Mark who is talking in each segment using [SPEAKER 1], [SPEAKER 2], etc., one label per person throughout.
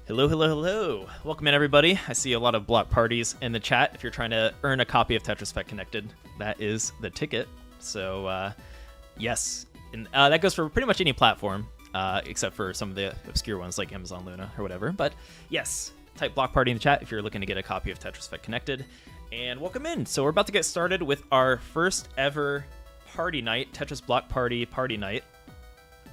[SPEAKER 1] Hello, hello, hello. Welcome in, everybody. I see a lot of block parties in the chat. If you're trying to earn a copy of Tetris Effect Connected, that is the ticket. So, yes. And that goes for pretty much any platform, except for some of the obscure ones like Amazon Luna or whatever. But, yes, type block party in the chat if you're looking to get a copy of Tetris Effect Connected. And welcome in. So we're about to get started with our first ever party night, Tetris Block Party Party Night.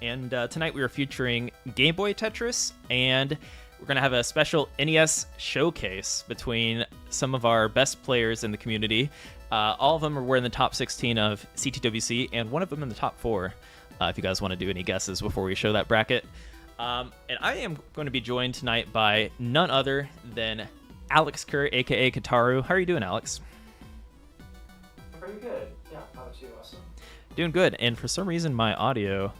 [SPEAKER 1] And tonight we are featuring Game Boy Tetris, and we're going to have a special NES showcase between some of our best players in the community. All of them were in the top 16 of CTWC, and one of them in the top 4, if you guys want to do any guesses before we show that bracket. And I am going to be joined tonight by none other than Alex Kerr, a.k.a. Kataru. How are you doing, Alex?
[SPEAKER 2] I'm pretty good. Yeah, how about you, Austin?
[SPEAKER 1] Doing good, and for some reason my audio...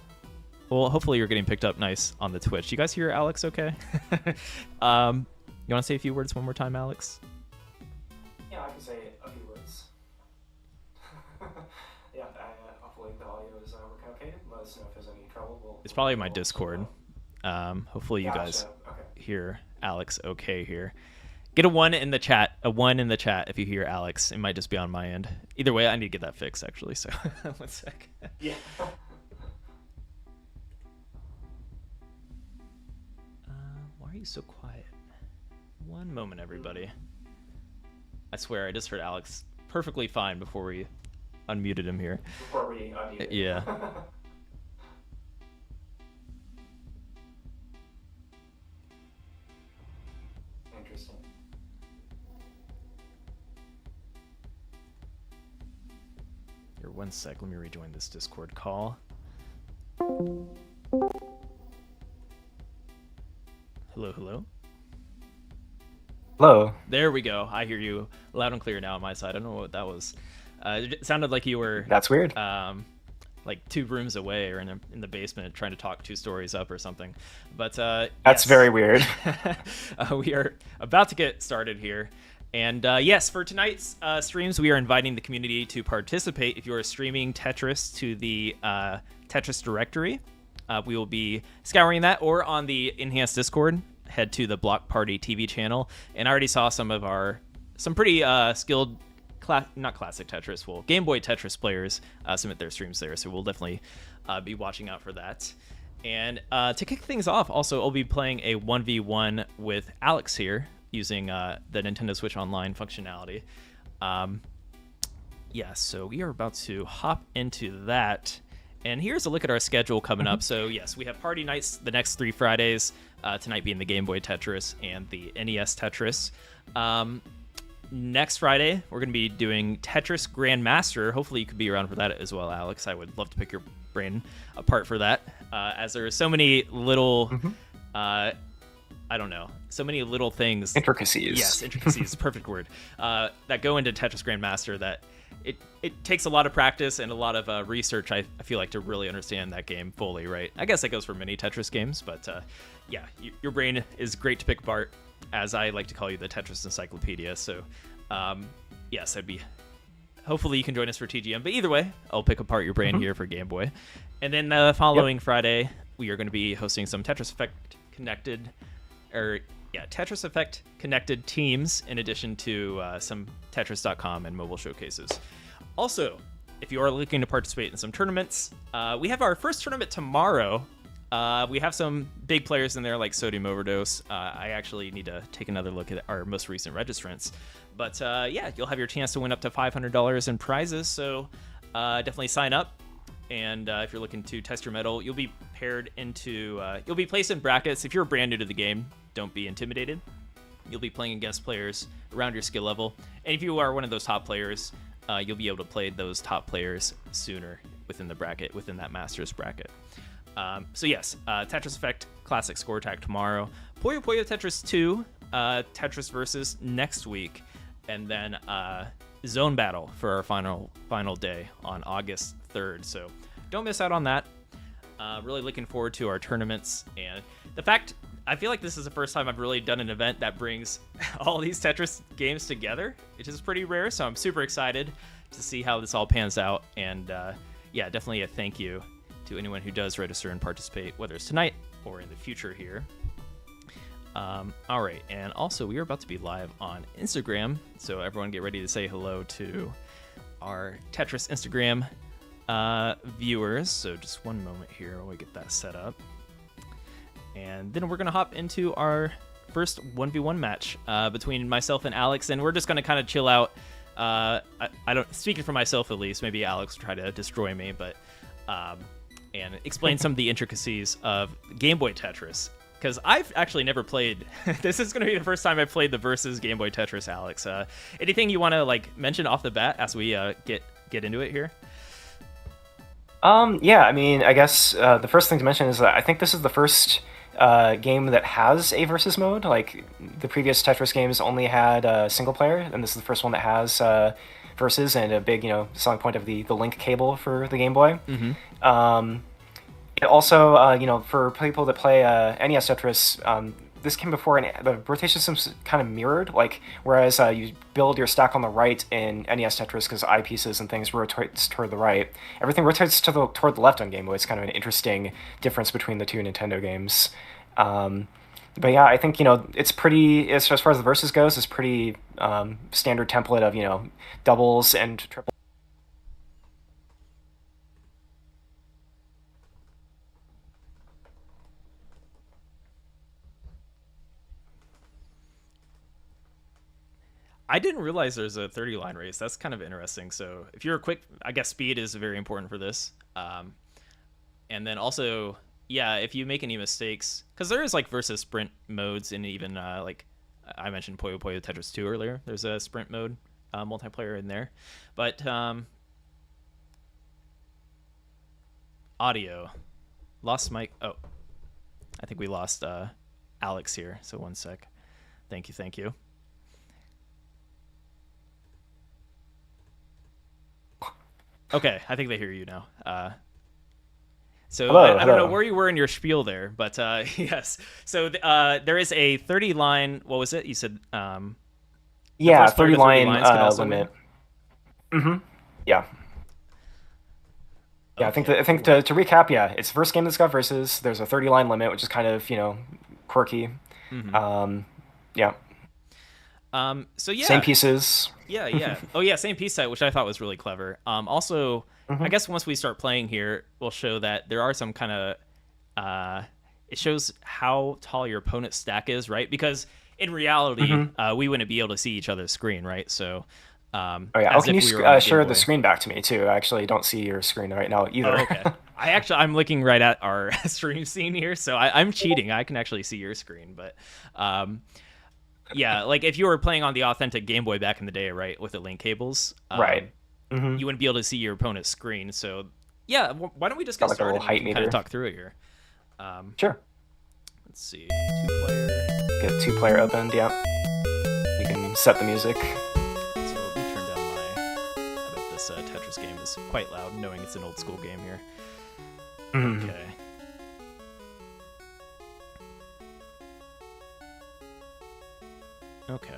[SPEAKER 1] Well, hopefully you're getting picked up nice on the Twitch. You guys hear Alex okay? You want to say a few words one more time, Alex?
[SPEAKER 2] Yeah, I can say a few words. Yeah, hopefully the audio is working okay. Let us know if there's any trouble.
[SPEAKER 1] It's probably my Discord. Hopefully you guys
[SPEAKER 2] Okay.
[SPEAKER 1] hear Alex okay here. Get a 1 in the chat. A 1 in the chat if you hear Alex. It might just be on my end. Either way, I need to get that fixed, actually. So, 1 sec.
[SPEAKER 2] Yeah.
[SPEAKER 1] Why are you so quiet? 1 moment, everybody. I swear, I just heard Alex perfectly fine before we unmuted him here.
[SPEAKER 2] Before we unmute.
[SPEAKER 1] Yeah.
[SPEAKER 2] Interesting.
[SPEAKER 1] Here, 1 sec. Let me rejoin this Discord call. Hello, hello.
[SPEAKER 2] Hello.
[SPEAKER 1] There we go. I hear you loud and clear now on my side. I don't know what that was. It sounded like you were...
[SPEAKER 2] That's weird.
[SPEAKER 1] Like 2 rooms away or in the basement trying to talk 2 stories up or something. But
[SPEAKER 2] That's
[SPEAKER 1] yes.
[SPEAKER 2] very weird.
[SPEAKER 1] We are about to get started here. And yes, for tonight's streams, we are inviting the community to participate. If you are streaming Tetris to the Tetris directory, we will be scouring that, or on the enhanced Discord, head to the Block Party TV channel. And I already saw some pretty skilled, not classic Tetris, well, Game Boy Tetris players submit their streams there. So we'll definitely be watching out for that. And to kick things off, also, I'll be playing a 1v1 with Alex here using the Nintendo Switch Online functionality. Yeah, so we are about to hop into that. And here's a look at our schedule coming up. So yes, we have party nights the next 3 Fridays, tonight being the Game Boy Tetris and the NES Tetris. Next Friday, we're going to be doing Tetris Grandmaster. Hopefully you could be around for that as well, Alex. I would love to pick your brain apart for that, as there are so many little, I don't know, so many little things.
[SPEAKER 2] Intricacies.
[SPEAKER 1] Yes, intricacies, perfect word, that go into Tetris Grandmaster that it takes a lot of practice and a lot of research, I feel like, to really understand that game fully, right? I guess that goes for many Tetris games, but yeah, your brain is great to pick apart, as I like to call you, the Tetris Encyclopedia. So yes, hopefully you can join us for TGM, but either way, I'll pick apart your brain here for Game Boy. And then the following Friday, we are going to be hosting some Tetris Effect Connected, Tetris Effect Connected teams, in addition to some Tetris.com and mobile showcases. Also, if you are looking to participate in some tournaments, we have our first tournament tomorrow. We have some big players in there like Sodium Overdose. I actually need to take another look at our most recent registrants. But yeah, you'll have your chance to win up to $500 in prizes, so definitely sign up. And if you're looking to test your mettle, you'll be paired into... you'll be placed in brackets. If you're brand new to the game, don't be intimidated. You'll be playing against players around your skill level. And if you are one of those top players, you'll be able to play those top players sooner within the bracket, within that Masters bracket. So yes, Tetris Effect Classic Score Tag tomorrow. Puyo Puyo Tetris 2, Tetris Versus next week. And then Zone Battle for our final day on August 3rd. So don't miss out on that. Really looking forward to our tournaments. And the fact, I feel like this is the first time I've really done an event that brings all these Tetris games together, which is pretty rare. So I'm super excited to see how this all pans out. And yeah, definitely a thank you to anyone who does register and participate, whether it's tonight or in the future here. All right, and also we are about to be live on Instagram, so everyone get ready to say hello to our Tetris Instagram viewers. So just one moment here while we get that set up. And then we're going to hop into our first 1v1 match between myself and Alex, and we're just going to kind of chill out. I don't, speaking for myself at least, maybe Alex will try to destroy me, but and explain some of the intricacies of Game Boy Tetris. Because I've actually never played. This is going to be the first time I've played the versus Game Boy Tetris, Alex. Anything you want to like mention off the bat as we get into it here?
[SPEAKER 2] Yeah, I mean, I guess the first thing to mention is that I think this is the first game that has a versus mode. Like the previous Tetris games only had single player, and this is the first one that has versus, and a big selling point of the link cable for the Game Boy.
[SPEAKER 1] Mm-hmm.
[SPEAKER 2] It also, for people that play NES Tetris, this came before, and the rotation system's kind of mirrored. Like, whereas you build your stack on the right in NES Tetris because eyepieces and things rotates toward the right, everything rotates toward the left on Game Boy. It's kind of an interesting difference between the two Nintendo games. But yeah, I think it's pretty, as far as the versus goes, it's pretty standard template of doubles and triples.
[SPEAKER 1] I didn't realize there's a 30-line race. That's kind of interesting. So if you're quick, I guess speed is very important for this. And then also, yeah, if you make any mistakes, because there is like versus sprint modes, and even like I mentioned Puyo Puyo Tetris 2 earlier. There's a sprint mode multiplayer in there. But audio. Lost mic. Oh, I think we lost Alex here. So one sec. Thank you. Okay, I think they hear you now.
[SPEAKER 2] Hello,
[SPEAKER 1] I don't know where you were in your spiel there, but yes. So there is a 30-line. What was it? You said.
[SPEAKER 2] Yeah, 30-line limit. Mm-hmm. Yeah. Yeah, okay. I think to recap, yeah, it's the first game that's got versus. There's a 30-line limit, which is kind of quirky.
[SPEAKER 1] Mm-hmm.
[SPEAKER 2] Yeah.
[SPEAKER 1] So yeah.
[SPEAKER 2] Same pieces.
[SPEAKER 1] Yeah. Oh yeah, same piece set, which I thought was really clever. Also,
[SPEAKER 2] mm-hmm.
[SPEAKER 1] I guess once we start playing here, we'll show that there are some kind of it shows how tall your opponent's stack is, right? Because in reality,
[SPEAKER 2] mm-hmm.
[SPEAKER 1] We wouldn't be able to see each other's screen, right? So
[SPEAKER 2] oh yeah. Can you share the screen back to me too? I actually don't see your screen right now either.
[SPEAKER 1] Oh, okay. I'm looking right at our stream scene here, so I'm cheating. I can actually see your screen, but yeah, like if you were playing on the authentic Game Boy back in the day, right, with the link cables,
[SPEAKER 2] right, mm-hmm.
[SPEAKER 1] you wouldn't be able to see your opponent's screen. So, yeah, why don't we just get
[SPEAKER 2] like
[SPEAKER 1] started
[SPEAKER 2] and
[SPEAKER 1] kind of talk through it here?
[SPEAKER 2] Sure.
[SPEAKER 1] Let's see, 2-player.
[SPEAKER 2] Get 2-player opened, yeah. You can set the music.
[SPEAKER 1] So let me turn down I bet this Tetris game is quite loud, knowing it's an old school game here.
[SPEAKER 2] Mm-hmm.
[SPEAKER 1] Okay. Okay.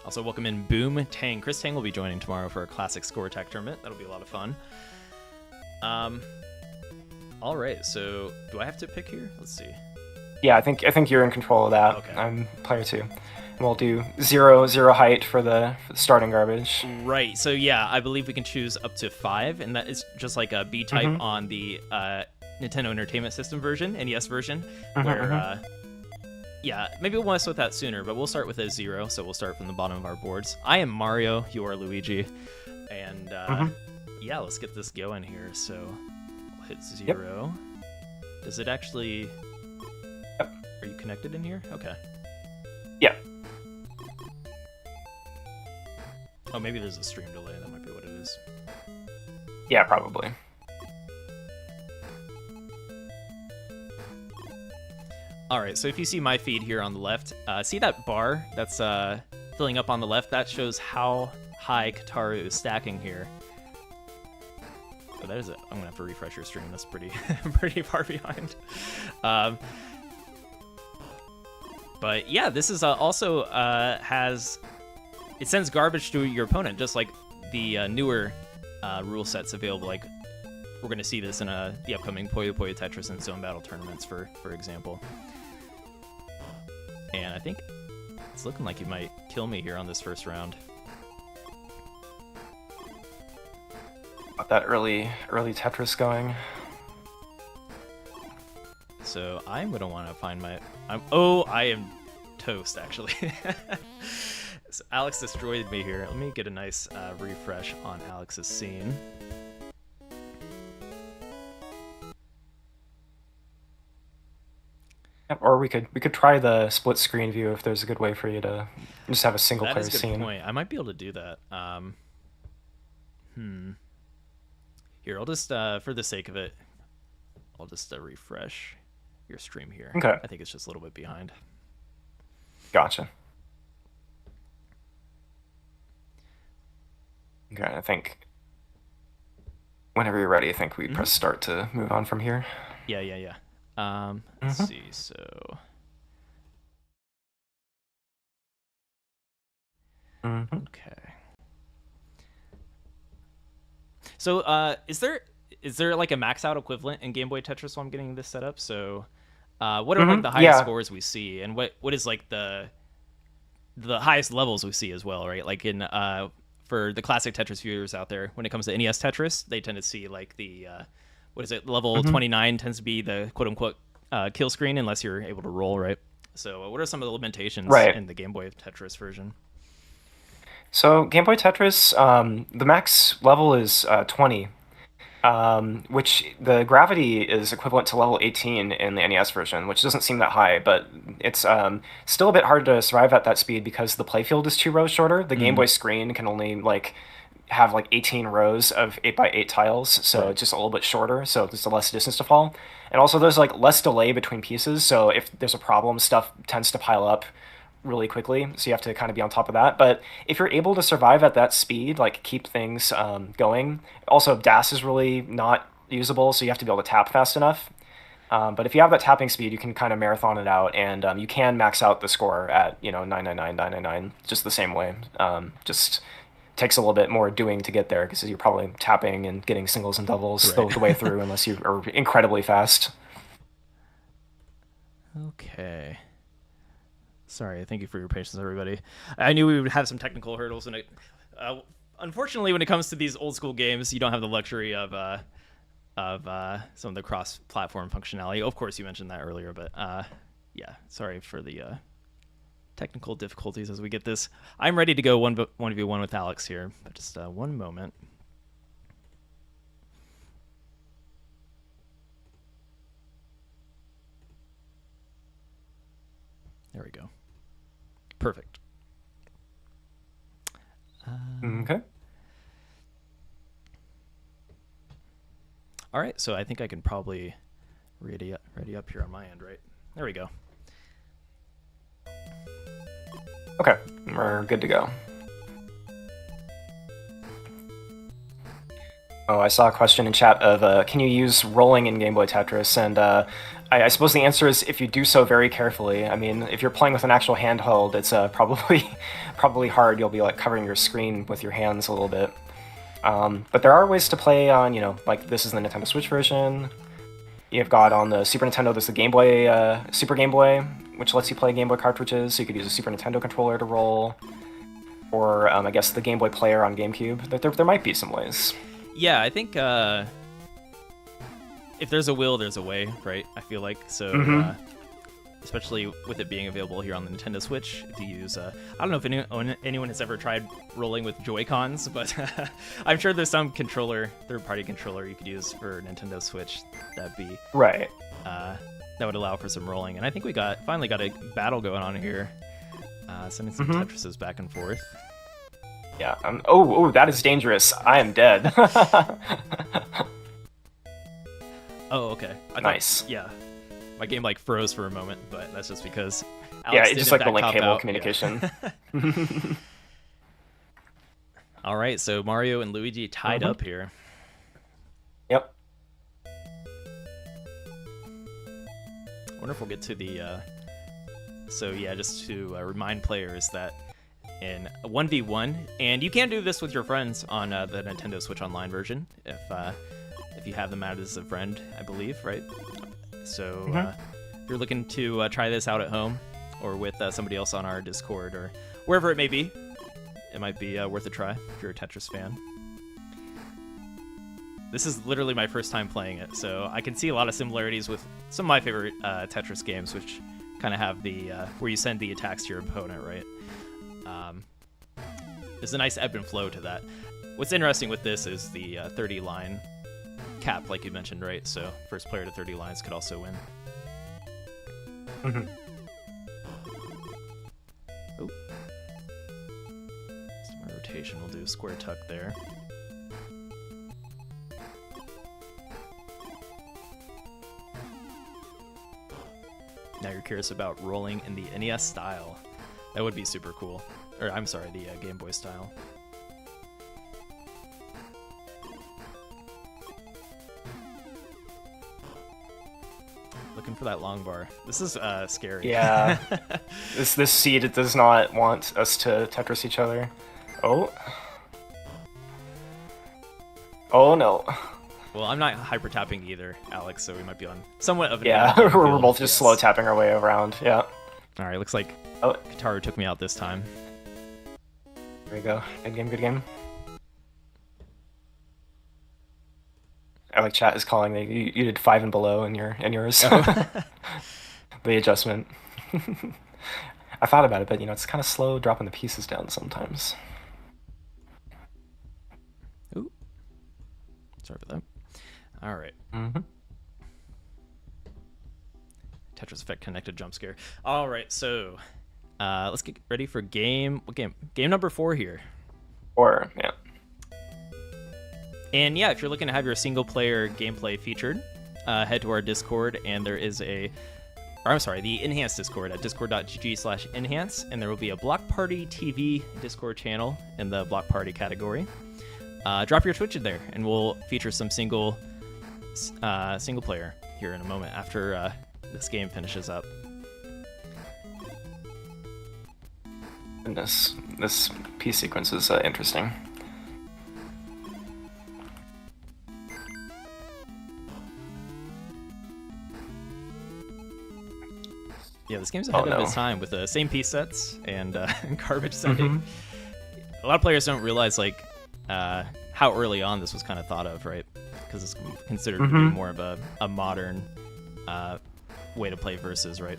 [SPEAKER 1] Also, welcome in Boom Tang. Chris Tang will be joining tomorrow for a classic score attack tournament. That'll be a lot of fun. All right. So, do I have to pick here? Let's see.
[SPEAKER 2] Yeah, I think you're in control of that.
[SPEAKER 1] Okay.
[SPEAKER 2] I'm player 2. And we'll do zero height for the starting garbage.
[SPEAKER 1] Right. So yeah, I believe we can choose up to 5, and that is just like a B type
[SPEAKER 2] mm-hmm.
[SPEAKER 1] on the Nintendo Entertainment System version, NES version,
[SPEAKER 2] mm-hmm,
[SPEAKER 1] where
[SPEAKER 2] mm-hmm.
[SPEAKER 1] Yeah, maybe we'll mess with that sooner, but we'll start with a 0, so we'll start from the bottom of our boards. I am Mario, you are Luigi, and
[SPEAKER 2] mm-hmm.
[SPEAKER 1] yeah, let's get this going here. So we'll hit 0. Yep. Does it actually...
[SPEAKER 2] Yep.
[SPEAKER 1] Are you connected in here? Okay.
[SPEAKER 2] Yeah.
[SPEAKER 1] Oh, maybe there's a stream delay, that might be what it is.
[SPEAKER 2] Yeah, probably.
[SPEAKER 1] All right, so if you see my feed here on the left, see that bar that's filling up on the left? That shows how high Kataru is stacking here. Oh, that is it. I'm gonna have to refresh your stream. That's pretty pretty far behind. But yeah, this is also it sends garbage to your opponent, just like the newer rule sets available, like we're going to see this in the upcoming Puyo Puyo Tetris and Zone Battle tournaments, for example. And I think it's looking like you might kill me here on this first round.
[SPEAKER 2] Got that early Tetris going.
[SPEAKER 1] So I'm going to want to find my... I am toast, actually. So Alex destroyed me here. Let me get a nice refresh on Alex's scene.
[SPEAKER 2] Or we could try the split screen view if there's a good way for you to just have a single player
[SPEAKER 1] scene. That is a good
[SPEAKER 2] scene.
[SPEAKER 1] point. I might be able to do that. Here, I'll just for the sake of it, I'll just refresh your stream here.
[SPEAKER 2] Okay.
[SPEAKER 1] I think it's just a little bit behind.
[SPEAKER 2] Gotcha. Okay, I think whenever you're ready, I think we press start to move on from here.
[SPEAKER 1] Yeah. Let's see, so... Okay. So, is there like a max out equivalent in Game Boy Tetris while I'm getting this set up? So, what are like the highest scores we see, and what is like the highest levels we see as well, right? Like in for the classic Tetris viewers out there, when it comes to NES Tetris, they tend to see like the level 29 tends to be the quote unquote kill screen unless you're able to roll, right? So, what are some of the limitations in the Game Boy Tetris version?
[SPEAKER 2] So Game Boy Tetris, the max level is 20, which the gravity is equivalent to level 18 in the NES version, which doesn't seem that high, but it's still a bit hard to survive at that speed because the playfield is 2 rows shorter. The Game Boy screen can only have 18 rows of 8x8 tiles, so it's just a little bit shorter, so there's less distance to fall. And also there's less delay between pieces, so if there's a problem, stuff tends to pile up really quickly, so you have to kind of be on top of that. But if you're able to survive at that speed, keep things going. Also, DAS is really not usable, so you have to be able to tap fast enough. But if you have that tapping speed, you can kind of marathon it out, and you can max out the score at 999, 999, just the same way. Just takes a little bit more doing to get there, because you're probably tapping and getting singles and doubles the way through, unless you are incredibly fast.
[SPEAKER 1] Okay. Sorry, thank you for your patience, everybody. I knew we would have some technical hurdles, and unfortunately, when it comes to these old school games, you don't have the luxury of some of the cross-platform functionality. Of course, you mentioned that earlier, but yeah, sorry for the technical difficulties as we get this. I'm ready to go 1v1 with Alex here, but just one moment. There we go. Perfect.
[SPEAKER 2] Okay.
[SPEAKER 1] All right, so I think I can probably ready up here on my end, right? There we go.
[SPEAKER 2] Okay, we're good to go. Oh, I saw a question in chat of can you use rolling in Game Boy Tetris? And I suppose the answer is if you do so very carefully. I mean, if you're playing with an actual handheld, it's probably hard. You'll be covering your screen with your hands a little bit. But there are ways to play on, this is the Nintendo Switch version. You've got on the Super Nintendo, there's the Game Boy, Super Game Boy, which lets you play Game Boy cartridges, so you could use a Super Nintendo controller to roll. Or, I guess, the Game Boy Player on GameCube. There might be some ways.
[SPEAKER 1] Yeah, I think if there's a will, there's a way, right? I feel like. So, especially with it being available here on the Nintendo Switch, if you use... I don't know if anyone has ever tried rolling with Joy-Cons, but I'm sure there's some third-party controller you could use for Nintendo Switch that'd be...
[SPEAKER 2] Right.
[SPEAKER 1] That would allow for some rolling. And I think we finally got a battle going on here. Sending some Tetrises back and forth.
[SPEAKER 2] Yeah. Oh, that is dangerous. I am dead.
[SPEAKER 1] Oh, okay.
[SPEAKER 2] Nice.
[SPEAKER 1] Yeah. My game froze for a moment, but that's just because Alex
[SPEAKER 2] it's just the link cable communication.
[SPEAKER 1] Yeah. All right, so Mario and Luigi tied up here.
[SPEAKER 2] Yep.
[SPEAKER 1] I wonder if we'll get to the... So yeah, just to remind players that in 1v1, and you can do this with your friends on the Nintendo Switch Online version, if if you have them added as a friend, I believe, right? So if you're looking to try this out at home or with somebody else on our Discord or wherever it may be, it might be worth a try if you're a Tetris fan. This is literally my first time playing it, so I can see a lot of similarities with some of my favorite Tetris games, which kind of have the where you send the attacks to your opponent, right? There's a nice ebb and flow to that. What's interesting with this is the 30-line cap, like you mentioned, right? So first player to 30 lines could also win. Oh. So my rotation, we'll do a square tuck there. Now you're curious about rolling in the NES style. That would be super cool. Or, I'm sorry, the Game Boy style. Looking for that long bar. This is scary.
[SPEAKER 2] Yeah. this seed, it does not want us to Tetris each other. Oh. Oh no.
[SPEAKER 1] Well, I'm not hyper tapping either, Alex, so we might be on somewhat of an
[SPEAKER 2] we're both just slow tapping our way around. Yeah.
[SPEAKER 1] All right, looks like Kataru took me out this time.
[SPEAKER 2] There you go. Good game, good game. I like chat is calling me. You did 5 and below in yours. The adjustment. I thought about it, but it's kind of slow dropping the pieces down sometimes.
[SPEAKER 1] Ooh. Sorry about that. All right. Tetris Effect connected jump scare. All right, so let's get ready for game number 4 here.
[SPEAKER 2] 4, yeah.
[SPEAKER 1] And yeah, if you're looking to have your single player gameplay featured, head to our Discord, and there is the enhanced Discord at discord.gg/enhance, and there will be a Block Party TV Discord channel in the Block Party category. Drop your Twitch in there, and we'll feature some single player here in a moment after this game finishes up.
[SPEAKER 2] And this piece sequence is interesting.
[SPEAKER 1] Yeah, this game's ahead of its time with the same piece sets and garbage sending. A lot of players don't realize how early on this was kind of thought of, right? Because it's considered to be more of a modern way to play Versus, right?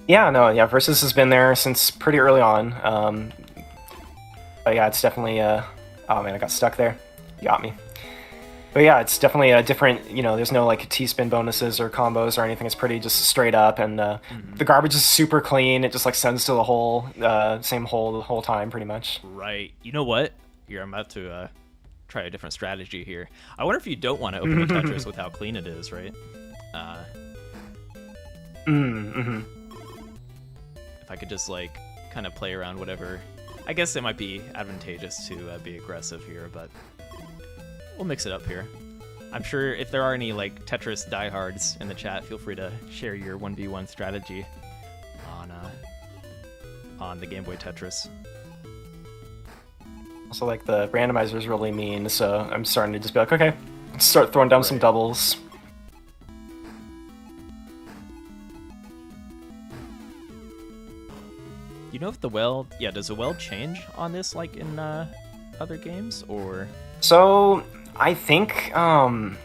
[SPEAKER 2] Yeah, Versus has been there since pretty early on. But yeah, it's definitely oh man, I got stuck there. You got me. But yeah, it's definitely a different, there's no T-spin bonuses or combos or anything. It's pretty just straight up, and the garbage is super clean. It just sends to the hole, same hole the whole time, pretty much.
[SPEAKER 1] Right. You know what? I'm about to try a different strategy here. I wonder if you don't want to open a Tetris with how clean it is, right? If I could just kind of play around whatever. I guess it might be advantageous to be aggressive here, but we'll mix it up here. I'm sure if there are any Tetris diehards in the chat, feel free to share your 1v1 strategy on the Game Boy Tetris.
[SPEAKER 2] Also, the randomizer is really mean, so I'm starting to just be okay, let's start throwing down some doubles.
[SPEAKER 1] You know if the weld, does the weld change on this in other games, or?
[SPEAKER 2] So I think I'm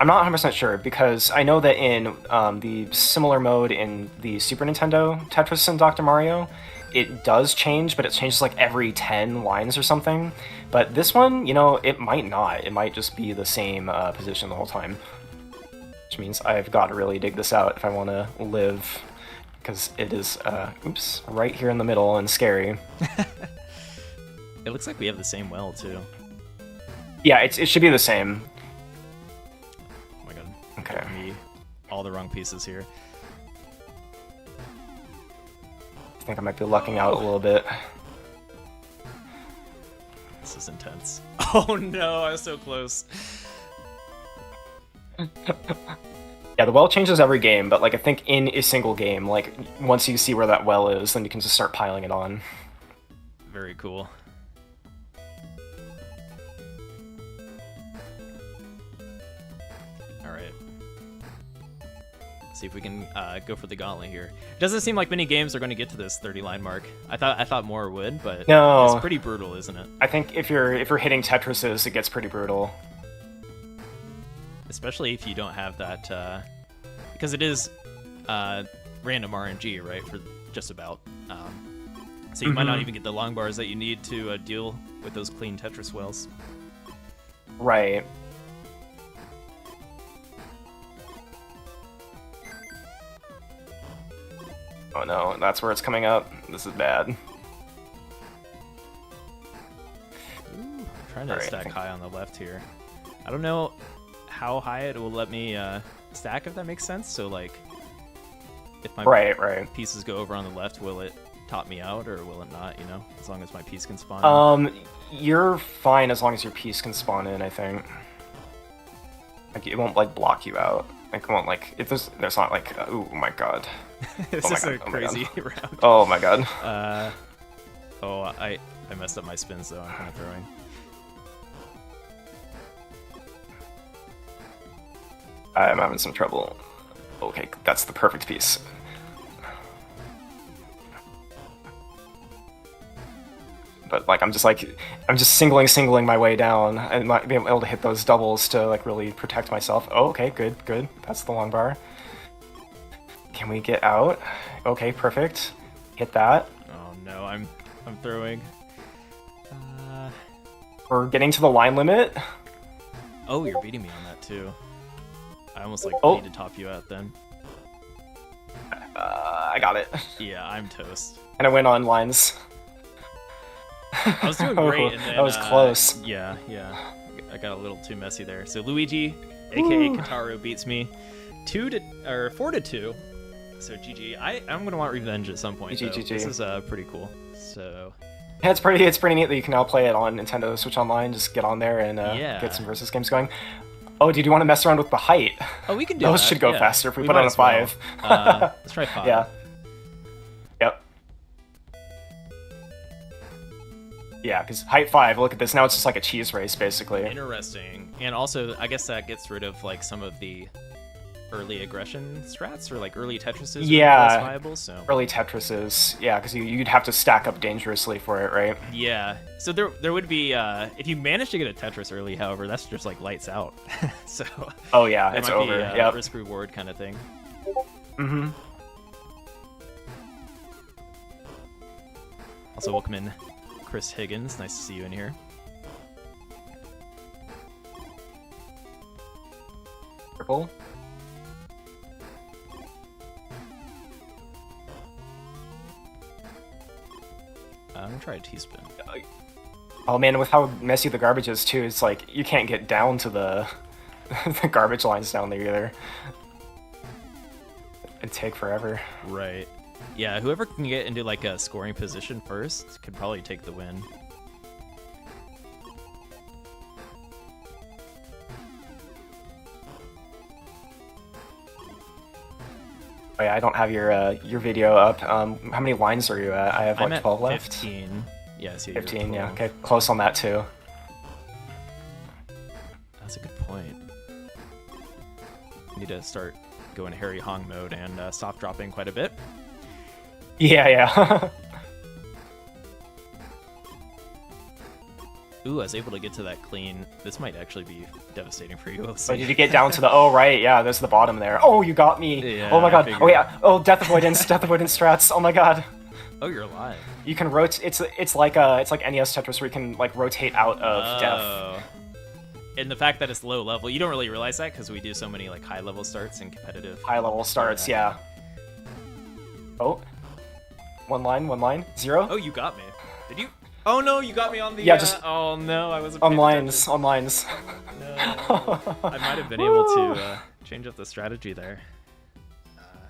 [SPEAKER 2] not 100% sure, because I know that in the similar mode in the Super Nintendo Tetris and Dr. Mario, it does change, but it changes every 10 lines or something. But this one, it might not. It might just be the same position the whole time, which means I've got to really dig this out if I want to live, because it is right here in the middle and scary.
[SPEAKER 1] It looks like we have the same well too.
[SPEAKER 2] Yeah, it should be the same.
[SPEAKER 1] Oh my god.
[SPEAKER 2] Okay.
[SPEAKER 1] Me, all the wrong pieces here.
[SPEAKER 2] I think I might be lucking out a little bit.
[SPEAKER 1] This is intense. Oh no, I was so close.
[SPEAKER 2] Yeah, the well changes every game, but I think in a single game, once you see where that well is, then you can just start piling it on.
[SPEAKER 1] Very cool. See if we can go for the gauntlet here. Doesn't seem like many games are going to get to this 30-line mark. I thought more would, but
[SPEAKER 2] no.
[SPEAKER 1] It's pretty brutal, isn't it?
[SPEAKER 2] I think if you're hitting Tetrises, it gets pretty brutal.
[SPEAKER 1] Especially if you don't have that, because it is random RNG, right? For just about. So you might not even get the long bars that you need to deal with those clean Tetris wells.
[SPEAKER 2] Right. Oh no, that's where it's coming up. This is bad.
[SPEAKER 1] Ooh, trying to stack high on the left here. I don't know how high it will let me stack, if that makes sense. So like, if my pieces go over on the left, will it top me out or will it not? You know, as long as my piece can spawn in.
[SPEAKER 2] You're fine as long as your piece can spawn in, I think. Like, it won't like block you out. Like, it won't like if there's not like oh my god.
[SPEAKER 1] This is a crazy round.
[SPEAKER 2] Oh my god.
[SPEAKER 1] I messed up my spins though. I'm kind of throwing.
[SPEAKER 2] I'm having some trouble. Okay, that's the perfect piece. But like I'm just singling my way down and not being able to hit those doubles to like really protect myself. Oh, okay, good. That's the long bar. Can we get out? Okay, perfect. Hit that.
[SPEAKER 1] Oh no, I'm throwing.
[SPEAKER 2] We're getting to the line limit.
[SPEAKER 1] Oh, you're beating me on that too. I almost like need to top you out then.
[SPEAKER 2] I got it.
[SPEAKER 1] Yeah, I'm toast.
[SPEAKER 2] And I went on lines.
[SPEAKER 1] I was doing great, and then
[SPEAKER 2] that was close.
[SPEAKER 1] Yeah, I got a little too messy there. So Luigi, aka Kataru, beats me 4-2. So GG. I'm gonna want revenge at some point.
[SPEAKER 2] GG.
[SPEAKER 1] This is pretty cool. So
[SPEAKER 2] yeah, it's pretty neat that you can now play it on Nintendo Switch Online. Just get on there and get some versus games going. Oh, did you want to mess around with the height?
[SPEAKER 1] Oh, we can do
[SPEAKER 2] those
[SPEAKER 1] that.
[SPEAKER 2] should go faster if we put on a 5.
[SPEAKER 1] Let's try 5.
[SPEAKER 2] Yeah. Yep. Yeah, because height 5, look at this, now it's just like a cheese race, basically.
[SPEAKER 1] Interesting. And also, I guess that gets rid of like some of the early aggression strats, or like early Tetrises less viable, so.
[SPEAKER 2] Early Tetrises, yeah, because you'd have to stack up dangerously for it, right?
[SPEAKER 1] Yeah, so there would be, if you manage to get a Tetris early, however, that's just like lights out. So.
[SPEAKER 2] Oh yeah, it's over,
[SPEAKER 1] yeah. Risk-reward kind of thing.
[SPEAKER 2] Mm-hmm.
[SPEAKER 1] Also, welcome in Chris Higgins, nice to see you in here.
[SPEAKER 2] Purple.
[SPEAKER 1] I'm gonna try a T-spin.
[SPEAKER 2] Oh man, with how messy the garbage is too, it's like you can't get down to the the garbage lines down there either. It'd take forever.
[SPEAKER 1] Right. Yeah, whoever can get into like a scoring position first could probably take the win.
[SPEAKER 2] Oh yeah, I don't have your video up. How many lines are you at? I have like 12 left.
[SPEAKER 1] 15. Yeah, I see
[SPEAKER 2] 15. Yeah, okay, close on that too.
[SPEAKER 1] That's a good point. Need to start going Harry Hong mode and stop dropping quite a bit.
[SPEAKER 2] Yeah.
[SPEAKER 1] Ooh, I was able to get to that clean. This might actually be devastating for you. Let's see.
[SPEAKER 2] Oh, did you get down to the? Oh right, yeah. There's the bottom there. Oh, you got me.
[SPEAKER 1] Yeah,
[SPEAKER 2] oh my god. Oh yeah. Oh, death avoidance strats. Oh my god.
[SPEAKER 1] Oh, you're alive.
[SPEAKER 2] You can rotate. It's like NES Tetris where you can like rotate out of death.
[SPEAKER 1] And the fact that it's low level, you don't really realize that because we do so many like high level starts and competitive.
[SPEAKER 2] High level starts, yeah. Oh. One line. 0.
[SPEAKER 1] Oh, you got me. Did you? Oh no, you got me on the.
[SPEAKER 2] Yeah, just.
[SPEAKER 1] Oh no, I wasn't.
[SPEAKER 2] On lines.
[SPEAKER 1] No. I might have been able to change up the strategy there.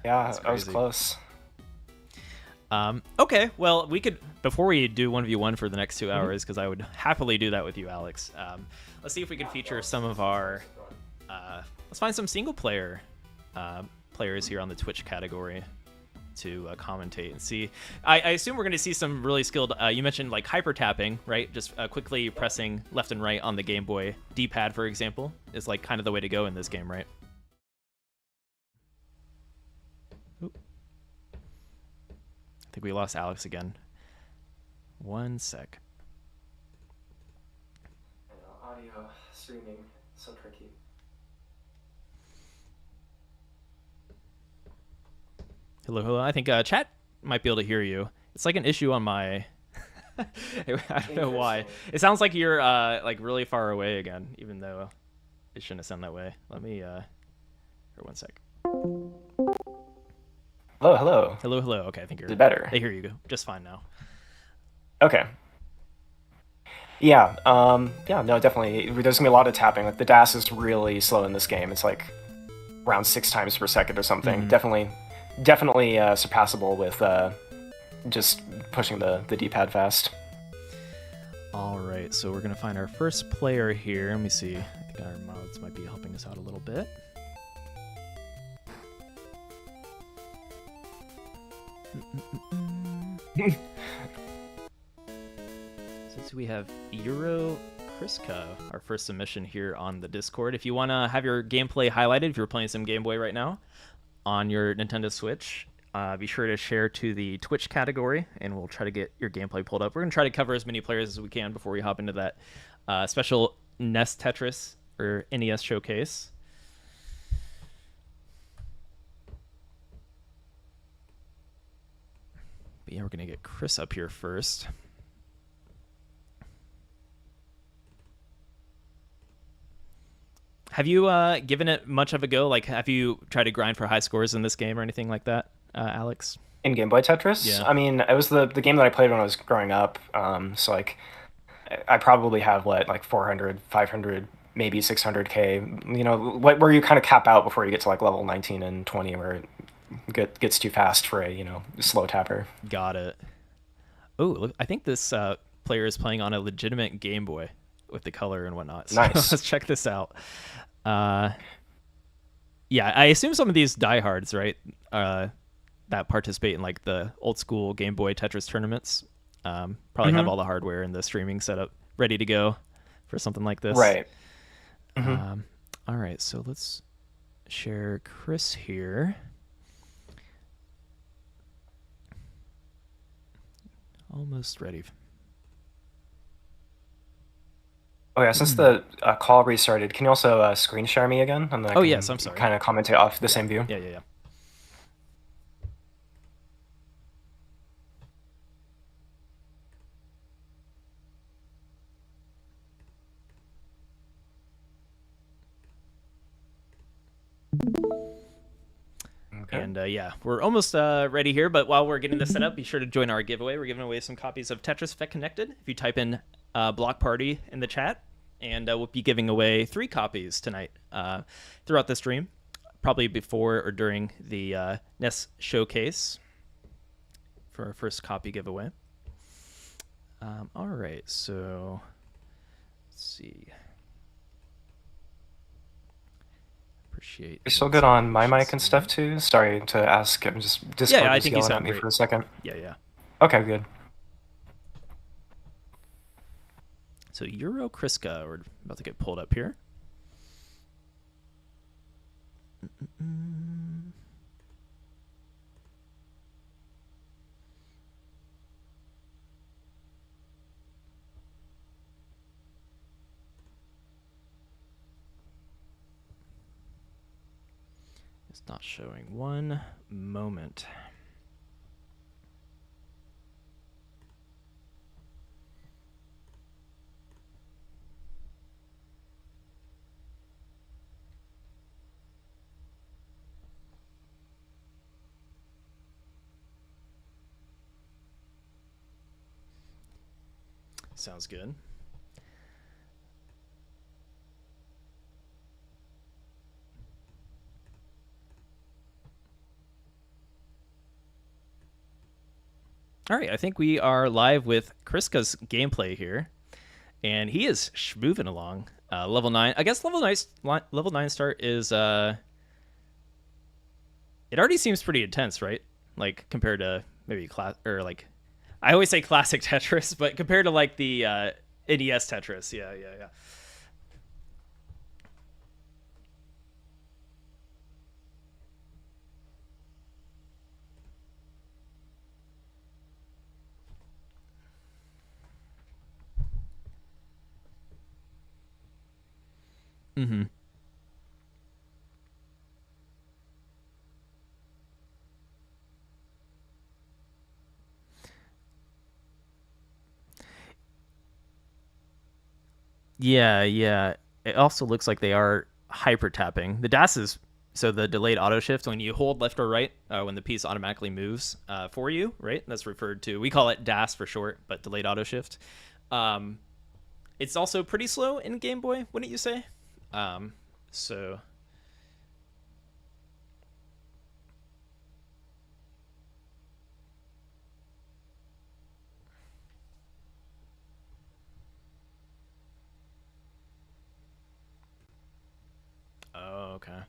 [SPEAKER 2] Yeah, I was close.
[SPEAKER 1] Okay, well, we could, before we do 1v1 for the next 2 hours, because I would happily do that with you, Alex, let's see if we can feature some of our, let's find some single player players here on the Twitch category to commentate and see. I assume we're going to see some really skilled, you mentioned like hyper tapping, right? Just quickly pressing left and right on the Game Boy D-pad, for example, is like kind of the way to go in this game, right? think we lost Alex again. One sec.
[SPEAKER 2] I know, audio streaming, so tricky.
[SPEAKER 1] Hello, hello. I think chat might be able to hear you. It's like an issue on my... I don't know why. It sounds like you're like really far away again, even though it shouldn't sound that way. Let me... Here, one sec.
[SPEAKER 2] Hello, hello.
[SPEAKER 1] Hello, hello. Okay, I think you're...
[SPEAKER 2] Is it better?
[SPEAKER 1] I hear you just fine now.
[SPEAKER 2] Okay. Yeah, yeah, no, definitely. There's gonna be a lot of tapping. Like, the DAS is really slow in this game. It's like around 6 times per second or something. Definitely surpassable with just pushing the D-pad fast.
[SPEAKER 1] All right, so we're gonna find our first player here. Let me see. I think our mods might be helping us out a little bit. Since we have Euro Kriska, our first submission here on the Discord. If you want to have your gameplay highlighted, if you're playing some Game Boy right now on your Nintendo Switch, be sure to share to the Twitch category, and we'll try to get your gameplay pulled up. We're going to try to cover as many players as we can before we hop into that special NES Tetris or NES showcase. But yeah, we're going to get Chris up here first. Have you given it much of a go? Like, have you tried to grind for high scores in this game or anything like that, Alex?
[SPEAKER 2] In Game Boy Tetris?
[SPEAKER 1] Yeah.
[SPEAKER 2] I mean, it was the game that I played when I was growing up. So, like, I probably have, like 400, 500, maybe 600K. You know, where you kind of cap out before you get to, like, level 19 and 20, where it gets too fast for a, slow tapper.
[SPEAKER 1] Got it. Oh, look, I think this player is playing on a legitimate Game Boy with the color and whatnot. So
[SPEAKER 2] nice.
[SPEAKER 1] Let's check this out. Yeah, I assume some of these diehards, right, that participate in like the old school Game Boy Tetris tournaments, probably have all the hardware and the streaming setup ready to go for something like this.
[SPEAKER 2] Right.
[SPEAKER 1] All right, so let's share Chris here. Almost ready.
[SPEAKER 2] Oh yeah, since the call restarted, can you also screen share me again? And then
[SPEAKER 1] yes, I'm sorry.
[SPEAKER 2] Kind of commentate off the same view.
[SPEAKER 1] Yeah. Okay. And yeah, we're almost ready here, but while we're getting this set up, be sure to join our giveaway. We're giving away some copies of Tetris Effect Connected. If you type in Block Party in the chat, and we'll be giving away 3 copies tonight throughout the stream, probably before or during the NES showcase for our first copy giveaway. All right, so let's see. Appreciate.
[SPEAKER 2] You're still good on my mic and stuff too? Sorry to ask. I'm just Discord
[SPEAKER 1] I think
[SPEAKER 2] yelling
[SPEAKER 1] you
[SPEAKER 2] at me
[SPEAKER 1] great.
[SPEAKER 2] for a second.
[SPEAKER 1] Yeah.
[SPEAKER 2] Okay, good.
[SPEAKER 1] So Euro Kriska, we're about to get pulled up here. It's not showing. One moment. Sounds good. All right, I think we are live with Kriska's gameplay here, and he is moving along. Level 9. I guess level 9 start is it already seems pretty intense, right? Like compared to maybe like I always say classic Tetris, but compared to like the NES Tetris, yeah. Mm-hmm. Yeah, yeah. It also looks like they are hyper tapping. The dash is so the delayed auto shift when you hold left or right when the piece automatically moves for you, right? That's referred to. We call it dash for short, but delayed auto shift. Um, it's also pretty slow in Game Boy, wouldn't you say? Um, so oh, okay.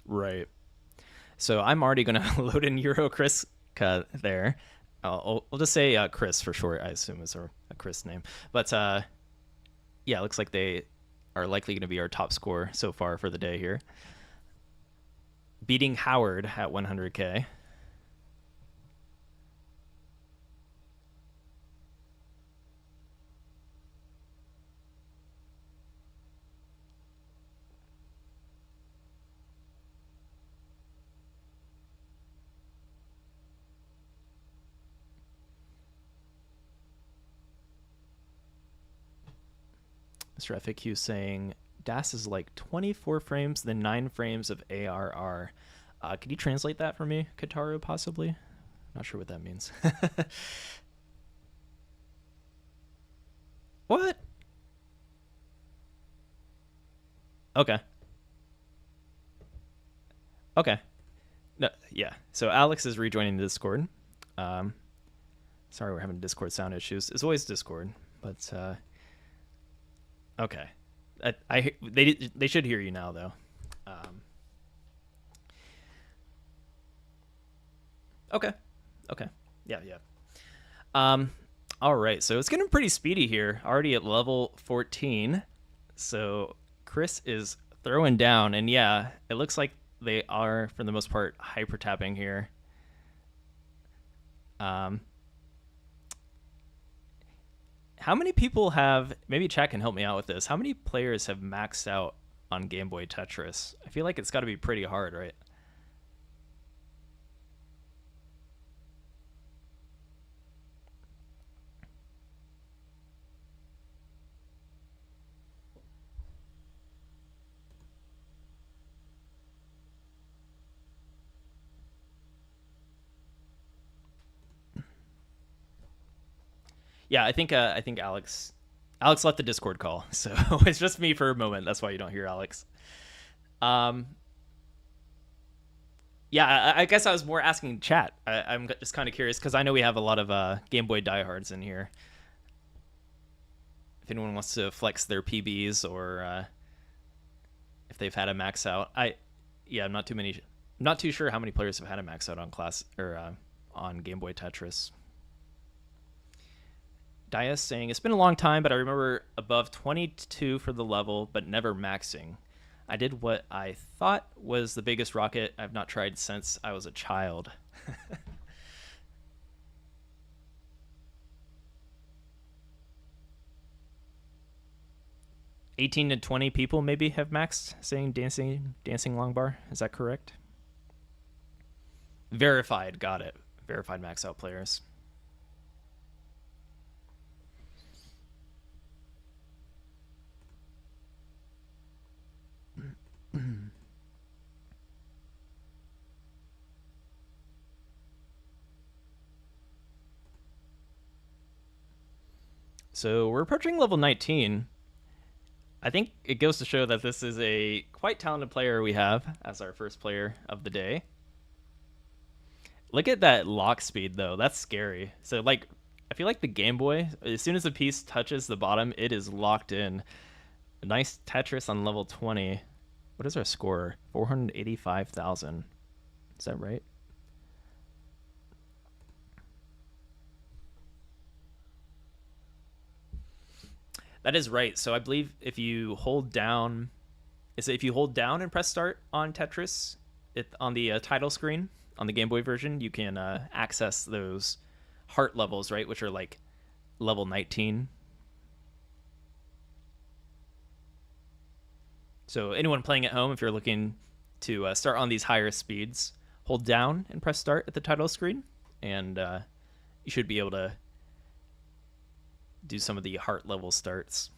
[SPEAKER 1] Right. So I'm already going to load in Euro Chris there. We'll just say Chris for short, I assume is a Chris name. But yeah, it looks like they are likely going to be our top scorer so far for the day here. Beating Howard at 100K. Mr. FAQ saying DAS is like 24 frames, then 9 frames of ARR. Could you translate that for me, Kataru, possibly? Not sure what that means. What? Okay. Okay. No, yeah. So Alex is rejoining the Discord. Um, sorry, we're having Discord sound issues. It's always Discord, but okay. They should hear you now though. Um, okay. Okay. Yeah, yeah. Um, all right. So it's getting pretty speedy here. Already at level 14. So Chris is throwing down, and yeah, it looks like they are for the most part hyper tapping here. Um, how many people have? Maybe chat can help me out with this. How many players have maxed out on Game Boy Tetris? I feel like it's got to be pretty hard, right? Yeah, I think Alex left the Discord call, so it's just me for a moment. That's why you don't hear Alex. Um, yeah, I guess I was more asking chat. I'm just kind of curious because I know we have a lot of Game Boy diehards in here. If anyone wants to flex their PBs or if they've had a max out, yeah, I'm not too many. I'm not too sure how many players have had a max out on class or on Game Boy Tetris. Dias saying it's been a long time, but I remember above 22 for the level, but never maxing. I did what I thought was the biggest rocket I've not tried since I was a child. 18 to 20 people maybe have maxed saying dancing long bar. Is that correct? Verified, got it. Verified max out players. So we're approaching level 19. I think it goes to show that this is a quite talented player we have as our first player of the day. Look at that lock speed though. That's scary. So like I feel like the Game Boy, as soon as the piece touches the bottom, it is locked in. A nice Tetris on level 20. What is our score? 485,000. Is that right? That is right. So I believe if you hold down, if you hold down and press start on Tetris, on the title screen on the Game Boy version, you can access those heart levels, right, which are like level 19. So anyone playing at home, if you're looking to start on these higher speeds, hold down and press start at the title screen, and you should be able to do some of the heart level starts.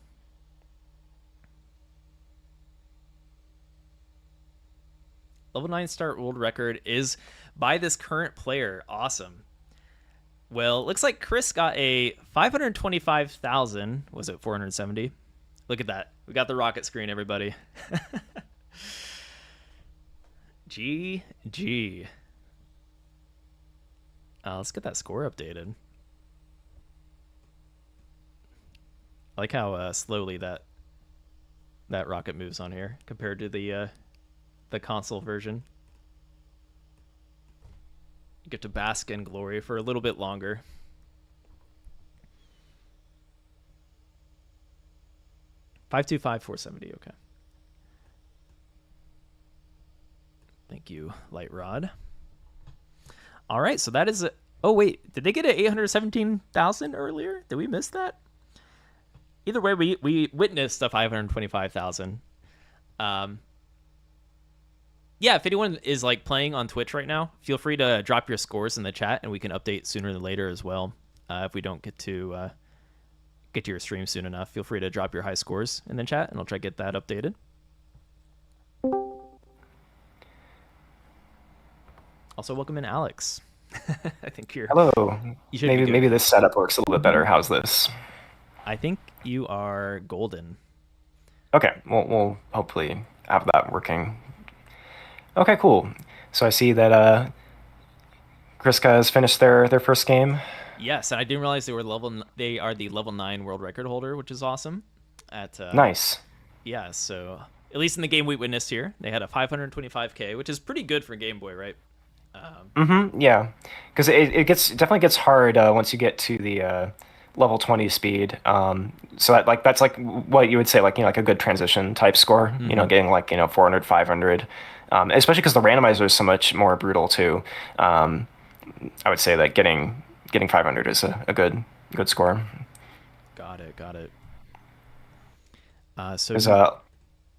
[SPEAKER 1] Level 9 start world record is by this current player. Awesome. Well, looks like Chris got a 525,000. Was it 470? Look at that. We got the rocket screen, everybody. GG. Let's get that score updated. I like how slowly that rocket moves on here compared to the console version. You get to bask in glory for a little bit longer. $525,470. Okay. Thank you, Light Rod. All right, so that is oh wait, did they get an 817,000 earlier? Did we miss that? Either way, we witnessed a 525,000. Yeah, if anyone is like playing on Twitch right now, feel free to drop your scores in the chat, and we can update sooner than later as well. If we don't get to your stream soon enough, feel free to drop your high scores in the chat, and I'll try to get that updated. Also, welcome in, Alex. I think you're.
[SPEAKER 2] Hello.
[SPEAKER 1] You
[SPEAKER 2] maybe this setup works a little bit better. How's this?
[SPEAKER 1] I think you are golden.
[SPEAKER 2] Okay, we'll hopefully have that working. Okay, cool. So I see that Kriska has finished their first game.
[SPEAKER 1] Yes, and I didn't realize they are the level 9 world record holder, which is awesome.
[SPEAKER 2] Nice.
[SPEAKER 1] Yeah, so at least in the game we witnessed here, they had a 525K, which is pretty good for Game Boy, right?
[SPEAKER 2] Yeah, because it definitely gets hard once you get to the level 20 speed. So that's like what you would say, like, like a good transition type score. Getting like 400, 500, especially because the randomizer is so much more brutal too. I would say that getting 500 is a good score.
[SPEAKER 1] Got it.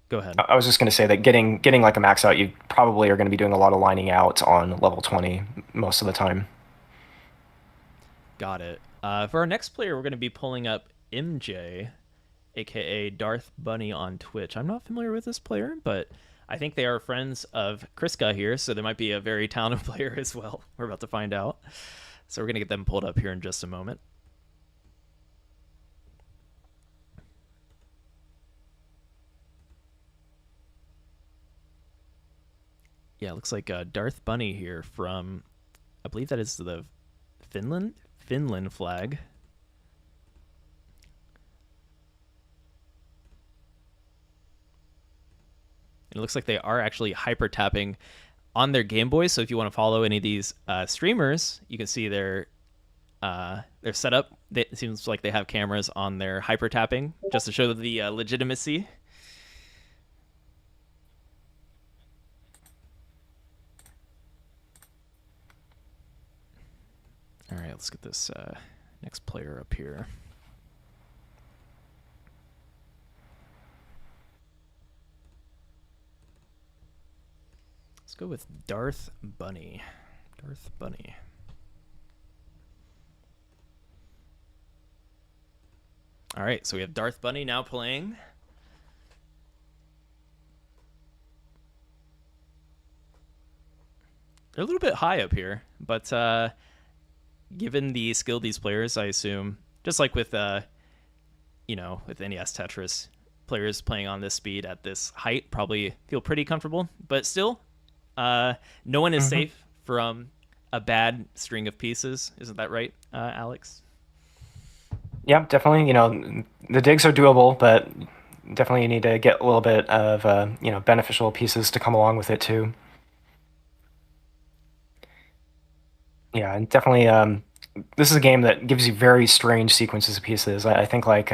[SPEAKER 1] Go ahead.
[SPEAKER 2] I was just going to say that getting like a max out, you probably are going to be doing a lot of lining out on level 20 most of the time.
[SPEAKER 1] Got it. For our next player, we're going to be pulling up MJ, aka Darth Bunny on Twitch. I'm not familiar with this player, but I think they are friends of Kriska here, so they might be a very talented player as well. We're about to find out. So we're going to get them pulled up here in just a moment. Yeah, it looks like Darth Bunny here from, I believe that is the Finland flag. And it looks like they are actually hyper tapping on their Game Boy. So if you want to follow any of these streamers, you can see their setup. It seems like they have cameras on their hyper tapping just to show the legitimacy. All right, let's get this next player up here. Let's go with Darth Bunny. Darth Bunny. All right, so we have Darth Bunny now playing. They're a little bit high up here, but given the skill of these players, I assume, just like with with NES Tetris, players playing on this speed at this height probably feel pretty comfortable. But still, no one is safe from a bad string of pieces. Isn't that right, Alex?
[SPEAKER 2] Yeah, definitely. The digs are doable, but definitely you need to get a little bit of beneficial pieces to come along with it too. Yeah, and definitely, this is a game that gives you very strange sequences of pieces. I think like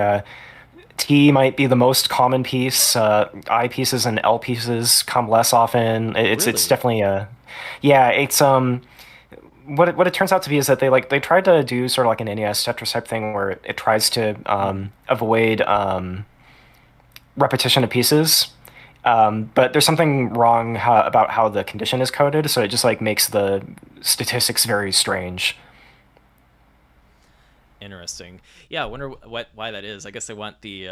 [SPEAKER 2] T might be the most common piece. I pieces and L pieces come less often. It's
[SPEAKER 1] Really?
[SPEAKER 2] definitely a yeah. It's what it turns out to be is that they tried to do sort of like an NES Tetris type thing where it tries to
[SPEAKER 1] Hmm.
[SPEAKER 2] avoid repetition of pieces. But there's something wrong about how the condition is coded, so it just like makes the statistics very strange.
[SPEAKER 1] Interesting. Yeah, I wonder why that is. I guess they want the.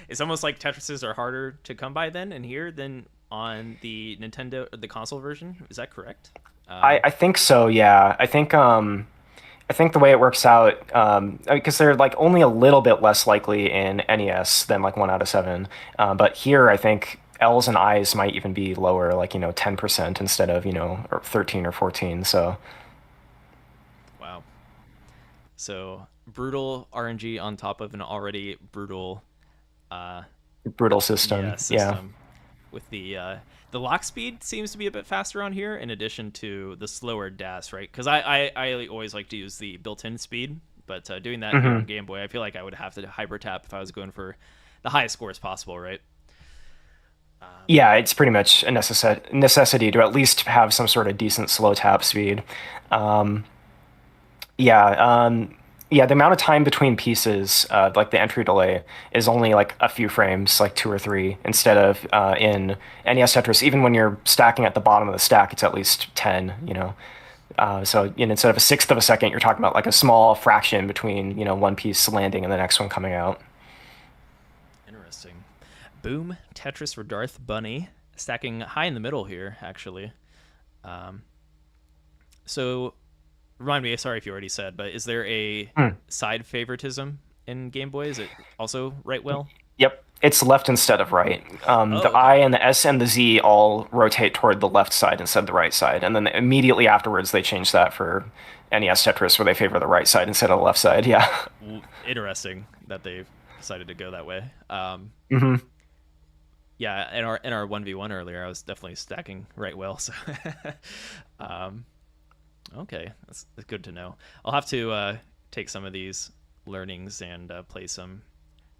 [SPEAKER 1] It's almost like Tetrises are harder to come by then and here than on the Nintendo, the console version. Is that correct?
[SPEAKER 2] I think so. Yeah, I think the way it works out, because they're like only a little bit less likely in NES than like 1 out of 7. But here, I think L's and I's might even be lower, like 10% instead of or 13 or 14. So
[SPEAKER 1] Wow. So brutal RNG on top of an already brutal, uh,
[SPEAKER 2] brutal
[SPEAKER 1] yeah,
[SPEAKER 2] system. Yeah.
[SPEAKER 1] system. With the lock speed seems to be a bit faster on here, in addition to the slower dash, right? Because I always like to use the built-in speed, but doing that here on
[SPEAKER 2] Hmm.
[SPEAKER 1] Game Boy, I feel like I would have to hyper tap if I was going for the highest scores possible, right?
[SPEAKER 2] Yeah, it's pretty much a necessity to at least have some sort of decent slow tap speed. Um, Yeah, yeah. The amount of time between pieces, like the entry delay, is only like a few frames, like 2 or 3, instead of in NES Tetris. Even when you're stacking at the bottom of the stack, it's at least 10. So instead of a sixth of a second, you're talking about like a small fraction between one piece landing and the next one coming out.
[SPEAKER 1] Interesting. Boom, Tetris for Darth Bunny, stacking high in the middle here, actually. Um, so, remind me, sorry if you already said, but is there a
[SPEAKER 2] Hmm.
[SPEAKER 1] side favoritism in Game Boy? Is it also right well?
[SPEAKER 2] Yep, it's left instead of right.
[SPEAKER 1] Oh,
[SPEAKER 2] The
[SPEAKER 1] okay.
[SPEAKER 2] I and the S and the Z all rotate toward the left side instead of the right side, and then immediately afterwards they change that for NES Tetris, where they favor the right side instead of the left side. Yeah.
[SPEAKER 1] Interesting that they've decided to go that way.
[SPEAKER 2] Hmm.
[SPEAKER 1] Yeah, in our 1v1 earlier, I was definitely stacking right well. So, um, okay, that's good to know. I'll have to take some of these learnings and play some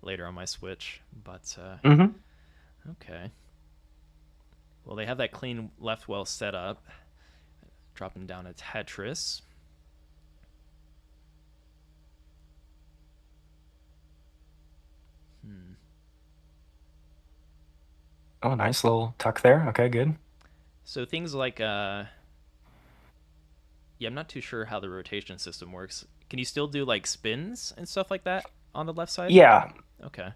[SPEAKER 1] later on my Switch. But
[SPEAKER 2] Hmm.
[SPEAKER 1] okay, well they have that clean left well set up. Dropping down a Tetris. Hmm.
[SPEAKER 2] Oh, nice little tuck there. Okay, good.
[SPEAKER 1] So things like yeah, I'm not too sure how the rotation system works. Can you still do like spins and stuff like that on the left side?
[SPEAKER 2] Yeah,
[SPEAKER 1] Okay.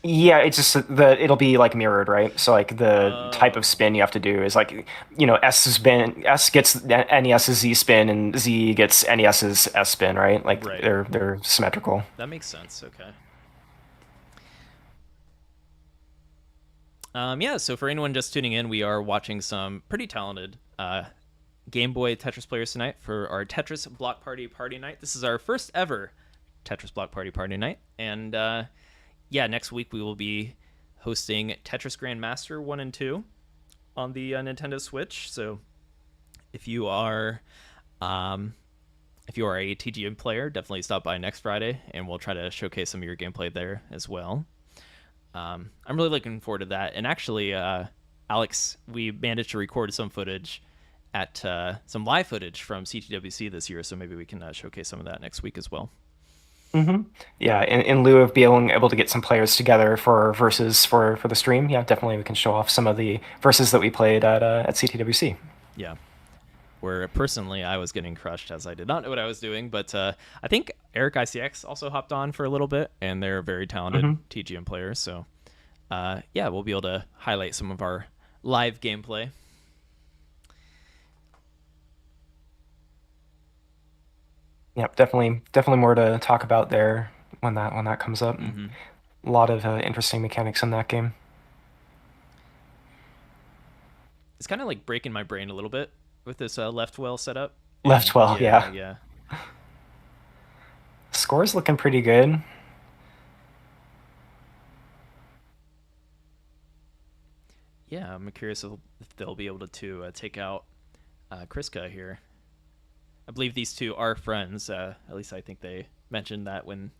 [SPEAKER 2] yeah. It's just it'll be like mirrored, right? So like the type of
[SPEAKER 1] Oh,
[SPEAKER 2] spin you have to do is like S gets NES's Z spin and Z gets NES's S spin, right? Like
[SPEAKER 1] right.
[SPEAKER 2] they're symmetrical.
[SPEAKER 1] That makes sense. Okay. Yeah. So for anyone just tuning in, we are watching some pretty talented Game Boy Tetris players tonight for our Tetris Block Party night. This is our first ever Tetris Block Party night, and yeah, next week we will be hosting Tetris Grandmaster 1 and 2 on the Nintendo Switch. So if you are um, if you are a TGM player, definitely stop by next Friday, and we'll try to showcase some of your gameplay there as well. I'm really looking forward to that. And actually, Alex, we managed to record some footage at some live footage from CTWC this year, so maybe we can showcase some of that next week as well.
[SPEAKER 2] Hmm. Yeah, in lieu of being able to get some players together for verses for the stream, yeah, definitely we can show off some of the verses that we played at CTWC.
[SPEAKER 1] Yeah. Where personally I was getting crushed as I did not know what I was doing, but I think Eric ICX also hopped on for a little bit, and they're very talented
[SPEAKER 2] Hmm.
[SPEAKER 1] TGM players. So yeah, we'll be able to highlight some of our live gameplay.
[SPEAKER 2] Yeah, definitely more to talk about there when that comes up.
[SPEAKER 1] Hmm.
[SPEAKER 2] A lot of interesting mechanics in that game.
[SPEAKER 1] It's kind of like breaking my brain a little bit with this left well setup.
[SPEAKER 2] Left
[SPEAKER 1] And
[SPEAKER 2] well,
[SPEAKER 1] yeah,
[SPEAKER 2] yeah.
[SPEAKER 1] yeah,
[SPEAKER 2] Score's looking pretty good.
[SPEAKER 1] yeah. I'm curious if they'll be able to take out Kriska here. I believe these two are friends. At least I think they mentioned that when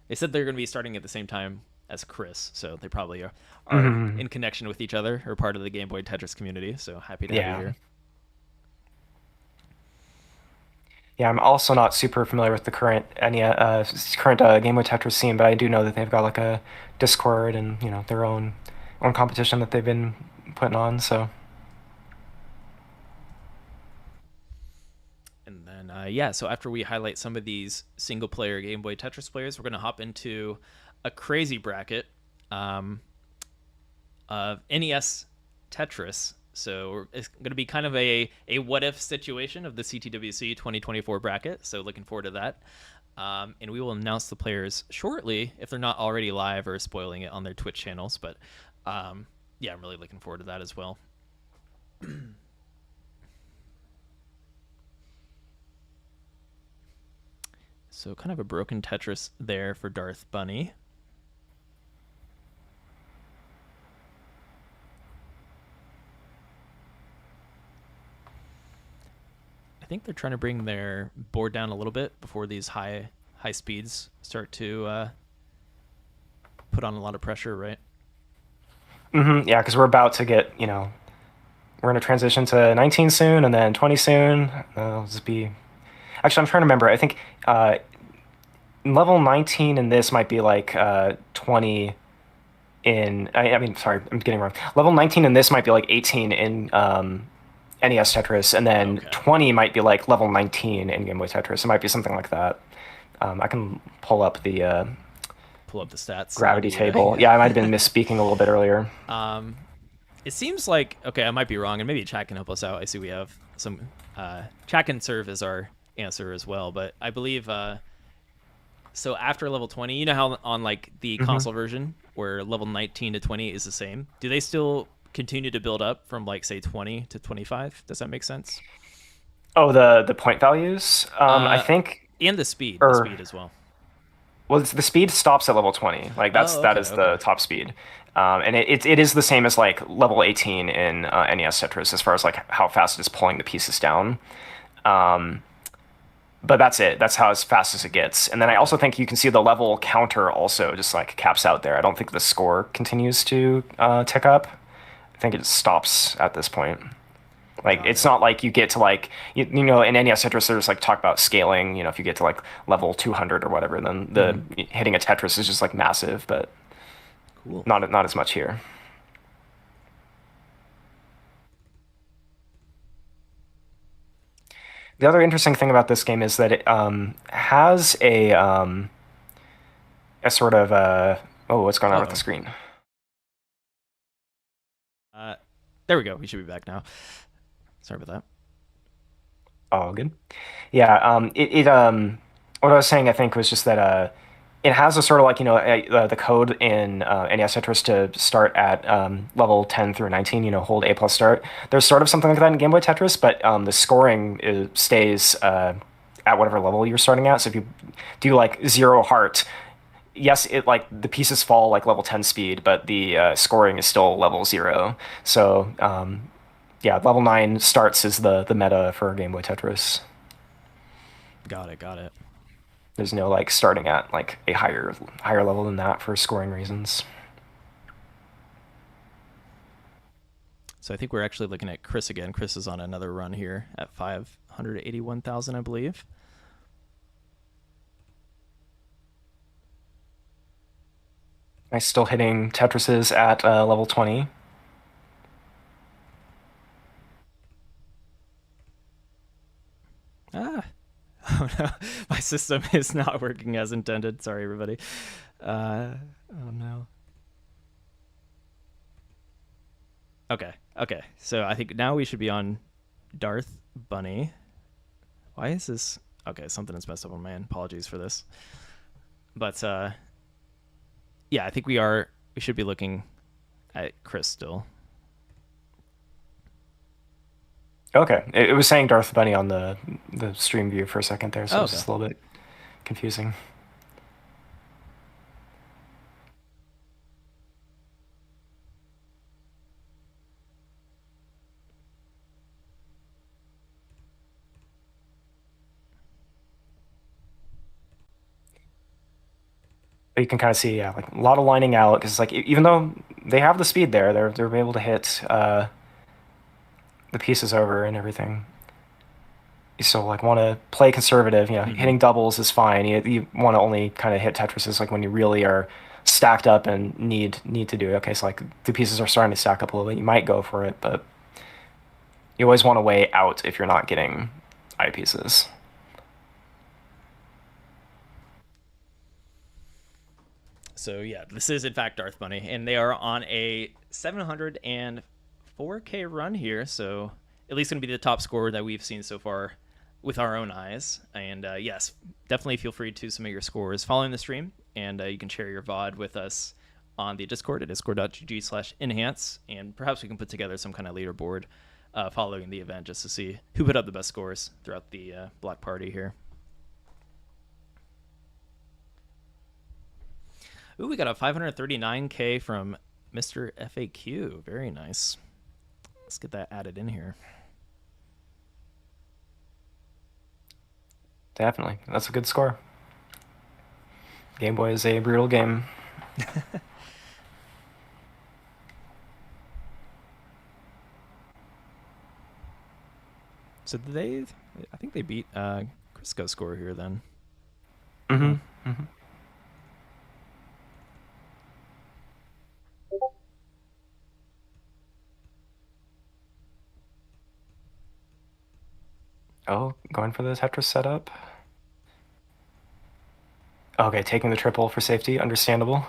[SPEAKER 1] they said they're going to be starting at the same time as Chris, so they probably are
[SPEAKER 2] Mhm.
[SPEAKER 1] in connection with each other or part of the Game Boy Tetris community. So happy to have you
[SPEAKER 2] Yeah.
[SPEAKER 1] here.
[SPEAKER 2] Yeah, I'm also not super familiar with the current Game Boy Tetris scene, but I do know that they've got like a Discord and their own competition that they've been putting on. So
[SPEAKER 1] And then, yeah, so after we highlight some of these single player Game Boy Tetris players, we're going to hop into a crazy bracket um, of NES Tetris. So it's going to be kind of a what if situation of the CTWC 2024 bracket. So looking forward to that. And we will announce the players shortly if they're not already live or spoiling it on their Twitch channels. But yeah, I'm really looking forward to that as well. So kind of a broken Tetris there for Darth Bunny. I think they're trying to bring their board down a little bit before these high speeds start to put on a lot of pressure, right?
[SPEAKER 2] yeah, because we're about to get we're going to transition to 19 soon, and then 20 soon. It'll just be actually I'm trying to remember. I think level 19 in this might be like 20 in I mean sorry I'm getting wrong. Level 19 in this might be like 18 in NES Tetris, and then
[SPEAKER 1] Okay.
[SPEAKER 2] 20 might be like level 19 in Game Boy Tetris. It might be something like that. I can pull up the
[SPEAKER 1] Pull up the stats.
[SPEAKER 2] gravity table. Yeah, I might have been misspeaking a little bit earlier.
[SPEAKER 1] It seems like, okay, I might be wrong, and maybe chat can help us out. I see we have some chat can serve as our answer as well, but I believe so after level 20, you know how on like the console version where level 19 to 20 is the same, do they still continue to build up from like say 20 to 25? Does that make sense?
[SPEAKER 2] Oh, the point values. I
[SPEAKER 1] uh
[SPEAKER 2] think,
[SPEAKER 1] and the
[SPEAKER 2] or
[SPEAKER 1] speed as well.
[SPEAKER 2] well, the speed stops at level 20. Like
[SPEAKER 1] Oh,
[SPEAKER 2] that
[SPEAKER 1] okay,
[SPEAKER 2] is the
[SPEAKER 1] okay.
[SPEAKER 2] top speed, and it is the same as like level 18 in NES Tetris as far as like how fast it is pulling the pieces down. But that's it. That's how as fast as it gets. And then I
[SPEAKER 1] Okay.
[SPEAKER 2] also think you can see the level counter also just like caps out there. I don't think the score continues to tick up. I think it stops at this point. Like
[SPEAKER 1] Got
[SPEAKER 2] it's
[SPEAKER 1] it.
[SPEAKER 2] not like you get to like in NES Tetris there's like talk about scaling. If you get to like level 200 or whatever, then the hitting a Tetris is just like massive, but
[SPEAKER 1] Cool.
[SPEAKER 2] not as much here. The other interesting thing about this game is that it has a sort of oh, what's going on with the
[SPEAKER 1] Uh-oh.
[SPEAKER 2] screen?
[SPEAKER 1] There we go. We should be back now. Sorry about that.
[SPEAKER 2] Oh, good. Yeah. What I was saying, I think, was just that it has a sort of like the code in NES Tetris to start at level 10 through 19. Hold A plus start. There's sort of something like that in Game Boy Tetris, but the scoring stays at whatever level you're starting at. So if you do like zero heart, yes, it like the pieces fall like level 10 speed, but the scoring is still level 0. So yeah, level 9 starts as the meta for Game Boy Tetris.
[SPEAKER 1] Got it. Got it.
[SPEAKER 2] There's no like starting at like a higher level than that for scoring reasons.
[SPEAKER 1] So I think we're actually looking at Chris again. Chris is on another run here at 581,000, I believe.
[SPEAKER 2] I'm still hitting Tetrises at level 20.
[SPEAKER 1] Ah. Oh no, my system is not working as intended. Sorry, everybody. Oh no. Okay, okay. So I think now we should be on Darth Bunny. Why is this? Okay, something is messed up on my end. Apologies for this. But yeah, I think we are. We should be looking at Chris still.
[SPEAKER 2] Okay, it was saying Darth Bunny on the stream view for a second there, so
[SPEAKER 1] Oh,
[SPEAKER 2] it's
[SPEAKER 1] okay.
[SPEAKER 2] just a little bit confusing. But you can kind of see, yeah, like a lot of lining out because like even though they have the speed there, they're able to hit the pieces over and everything. You still like want to play conservative. You know,
[SPEAKER 1] Hmm.
[SPEAKER 2] hitting doubles is fine. You want to only kind of hit Tetrises like when you really are stacked up and need to do it. Okay, so like the pieces are starting to stack up a little bit. You might go for it, but you always want to weigh out if you're not getting eye pieces.
[SPEAKER 1] So yeah, this is in fact Darth Bunny, and they are on a 704K run here. So at least going to be the top score that we've seen so far with our own eyes. And yes, definitely feel free to submit your scores following the stream, and you can share your VOD with us on the Discord at discord.gg/enhance, and perhaps we can put together some kind of leaderboard following the event just to see who put up the best scores throughout the block party here. Ooh, we got a 539K from Mr. FAQ. Very nice. Let's get that added in here.
[SPEAKER 2] Definitely, that's a good score. Game Boy is a brutal game.
[SPEAKER 1] So I think they beat Crisco's score here then.
[SPEAKER 2] Mm-hmm.
[SPEAKER 1] Yeah.
[SPEAKER 2] Mm-hmm. Oh, going for the Tetris setup. Okay, taking the triple for safety, understandable.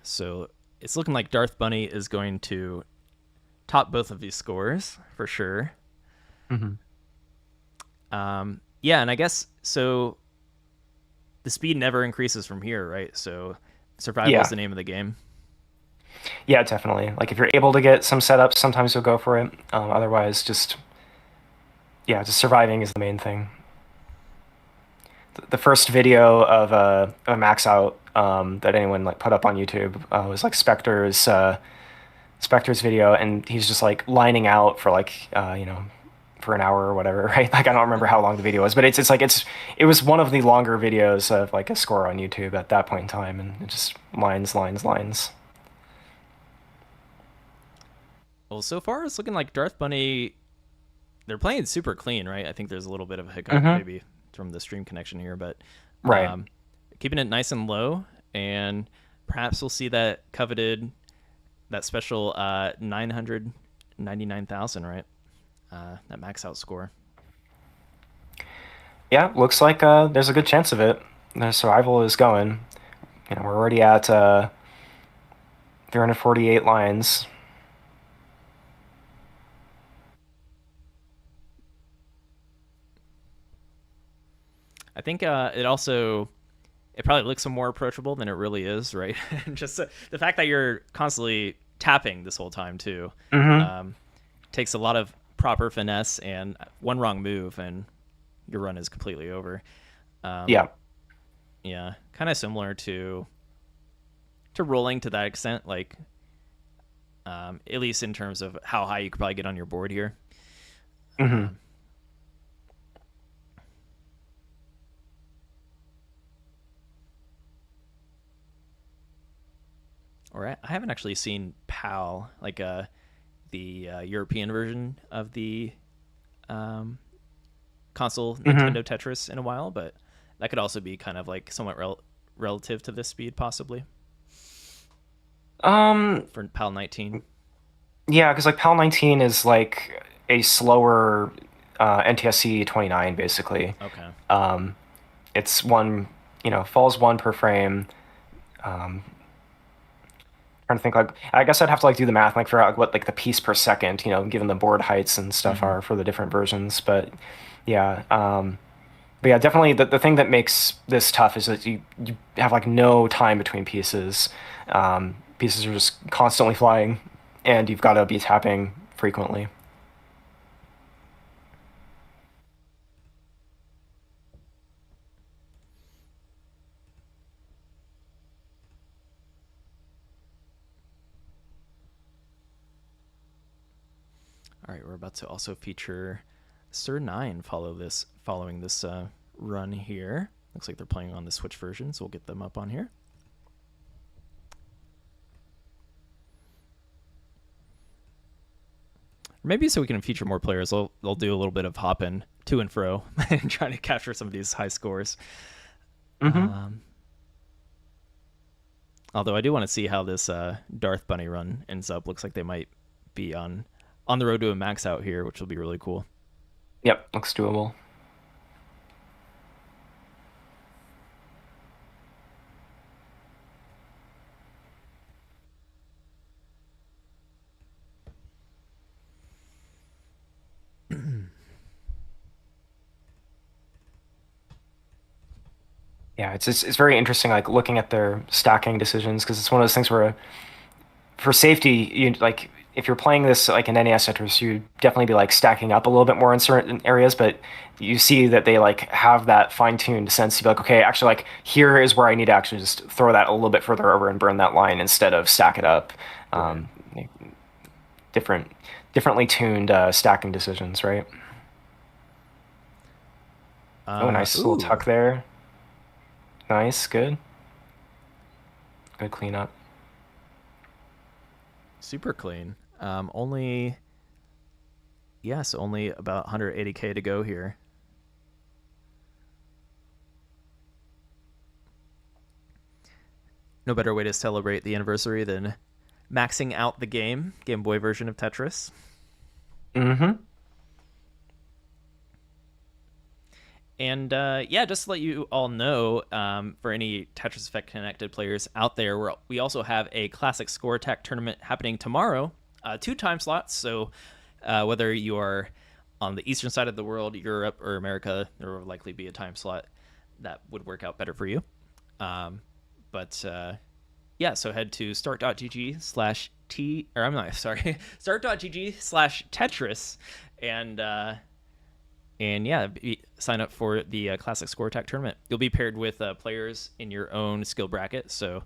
[SPEAKER 1] So it's looking like Darth Bunny is going to top both of these scores for sure.
[SPEAKER 2] Mm-hmm.
[SPEAKER 1] Yeah, and I guess so. The speed never increases from here, right? So survival
[SPEAKER 2] Yeah,
[SPEAKER 1] is the name of the game.
[SPEAKER 2] yeah, definitely. Like if you're able to get some setups, sometimes you'll go for it. Otherwise, just yeah, just surviving is the main thing. The first video of a max out that anyone like put up on YouTube was like Spectre's video, and he's just like lining out for like for an hour or whatever, right? Like I don't remember how long the video was, but it was one of the longer videos of like a score on YouTube at that point in time, and it just lines, lines, lines.
[SPEAKER 1] Well, so far it's looking like Darth Bunny. They're playing super clean, right? I think there's a little bit of a hiccup
[SPEAKER 2] Mm-hmm.
[SPEAKER 1] maybe from the stream connection here, but
[SPEAKER 2] Right.
[SPEAKER 1] um, keeping it nice and low, and perhaps we'll see that coveted, that special 999,000, right? That max out score.
[SPEAKER 2] Yeah, looks like there's a good chance of it. The survival is going. You know, we're already at 348 lines.
[SPEAKER 1] I think it probably looks more approachable than it really is, right? Just the fact that you're constantly tapping this whole time too
[SPEAKER 2] Mm-hmm.
[SPEAKER 1] um, takes a lot of proper finesse, and one wrong move and your run is completely over. Um,
[SPEAKER 2] Yeah.
[SPEAKER 1] yeah, kind of similar to rolling to that extent, like at least in terms of how high you could probably get on your board here.
[SPEAKER 2] Mm-hmm.
[SPEAKER 1] Or I haven't actually seen PAL, like the European version of the um, console
[SPEAKER 2] Mm-hmm.
[SPEAKER 1] Nintendo Tetris in a while, but that could also be kind of like somewhat relative to this speed, possibly
[SPEAKER 2] Um,
[SPEAKER 1] for PAL 19.
[SPEAKER 2] yeah, because like PAL 19 is like a slower NTSC 29 basically.
[SPEAKER 1] Okay.
[SPEAKER 2] Um, it's one, falls one per frame. Um, trying to think like I guess I'd have to like do the math like figure out what like the piece per second, given the board heights and stuff
[SPEAKER 1] Mm-hmm.
[SPEAKER 2] are for the different versions. But yeah, but yeah, definitely the thing that makes this tough is that you have like no time between pieces. Pieces are just constantly flying, and you've got to be tapping frequently.
[SPEAKER 1] All right, we're about to also feature Sir 9 following this run here. Looks like they're playing on the Switch version, so we'll get them up on here. Maybe so we can feature more players. They'll do a little bit of hopping to and fro and trying to capture some of these high scores.
[SPEAKER 2] Mm-hmm.
[SPEAKER 1] Although I do want to see how this Darth Bunny run ends up. Looks like they might be on the road to a max out here, which will be really cool.
[SPEAKER 2] Yep, looks doable. Yeah, it's very interesting, like looking at their stacking decisions, because it's one of those things where, for safety, you like if you're playing this like an NES Tetris, you definitely be like stacking up a little bit more in certain areas, but you see that they like have that fine-tuned sense to be like, okay, actually like here is where I need to actually just throw that a little bit further over and burn that line instead of stack it up.
[SPEAKER 1] Right.
[SPEAKER 2] Differently tuned stacking decisions, right? Oh, nice little tuck there. Nice, good. Good cleanup.
[SPEAKER 1] Super clean. Only about 180k to go here. No better way to celebrate the anniversary than maxing out the Game Boy version of Tetris.
[SPEAKER 2] Mm-hmm.
[SPEAKER 1] And just to let you all know, for any Tetris Effect connected players out there, we also have a Classic Score Attack tournament happening tomorrow, 2 time slots. So whether you are on the eastern side of the world, Europe, or America, there will likely be a time slot that would work out better for you. So head to start.gg/Tetris and sign up for the Classic Score Attack tournament. You'll be paired with players in your own skill bracket, so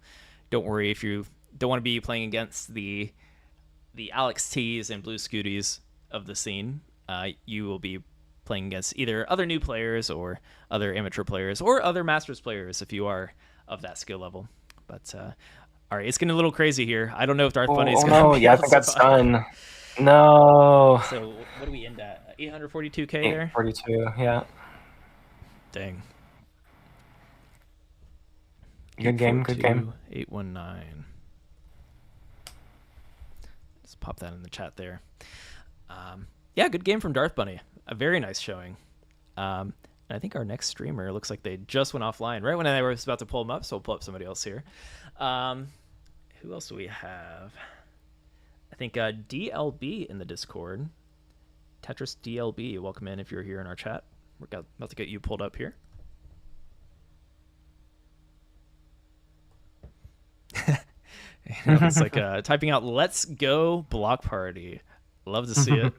[SPEAKER 1] don't worry if you don't want to be playing against the Alex T's and Blue Scooties of the scene. You will be playing against either other new players or other amateur players or other Masters players if you are of that skill level. But all right, it's getting a little crazy here. I don't know if Darth Bunny's going to be
[SPEAKER 2] yeah, I think that's done. No.
[SPEAKER 1] So what do we end at? 842k there?
[SPEAKER 2] 842, yeah.
[SPEAKER 1] Dang.
[SPEAKER 2] Good game, good game.
[SPEAKER 1] 819. Just pop that in the chat there. Good game from Darth Bunny. A very nice showing. And I think our next streamer looks like they just went offline right when I was about to pull them up, so we'll pull up somebody else here. Who else do we have? I think DLB in the Discord. Tetris DLB, welcome in if you're here in our chat. We're about to get you pulled up here. It's like typing out "Let's go Block Party." Love to see it.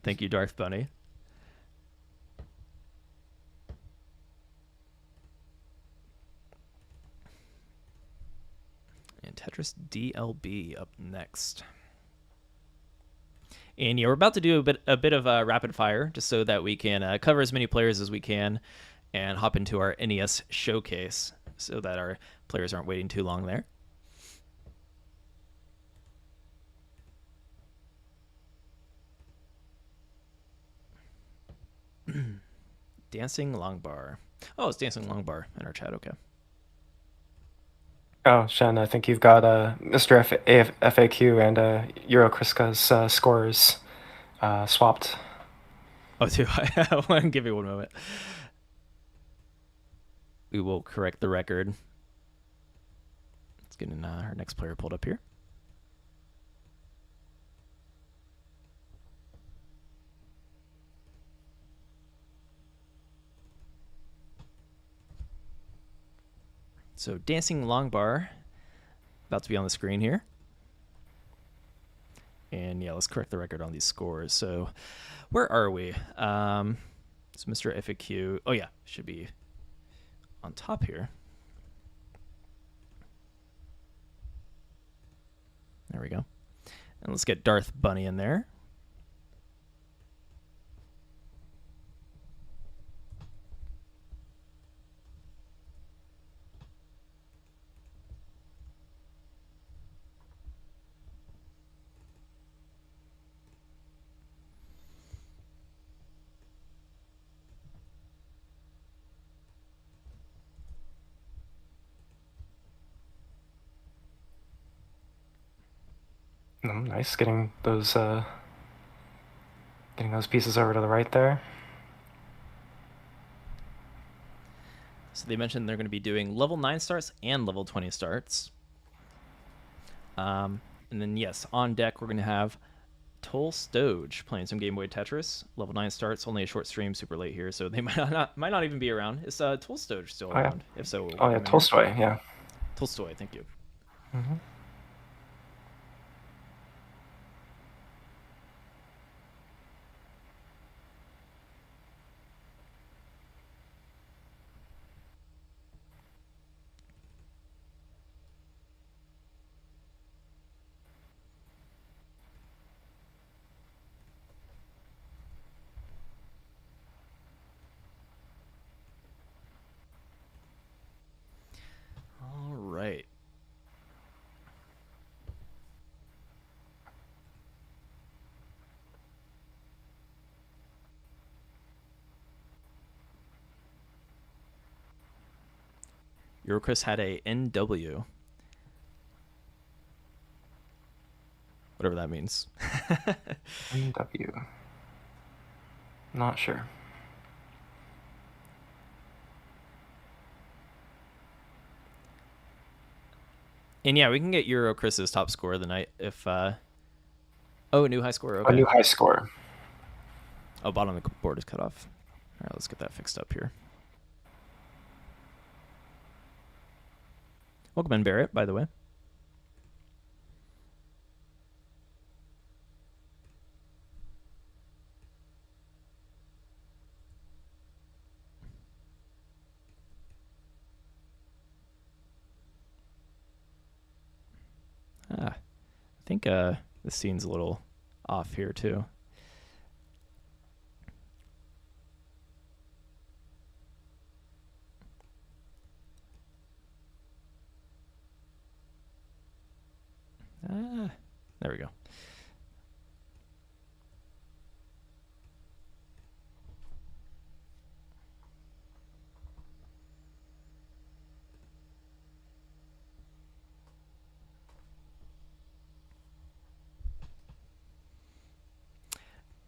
[SPEAKER 1] Thank you, Darth Bunny. And Tetris DLB up next. And we're about to do a bit of rapid fire, just so that we can cover as many players as we can, and hop into our NES showcase, so that our players aren't waiting too long there. Dancing Longbar. Oh, it's Dancing Longbar in our chat. Okay.
[SPEAKER 2] Oh, Shen, I think you've got Mr. FAQ and Euro Kriska's scores swapped.
[SPEAKER 1] Oh, too. I want to give you one moment. We will correct the record. Let's get our next player pulled up here. So Dancing Longbar, about to be on the screen here. And let's correct the record on these scores. So where are we? It's Mr. FAQ. Oh yeah, should be on top here. There we go. And let's get Darth Bunny in there.
[SPEAKER 2] Nice getting those pieces over to the right there.
[SPEAKER 1] So they mentioned they're going to be doing level 9 starts and level 20 starts. And then, yes, on deck, we're going to have Toll Stoge playing some Game Boy Tetris. Level 9 starts, only a short stream, super late here, so they might not even be around. Is Toll Stoge still around?
[SPEAKER 2] Yeah.
[SPEAKER 1] If so,
[SPEAKER 2] oh yeah, Tolstoy, yeah.
[SPEAKER 1] Tolstoy, thank you.
[SPEAKER 2] Mm-hmm.
[SPEAKER 1] All right. Eurocris had a NW. Whatever that means.
[SPEAKER 2] NW. Not sure.
[SPEAKER 1] And yeah, we can get Euro Chris's top score of the night if oh, new high score. Okay.
[SPEAKER 2] A new high score.
[SPEAKER 1] Oh, bottom of the board is cut off. All right, let's get that fixed up here. Welcome in, Barrett, by the way. I think the scene's a little off here too. There we go.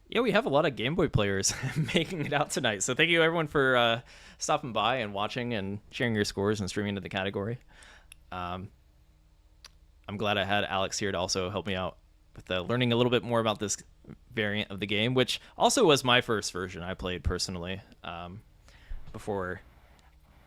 [SPEAKER 1] Yeah, we have a lot of Game Boy players making it out tonight. So thank you everyone for stopping by and watching and sharing your scores and streaming into the category. I'm glad I had Alex here to also help me out with learning a little bit more about this variant of the game, which also was my first version I played personally. Before,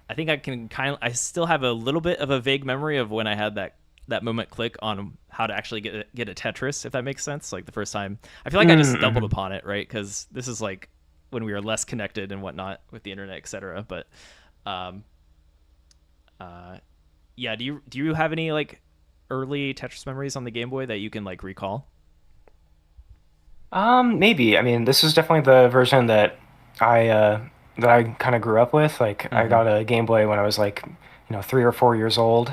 [SPEAKER 1] I think I still have a little bit of a vague memory of when I had that moment click on how to actually get a Tetris, if that makes sense. Like the first time, I feel like I just stumbled upon it, right? Because this is like when we were less connected and whatnot with the internet, etc. But, yeah. Do you have any like early Tetris memories on the Game Boy that you can like recall?
[SPEAKER 2] Maybe. I mean, this is definitely the version that I kind of grew up with. Like, I got a Game Boy when I was like, 3 or 4 years old.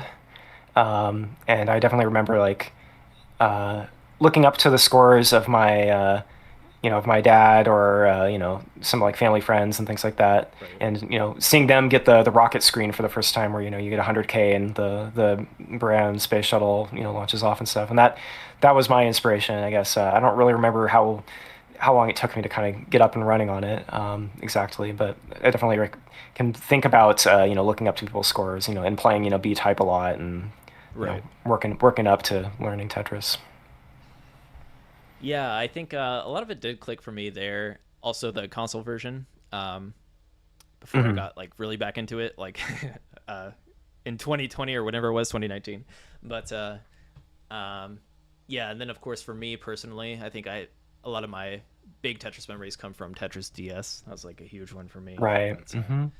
[SPEAKER 2] And I definitely remember like looking up to the scores of my dad or some like family friends and things like that,
[SPEAKER 1] Right.
[SPEAKER 2] and seeing them get the rocket screen for the first time, where you get 100K and the Buran space shuttle launches off and stuff, and that was my inspiration, I guess. I don't really remember how long it took me to kind of get up and running on it exactly, but I definitely can think about looking up to people's scores, and playing B type a lot, and
[SPEAKER 1] Right.
[SPEAKER 2] working up to learning Tetris.
[SPEAKER 1] Yeah, I think a lot of it did click for me there. Also, the console version. Before I got like really back into it, like in 2020 or whatever it was, 2019. But yeah, and then of course for me personally, I think a lot of my big Tetris memories come from Tetris DS. That was like a huge one for me.
[SPEAKER 2] Right.
[SPEAKER 1] But,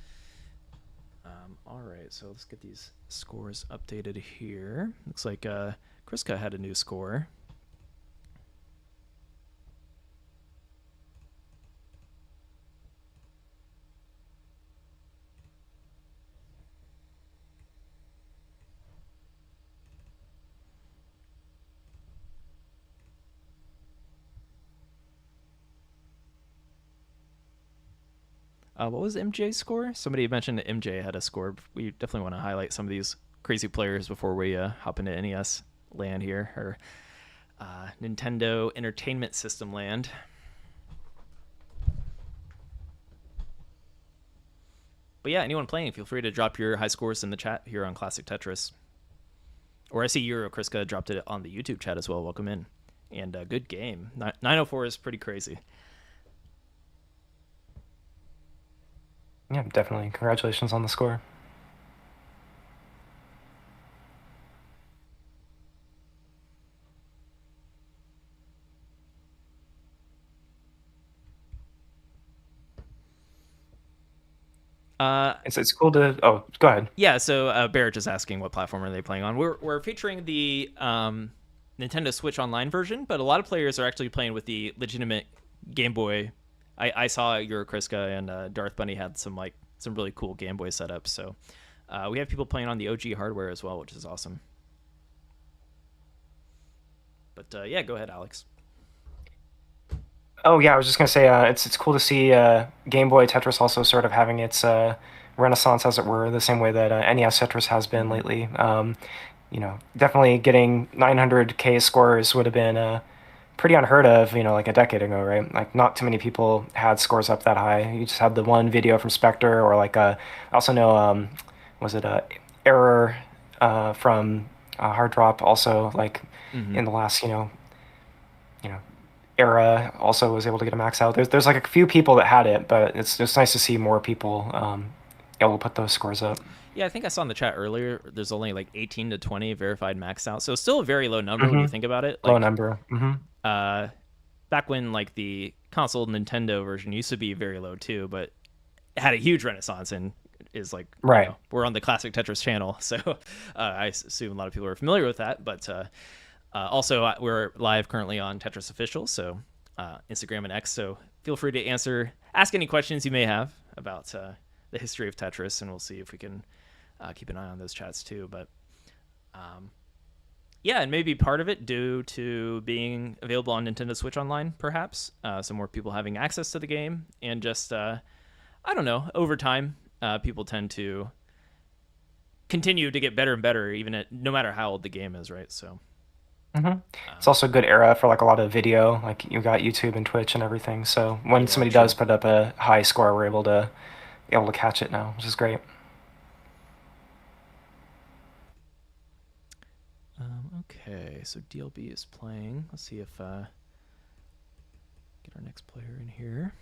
[SPEAKER 1] all right, so let's get these scores updated here. Looks like Kriska had a new score. What was MJ's score? Somebody mentioned that MJ had a score. We definitely want to highlight some of these crazy players before we hop into NES land here. Nintendo Entertainment System land. But yeah, anyone playing, feel free to drop your high scores in the chat here on Classic Tetris. Or I see Euro Kriska dropped it on the YouTube chat as well. Welcome in. And good game. 904 is pretty crazy.
[SPEAKER 2] Yeah, definitely. Congratulations on the score. It's cool to. Oh, go ahead.
[SPEAKER 1] Yeah, so Barrett is asking what platform are they playing on. We're featuring the Nintendo Switch Online version, but a lot of players are actually playing with the legitimate Game Boy. I saw Euro Kriska and Darth Bunny had some really cool Game Boy setups. So we have people playing on the OG hardware as well, which is awesome. But yeah, go ahead, Alex.
[SPEAKER 2] Oh yeah, I was just gonna say it's cool to see Game Boy Tetris also sort of having its renaissance, as it were, the same way that NES Tetris has been lately. Definitely getting 900K scores would have been pretty unheard of, like a decade ago, right? Like not too many people had scores up that high. You just had the one video from Spectre, or like I also know was it Error from Hard Drop, also like in the last era also was able to get a max out. There's like a few people that had it, but it's just nice to see more people able to put those scores up.
[SPEAKER 1] Yeah, I think I saw in the chat earlier there's only like 18 to 20 verified max out. So it's still a very low number when you think about it. Like,
[SPEAKER 2] Low number.
[SPEAKER 1] Back when like the console Nintendo version used to be very low too, but it had a huge renaissance and is like
[SPEAKER 2] Right.
[SPEAKER 1] We're on the Classic Tetris channel, so I assume a lot of people are familiar with that. But also we're live currently on Tetris Official, so Instagram and X. So feel free to ask any questions you may have about the history of Tetris, and we'll see if we can keep an eye on those chats too. But yeah, and maybe part of it due to being available on Nintendo Switch Online, perhaps some more people having access to the game, and just I don't know, over time people tend to continue to get better and better, no matter how old the game is, right? So
[SPEAKER 2] It's also a good era for like a lot of video. Like you got YouTube and Twitch and everything. So when somebody does put up a high score, we're able to catch it now, which is great.
[SPEAKER 1] Okay, so DLB is playing. Let's see if get our next player in here.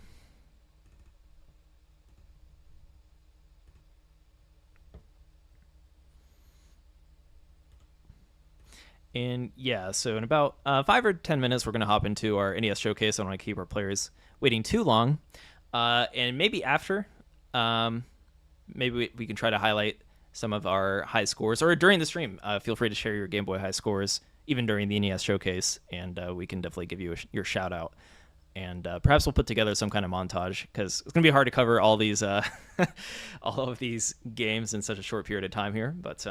[SPEAKER 1] And yeah, so in about 5 or 10 minutes, we're going to hop into our NES showcase. I don't want to keep our players waiting too long. And maybe after, maybe we can try to highlight some of our high scores, or during the stream. Feel free to share your Game Boy high scores, even during the NES showcase, and we can definitely give you your shout out. And perhaps we'll put together some kind of montage, because it's going to be hard to cover all these all of these games in such a short period of time here. But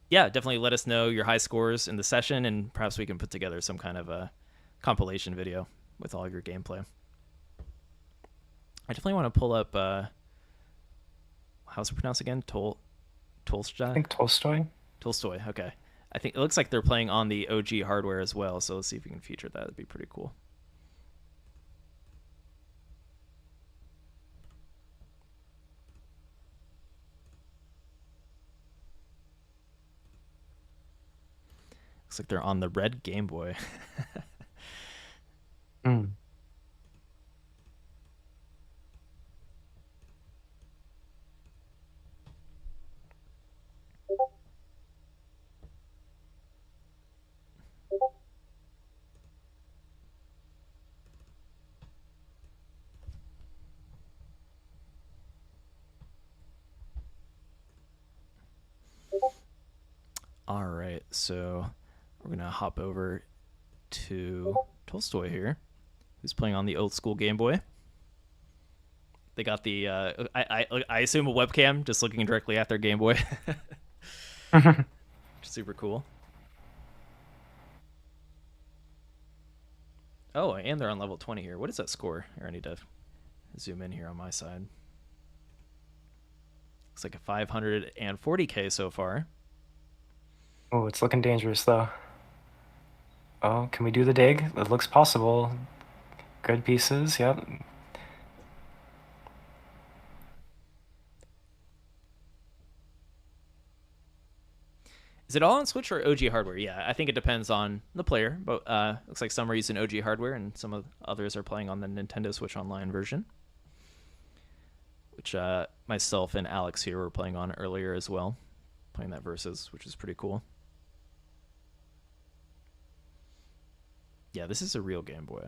[SPEAKER 1] yeah, definitely let us know your high scores in the session, and perhaps we can put together some kind of a compilation video with all of your gameplay. I definitely want to pull up how's it pronounced again? Tolstoy?
[SPEAKER 2] I think Tolstoy.
[SPEAKER 1] Tolstoy, okay. I think it looks like they're playing on the OG hardware as well, so let's see if we can feature that. That'd be pretty cool. Looks like they're on the red Game Boy. All right, so we're going to hop over to Tolstoy here, who's playing on the old school Game Boy. They got the, I assume a webcam, just looking directly at their Game Boy. Super cool. Oh, and they're on level 20 here. What is that score? Here, I need to zoom in here on my side. Looks like a 540K so far.
[SPEAKER 2] Oh, it's looking dangerous though. Oh, can we do the dig? It looks possible. Good pieces, yep.
[SPEAKER 1] Is it all on Switch or OG hardware? Yeah, I think it depends on the player, but looks like some are using OG hardware and some of others are playing on the Nintendo Switch Online version, which myself and Alex here were playing on earlier as well, playing that Versus, which is pretty cool. Yeah, this is a real Game Boy.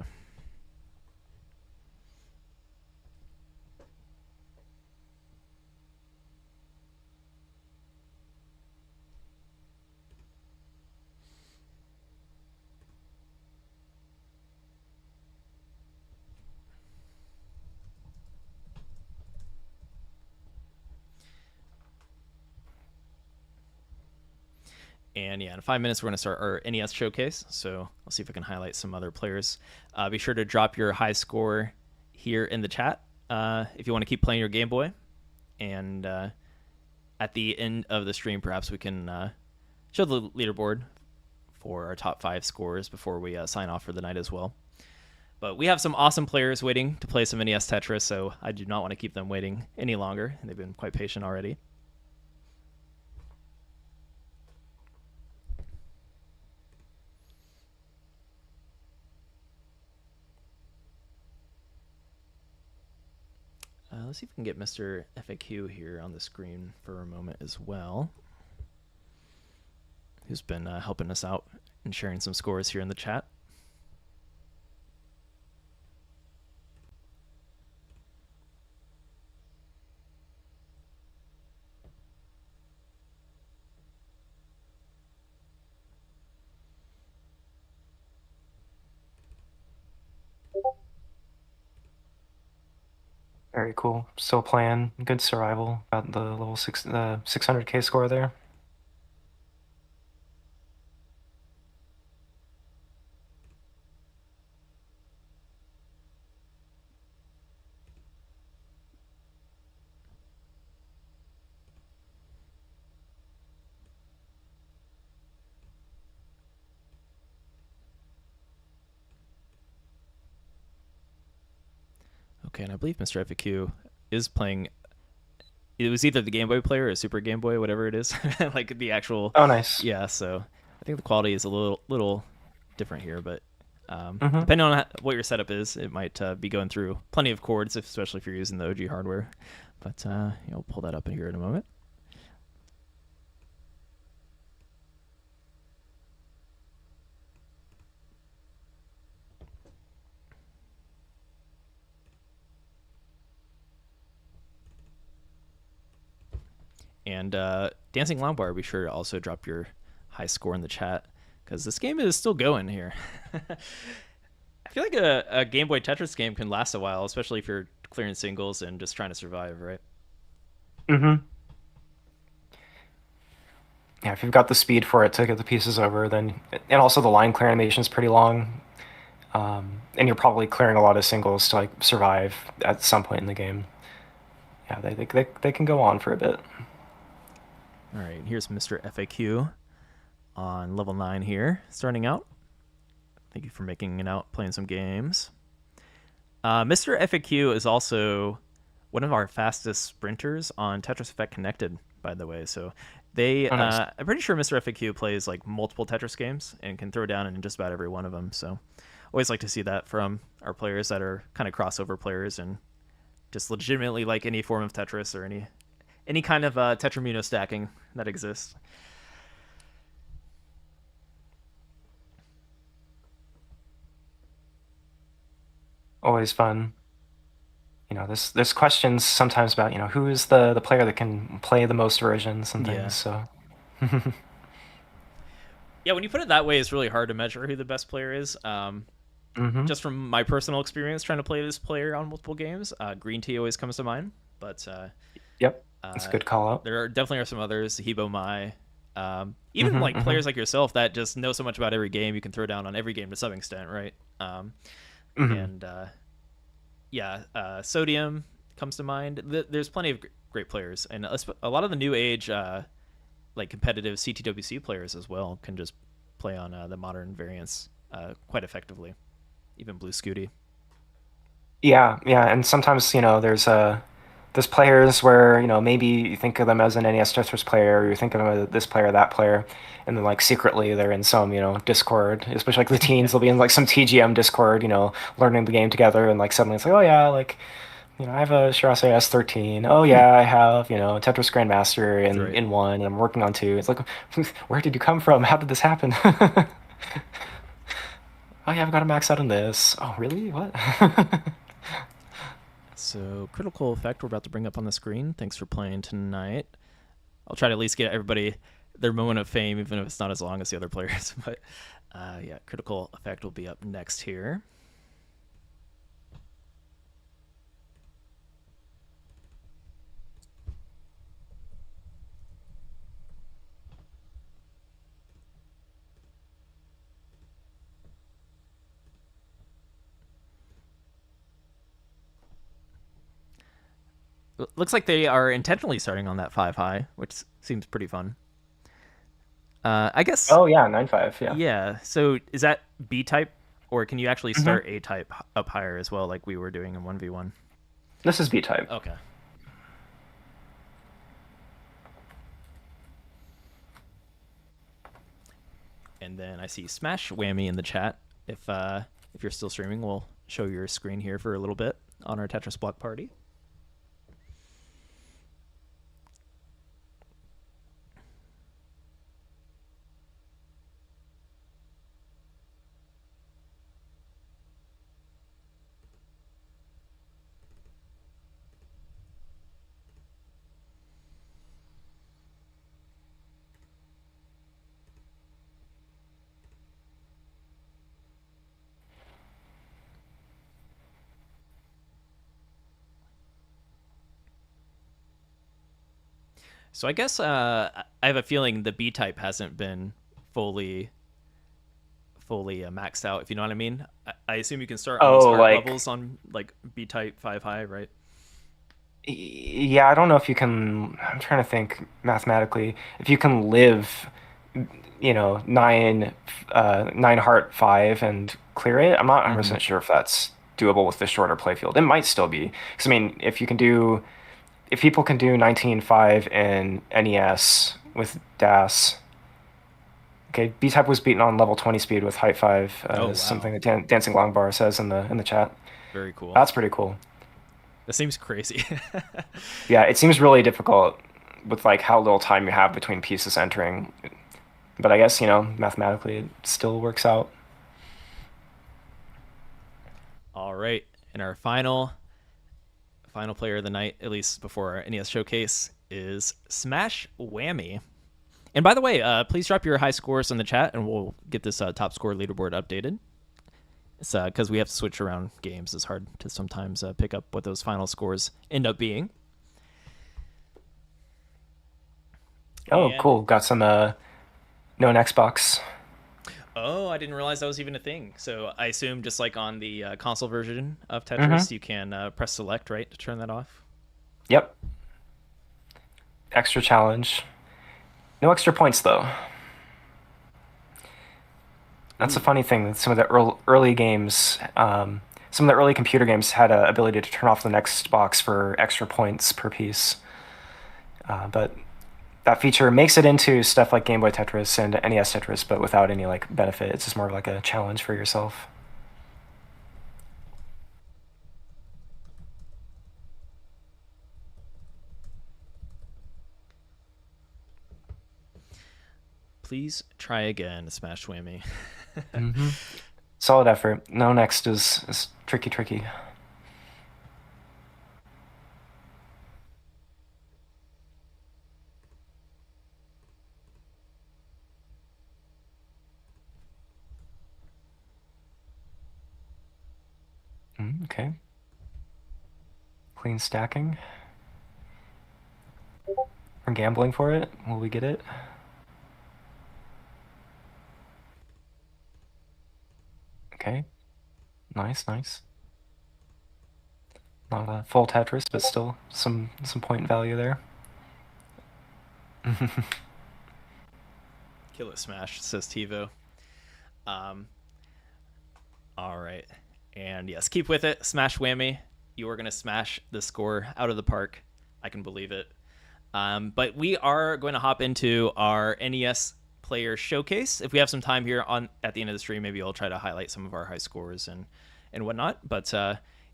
[SPEAKER 1] And yeah, in 5 minutes, we're going to start our NES showcase. So I'll see if I can highlight some other players. Be sure to drop your high score here in the chat if you want to keep playing your Game Boy. And at the end of the stream, perhaps we can show the leaderboard for our top 5 scores before we sign off for the night as well. But we have some awesome players waiting to play some NES Tetris, so I do not want to keep them waiting any longer. They've been quite patient already. Let's see if we can get Mr. FAQ here on the screen for a moment as well, who's been helping us out and sharing some scores here in the chat.
[SPEAKER 2] Very cool. Still playing. Good survival. Got the level 600k score there.
[SPEAKER 1] Okay, and I believe Mr. FAQ is playing. It was either the Game Boy player or Super Game Boy, whatever it is, like the actual.
[SPEAKER 2] Oh, nice.
[SPEAKER 1] Yeah, so I think the quality is a little different here, but depending on what your setup is, it might be going through plenty of chords, especially if you're using the OG hardware. But I'll pull that up in here in a moment. And Dancing Longbar, be sure to also drop your high score in the chat, because this game is still going here. I feel like a Game Boy Tetris game can last a while, especially if you're clearing singles and just trying to survive, right?
[SPEAKER 2] Mm-hmm. Yeah, if you've got the speed for it to get the pieces over, then... And also the line clear animation is pretty long. And you're probably clearing a lot of singles to like survive at some point in the game. Yeah, they can go on for a bit.
[SPEAKER 1] All right, here's Mr. FAQ on level 9 here, starting out. Thank you for making it out, playing some games. Mr. FAQ is also one of our fastest sprinters on Tetris Effect Connected, by the way. So they,
[SPEAKER 2] nice.
[SPEAKER 1] I'm pretty sure Mr. FAQ plays like multiple Tetris games and can throw down in just about every one of them. So always like to see that from our players that are kind of crossover players and just legitimately like any form of Tetris or any kind of Tetramuno stacking that exists.
[SPEAKER 2] Always fun. You know, there's questions sometimes about, you know, who is the player that can play the most versions and things,
[SPEAKER 1] Yeah.
[SPEAKER 2] so...
[SPEAKER 1] Yeah, when you put it that way, it's really hard to measure who the best player is. Just from my personal experience trying to play this player on multiple games, Green Tea always comes to mind. But
[SPEAKER 2] Yep, that's a good call out.
[SPEAKER 1] there definitely are some others, Hebo Mai. Even like players like yourself that just know so much about every game, you can throw down on every game to some extent, right? And Sodium comes to mind. There's plenty of great players, and a lot of the new age like competitive CTWC players as well can just play on the modern variants quite effectively. Even Blue Scooty.
[SPEAKER 2] Yeah, yeah, and sometimes there's players where maybe you think of them as an NES Tetris player, or you think of them as this player, that player, and then like secretly they're in some Discord, especially like the
[SPEAKER 1] Yeah.
[SPEAKER 2] teens, they'll be in like some TGM Discord, learning the game together, and like suddenly it's like, oh yeah, like I have a Shiraz S13. Oh yeah, I have Tetris Grandmaster
[SPEAKER 1] That's
[SPEAKER 2] in
[SPEAKER 1] right.
[SPEAKER 2] in one, and I'm working on two. It's like, where did you come from? How did this happen? Oh yeah, I've got to max out on this. Oh really? What?
[SPEAKER 1] So, Critical Effect, we're about to bring up on the screen. Thanks for playing tonight. I'll try to at least get everybody their moment of fame, even if it's not as long as the other players. But yeah, Critical Effect will be up next here. Looks like they are intentionally starting on that 5 high, which seems pretty fun. I guess,
[SPEAKER 2] Oh yeah, 9-5. Yeah.
[SPEAKER 1] yeah. So is that B type, or can you actually
[SPEAKER 2] hmm
[SPEAKER 1] start A type up higher as well, like we were doing in 1v1?
[SPEAKER 2] This is B type.
[SPEAKER 1] Okay. And then I see Smash Whammy in the chat. If you're still streaming, we'll show your screen here for a little bit on our Tetris Block Party. So I guess I have a feeling the B type hasn't been fully maxed out. If you know what I mean. I assume you can start on those
[SPEAKER 2] Oh,
[SPEAKER 1] heart
[SPEAKER 2] like
[SPEAKER 1] levels on like B type 5 high, right?
[SPEAKER 2] yeah, I don't know if you can. I'm trying to think mathematically. If you can live, nine heart five and clear it. I'm not 100% sure if that's doable with the shorter playfield. It might still be. Because I mean, if people can do 19.5 in NES with DAS. Okay, B type was beaten on level 20 speed with height 5.
[SPEAKER 1] Oh
[SPEAKER 2] Is
[SPEAKER 1] wow,
[SPEAKER 2] something that Dancing Longbar says in the chat.
[SPEAKER 1] very cool.
[SPEAKER 2] That's pretty cool.
[SPEAKER 1] That seems crazy.
[SPEAKER 2] Yeah, it seems really difficult with like how little time you have between pieces entering. But I guess, mathematically it still works out.
[SPEAKER 1] All right, and our final player of the night, at least before our NES showcase, is Smash Whammy. And by the way, please drop your high scores in the chat, and we'll get this top score leaderboard updated. It's because we have to switch around games. It's hard to sometimes pick up what those final scores end up being.
[SPEAKER 2] Oh,
[SPEAKER 1] And
[SPEAKER 2] cool. Got some known Xbox.
[SPEAKER 1] oh, I didn't realize that was even a thing. So I assume just like on the console version of
[SPEAKER 2] Mm-hmm.
[SPEAKER 1] Tetris, you can press select, right, to turn that off.
[SPEAKER 2] Yep. Extra challenge. No extra points though. That's a
[SPEAKER 1] Ooh.
[SPEAKER 2] funny thing. Some of the early games, some of the early computer games had a ability to turn off the next box for extra points per piece. But that feature makes it into stuff like Game Boy Tetris and NES Tetris, but without any like benefit. It's just more of like a challenge for yourself.
[SPEAKER 1] Please try again, Smash Whammy.
[SPEAKER 2] Mm-hmm. Solid effort. No next is tricky, tricky. Okay. Clean stacking. We're gambling for it. Will we get it? Okay. Nice, nice. Not a full Tetris, but still some point value there.
[SPEAKER 1] Kill it, Smash, says TiVo. Um, All right. And yes, keep with it. Smash whammy. You are going to smash the score out of the park. I can believe it. But we are going to hop into our NES player showcase. If we have some time here at the end of the stream, maybe I'll try to highlight some of our high scores and whatnot. But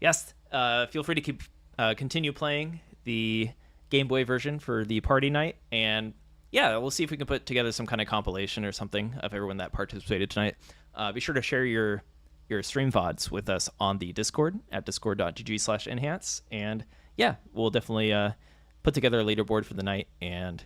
[SPEAKER 1] yes, feel free to continue playing the Game Boy version for the party night. And yeah, we'll see if we can put together some kind of compilation or something of everyone that participated tonight. Be sure to share your stream VODs with us on the Discord at discord.gg/enhance. And yeah, we'll definitely put together a leaderboard for the night and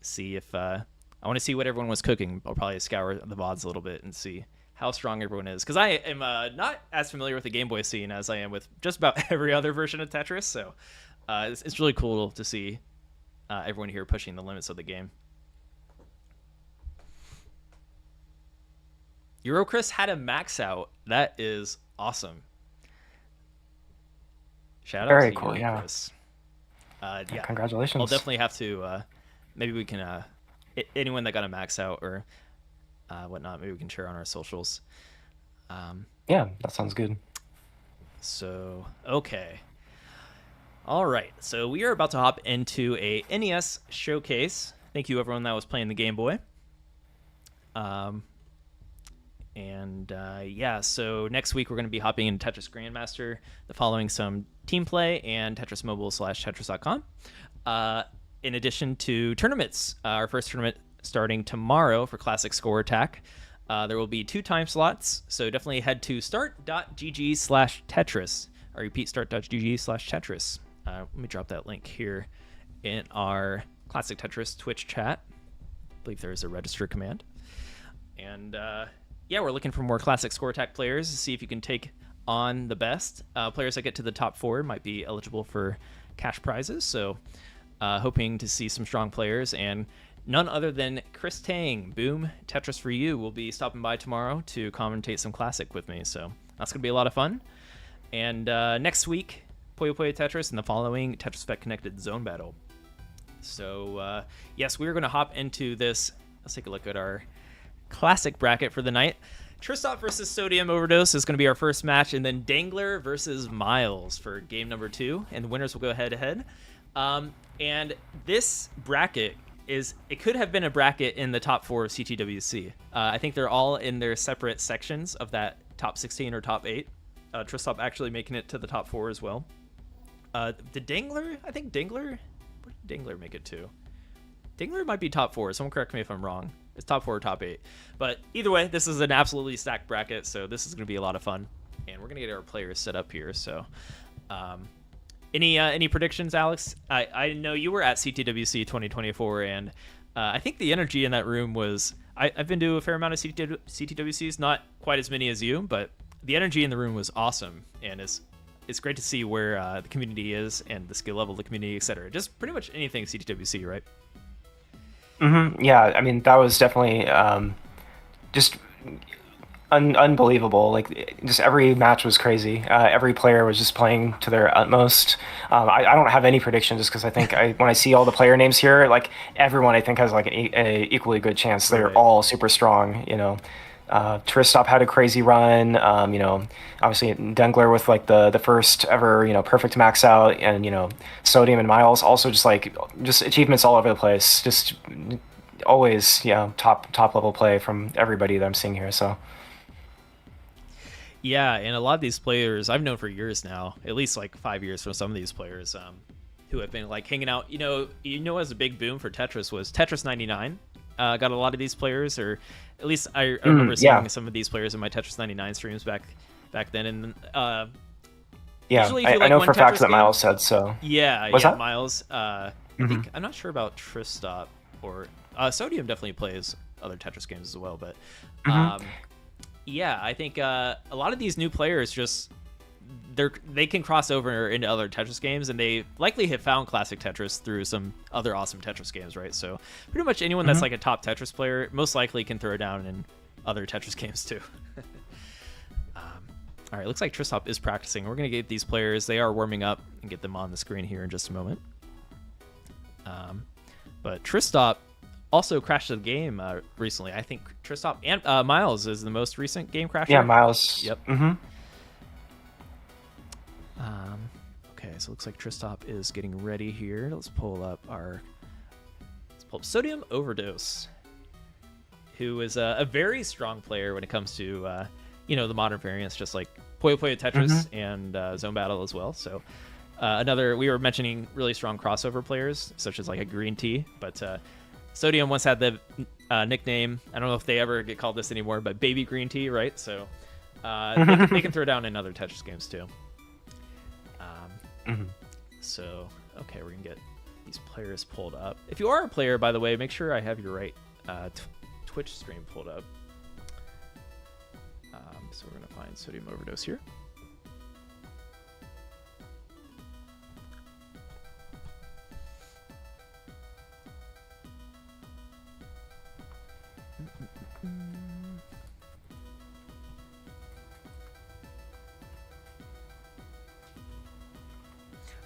[SPEAKER 1] see if I want to see what everyone was cooking. I'll probably scour the VODs a little bit and see how strong everyone is, because I am not as familiar with the Game Boy scene as I am with just about every other version of Tetris. So it's really cool to see everyone here pushing the limits of the game. Eurocris had a max out. That is awesome. Shout out
[SPEAKER 2] Very
[SPEAKER 1] to
[SPEAKER 2] cool,
[SPEAKER 1] Eurocris.
[SPEAKER 2] Yeah. Congratulations.
[SPEAKER 1] I'll definitely have to. Maybe we can. Anyone that got a max out or whatnot, maybe we can share on our socials.
[SPEAKER 2] Yeah, that sounds good.
[SPEAKER 1] So okay. All right. So we are about to hop into a NES showcase. Thank you, everyone that was playing the Game Boy. Yeah, so next week we're going to be hopping into Tetris Grandmaster, following some team play and Tetris Mobile /Tetris.com. In addition to tournaments, our first tournament starting tomorrow for Classic Score Attack. There will be 2 time slots, so definitely head to start.gg/Tetris. I repeat, start.gg/Tetris. Let me drop that link here in our Classic Tetris Twitch chat. I believe there is a register command. And yeah, we're looking for more Classic Score Attack players to see if you can take on the best. Players that get to the top 4 might be eligible for cash prizes. So hoping to see some strong players. And none other than Chris Tang, Boom Tetris for You, will be stopping by tomorrow to commentate some Classic with me. So that's going to be a lot of fun. And next week, Puyo Puyo Tetris, and the following Tetris Effect Connected Zone Battle. So yes, we're going to hop into this. Let's take a look at our Classic bracket for the night. Tristop versus Sodium Overdose is going to be our first match, and then Dangler versus Miles for game number 2, and the winners will go head to head. And this bracket it could have been a bracket in the top 4 of CTWC. I think they're all in their separate sections of that top 16 or top 8. Tristop actually making it to the top 4 as well. Did Dangler? I think Dangler. Where did Dangler make it to? Dangler might be top 4. Someone correct me if I'm wrong. It's top 4 or top 8. But either way, this is an absolutely stacked bracket, so this is going to be a lot of fun. And we're going to get our players set up here. So any predictions, Alex? I know you were at CTWC 2024, and I think the energy in that room was... I've been to a fair amount of CTWCs, not quite as many as you, but the energy in the room was awesome. And it's great to see where the community is and the skill level of the community, etc. Just pretty much anything CTWC, right?
[SPEAKER 2] Mm-hmm. Yeah, I mean, that was definitely just unbelievable. Like, just every match was crazy. Every player was just playing to their utmost. I don't have any prediction just because I think when I see all the player names here, like, everyone I think has like an equally good chance. They're all super strong, you know. Tristop had a crazy run, you know, obviously Dengler with like the first ever, you know, perfect max out, and, you know, Sodium and Miles also just achievements all over the place, just always, yeah, top level play from everybody that I'm seeing here. So
[SPEAKER 1] yeah, and a lot of these players I've known for years now, at least like 5 years from some of these players who have been like hanging out, you know, as a big boom for Tetris was Tetris 99. Got a lot of these players, or at least I remember seeing some of these players in my Tetris 99 streams back then. And
[SPEAKER 2] yeah, I know for a fact that Miles said so.
[SPEAKER 1] Yeah,
[SPEAKER 2] that?
[SPEAKER 1] Miles. I think I'm not sure about Tristop, or Sodium definitely plays other Tetris games as well. But yeah, I think a lot of these new players just they can cross over into other Tetris games, and they likely have found classic Tetris through some other awesome Tetris games, right? So pretty much anyone that's like a top Tetris player most likely can throw down in other Tetris games too. All right, looks like Tristop is practicing. We're going to get these players. They are warming up and get them on the screen here in just a moment. But Tristop also crashed the game recently. I think Tristop and Miles is the most recent game crasher.
[SPEAKER 2] Yeah, Miles.
[SPEAKER 1] Yep.
[SPEAKER 2] Mm-hmm.
[SPEAKER 1] Okay, so it looks like Tristop is getting ready here. Let's pull up Sodium Overdose, who is a very strong player when it comes to the modern variants, just like Puyo Puyo Tetris and Zone Battle as well. So we were mentioning really strong crossover players, such as like a Green Tea, but Sodium once had the nickname, I don't know if they ever get called this anymore, but Baby Green Tea, right? So they can throw down in other Tetris games too. So, okay, we're going to get these players pulled up. If you are a player, by the way, make sure I have your right Twitch stream pulled up. So we're going to find Sodium Overdose here.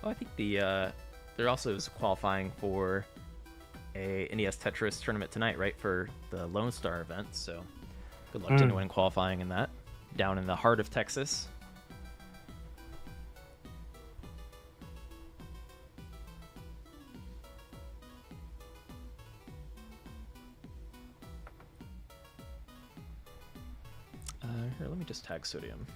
[SPEAKER 1] Oh, I think there also is qualifying for a NES Tetris tournament tonight, right, for the Lone Star event. So good luck to anyone qualifying in that, down in the heart of Texas. Here, let me just tag Sodium.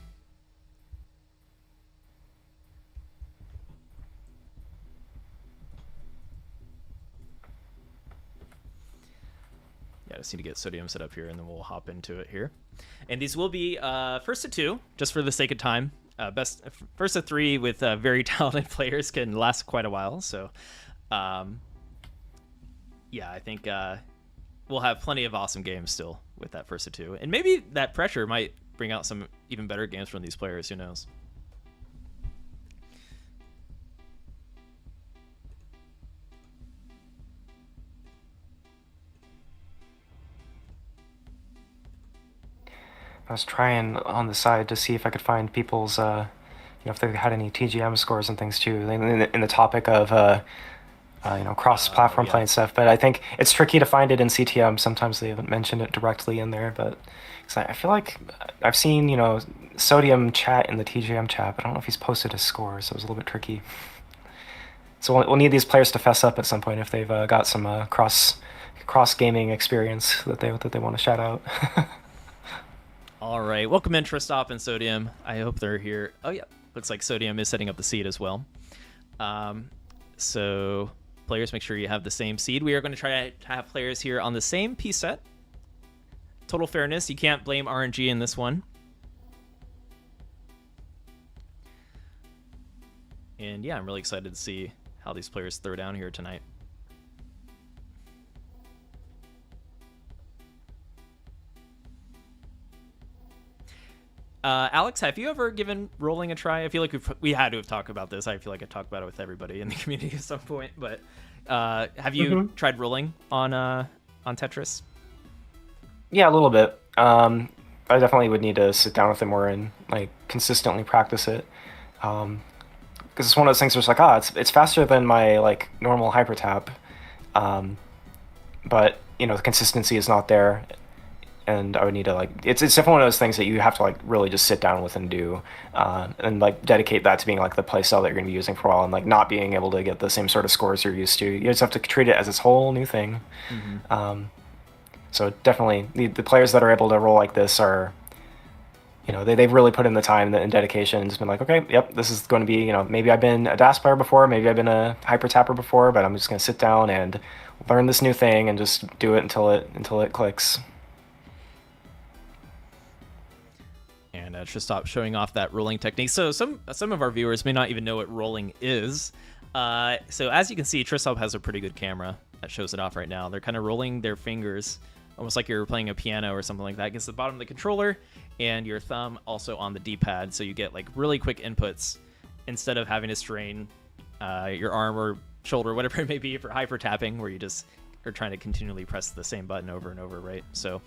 [SPEAKER 1] I just need to get Sodium set up here, and then we'll hop into it here. And these will be first of two, just for the sake of time. First of three with very talented players can last quite a while. So, yeah, I think we'll have plenty of awesome games still with that first of two. And maybe that pressure might bring out some even better games from these players. Who knows?
[SPEAKER 2] I was trying on the side to see if I could find people's, if they had any TGM scores and things too, in the topic of, cross-platform play and stuff. But I think it's tricky to find it in CTM. Sometimes they haven't mentioned it directly in there, but I feel like I've seen, Sodium chat in the TGM chat, but I don't know if he's posted his score, so it was a little bit tricky. So we'll need these players to fess up at some point if they've got some cross gaming experience that they want to shout out.
[SPEAKER 1] All right, welcome in Tristop and Sodium. I hope they're here. Oh yeah, looks like Sodium is setting up the seed as well. So players, make sure you have the same seed. We are going to try to have players here on the same piece set. Total fairness, you can't blame RNG in this one. And yeah, I'm really excited to see how these players throw down here tonight. Alex, have you ever given rolling a try? I feel like we had to have talked about this. I feel like I talked about it with everybody in the community at some point. But have you tried rolling on Tetris?
[SPEAKER 2] Yeah, a little bit. I definitely would need to sit down with it more and consistently practice it. Because it's one of those things where it's like, it's faster than my normal hyper tap, but the consistency is not there. And I would need to it's definitely one of those things that you have to really just sit down with and do, and dedicate that to being the play style that you're going to be using for a while, and not being able to get the same sort of scores you're used to. You just have to treat it as this whole new thing. So definitely the players that are able to roll like this are, they've really put in the time and dedication and just been okay, yep, this is going to be, maybe I've been a DAS player before, maybe I've been a hyper tapper before, but I'm just going to sit down and learn this new thing and just do it until it clicks.
[SPEAKER 1] And just stop showing off that rolling technique. So some of our viewers may not even know what rolling is. So as you can see, Tristop has a pretty good camera that shows it off right now. They're kind of rolling their fingers, almost like you're playing a piano or something like that, against the bottom of the controller, and your thumb also on the D-pad. So you get really quick inputs instead of having to strain your arm or shoulder, whatever it may be, for hyper tapping, where you just are trying to continually press the same button over and over, right? So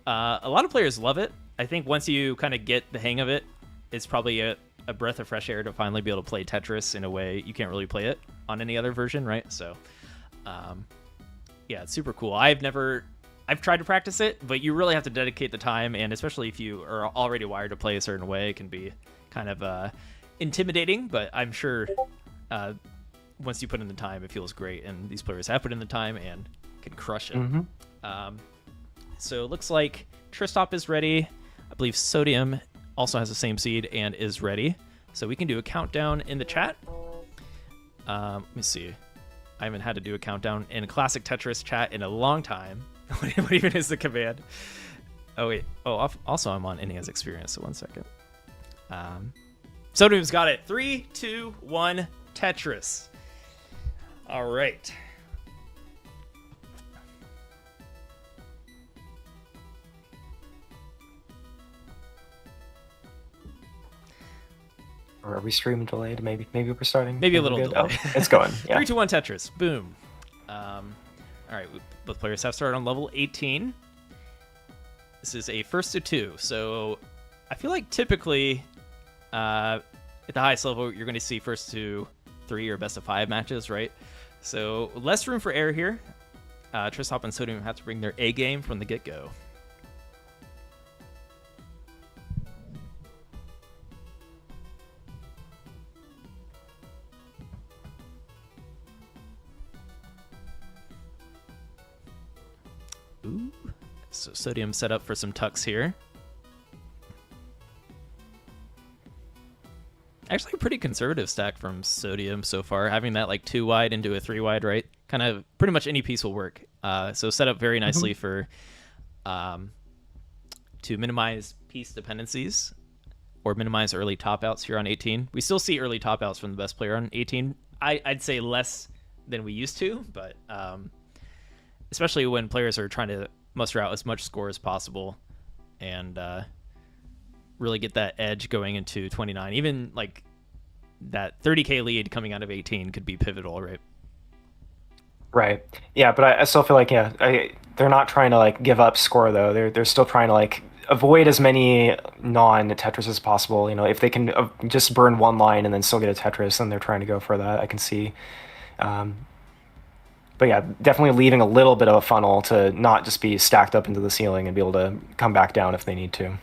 [SPEAKER 1] a lot of players love it. I think once you kind of get the hang of it, it's probably a breath of fresh air to finally be able to play Tetris in a way you can't really play it on any other version, right? So, Yeah, it's super cool. I've tried to practice it, but you really have to dedicate the time, and especially if you are already wired to play a certain way, it can be kind of intimidating, but I'm sure once you put in the time, it feels great, and these players have put in the time and can crush it. So it looks like Tristop is ready. I believe Sodium also has the same seed and is ready. So we can do a countdown in the chat. Let me see. I haven't had to do a countdown in Classic Tetris chat in a long time. What even is the command? Oh, wait. Oh, also I'm on NES Experience, so 1 second. Sodium's got it. 3, 2, 1, Tetris. All right.
[SPEAKER 2] Or are we stream delayed? Maybe we're starting.
[SPEAKER 1] Maybe a little
[SPEAKER 2] good.
[SPEAKER 1] delay.
[SPEAKER 2] Oh, it's going. Yeah.
[SPEAKER 1] 3, 2, 1, Tetris. Boom. All right. Both players have started on level 18. This is a first to 2. So I feel like typically at the highest level, you're going to see first to 3 or best of 5 matches, right? So less room for error here. Tristop and Sodium have to bring their A game from the get-go. Ooh. So Sodium set up for some tucks here. Actually a pretty conservative stack from Sodium so far, having that like 2 wide into a 3 wide, right? Kind of pretty much any piece will work. So set up very nicely for to minimize piece dependencies or minimize early top outs here on 18. We still see early top outs from the best player on 18. I'd say less than we used to, but especially when players are trying to muster out as much score as possible and really get that edge going into 29. Even like that 30k lead coming out of 18 could be pivotal, right?
[SPEAKER 2] Right. Yeah, but I still feel like they're not trying to like give up score though. They're still trying to like avoid as many non-Tetris as possible. You know, if they can just burn 1 line and then still get a Tetris, then they're trying to go for that. I can see. But yeah, definitely leaving a little bit of a funnel to not just be stacked up into the ceiling and be able to come back down if they need to.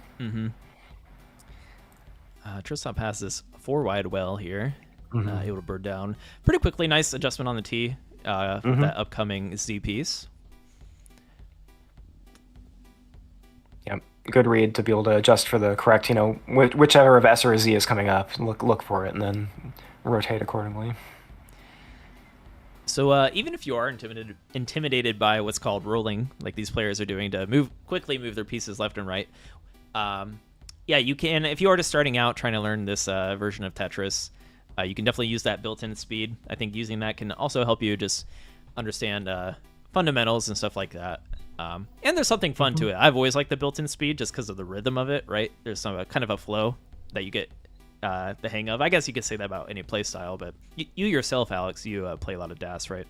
[SPEAKER 1] Tristop has this 4 wide well here, able to burn down pretty quickly. Nice adjustment on the T for that upcoming Z piece.
[SPEAKER 2] Yeah, good read to be able to adjust for the correct, whichever of S or Z is coming up. Look for it and then rotate accordingly.
[SPEAKER 1] So even if you are intimidated by what's called rolling, like these players are doing to quickly move their pieces left and right, yeah, you can. If you are just starting out trying to learn this version of Tetris, you can definitely use that built-in speed. I think using that can also help you just understand fundamentals and stuff like that. And there's something fun to it. I've always liked the built-in speed just because of the rhythm of it, right? There's some kind of a flow that you get the hang of. I guess you could say that about any play style, but you yourself, Alex, you play a lot of DAS, right?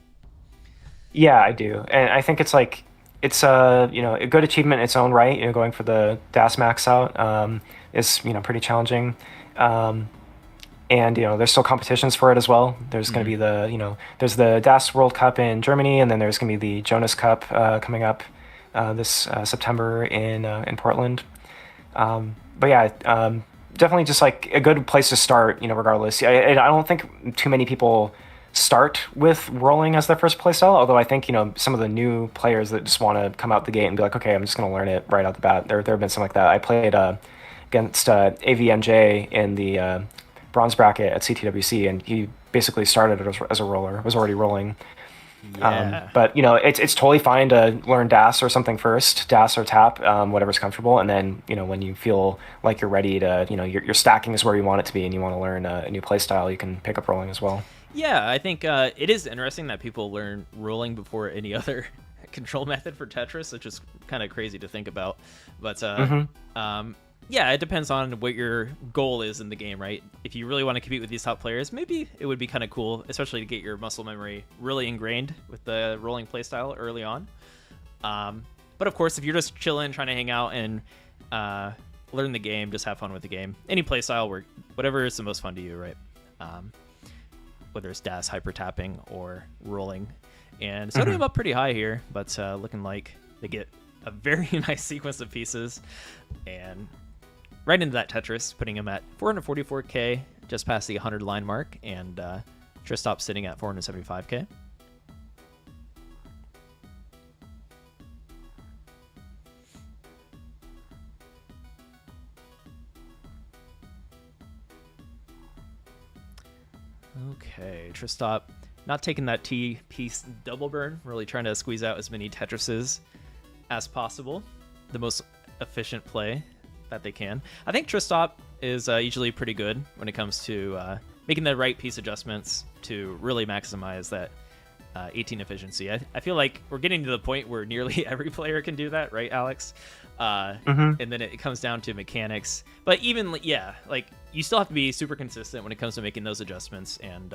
[SPEAKER 2] Yeah, I do, and I think it's like it's a good achievement in its own right. Going for the DAS max out is pretty challenging, and there's still competitions for it as well. There's going to be there's the DAS World Cup in Germany, and then there's going to be the Jonas Cup coming up this September in Portland. But yeah. Definitely just like a good place to start, regardless. I don't think too many people start with rolling as their first playstyle, although I think, some of the new players that just want to come out the gate and be like, okay, I'm just going to learn it right out the bat. There have been some like that. I played against AVMJ in the bronze bracket at CTWC, and he basically started as a roller, was already rolling.
[SPEAKER 1] Yeah.
[SPEAKER 2] But it's totally fine to learn DAS or something first, DAS or tap, whatever's comfortable, and then when you feel like you're ready to, your stacking is where you want it to be, and you want to learn a new play style, you can pick up rolling as well.
[SPEAKER 1] Yeah, I think it is interesting that people learn rolling before any other control method for Tetris, which is kind of crazy to think about. But yeah, it depends on what your goal is in the game, right? If you really want to compete with these top players, maybe it would be kind of cool, especially to get your muscle memory really ingrained with the rolling playstyle early on. But of course, if you're just chilling, trying to hang out and learn the game, just have fun with the game. Any playstyle, whatever is the most fun to you, right? Whether it's DAS, hyper tapping, or rolling. And Sodium up pretty high here, but looking like they get a very nice sequence of pieces. And right into that Tetris, putting him at 444k, just past the 100 line mark, and Tristop sitting at 475k. Okay, Tristop not taking that T-piece double burn, really trying to squeeze out as many Tetrises as possible. The most efficient play that they can. I think Tristop is usually pretty good when it comes to making the right piece adjustments to really maximize that 18 efficiency. I feel like we're getting to the point where nearly every player can do that, right, Alex? And then it comes down to mechanics. But even, yeah, like you still have to be super consistent when it comes to making those adjustments and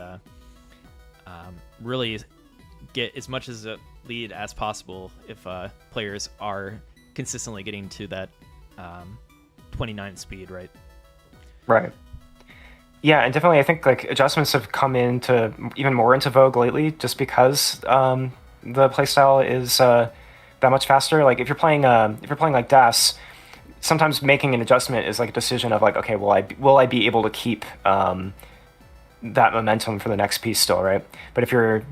[SPEAKER 1] really get as much as a lead as possible if players are consistently getting to that 29 speed, right?
[SPEAKER 2] Right. Yeah, and definitely I think like adjustments have come into even more into vogue lately just because the playstyle is that much faster. Like if you're playing like DAS, sometimes making an adjustment is like a decision of like, okay, will I be able to keep that momentum for the next piece still, right? But if you're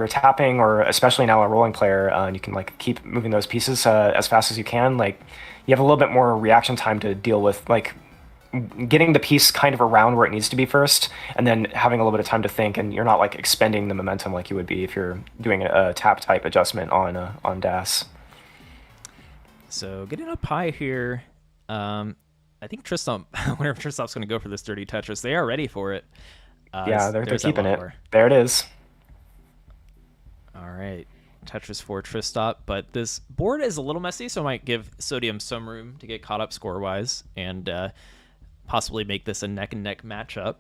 [SPEAKER 2] tapping, or especially now a rolling player, and you can like keep moving those pieces as fast as you can, like you have a little bit more reaction time to deal with, like getting the piece kind of around where it needs to be first, and then having a little bit of time to think, and you're not like expending the momentum like you would be if you're doing a tap type adjustment on DAS.
[SPEAKER 1] So getting up high here, I think Tristop, whenever Tristop's going to go for this dirty Tetris, they are ready for it.
[SPEAKER 2] Yeah, they're keeping it. There it is.
[SPEAKER 1] All right, Tetris for Tristop, but this board is a little messy, so I might give Sodium some room to get caught up score-wise and possibly make this a neck-and-neck matchup.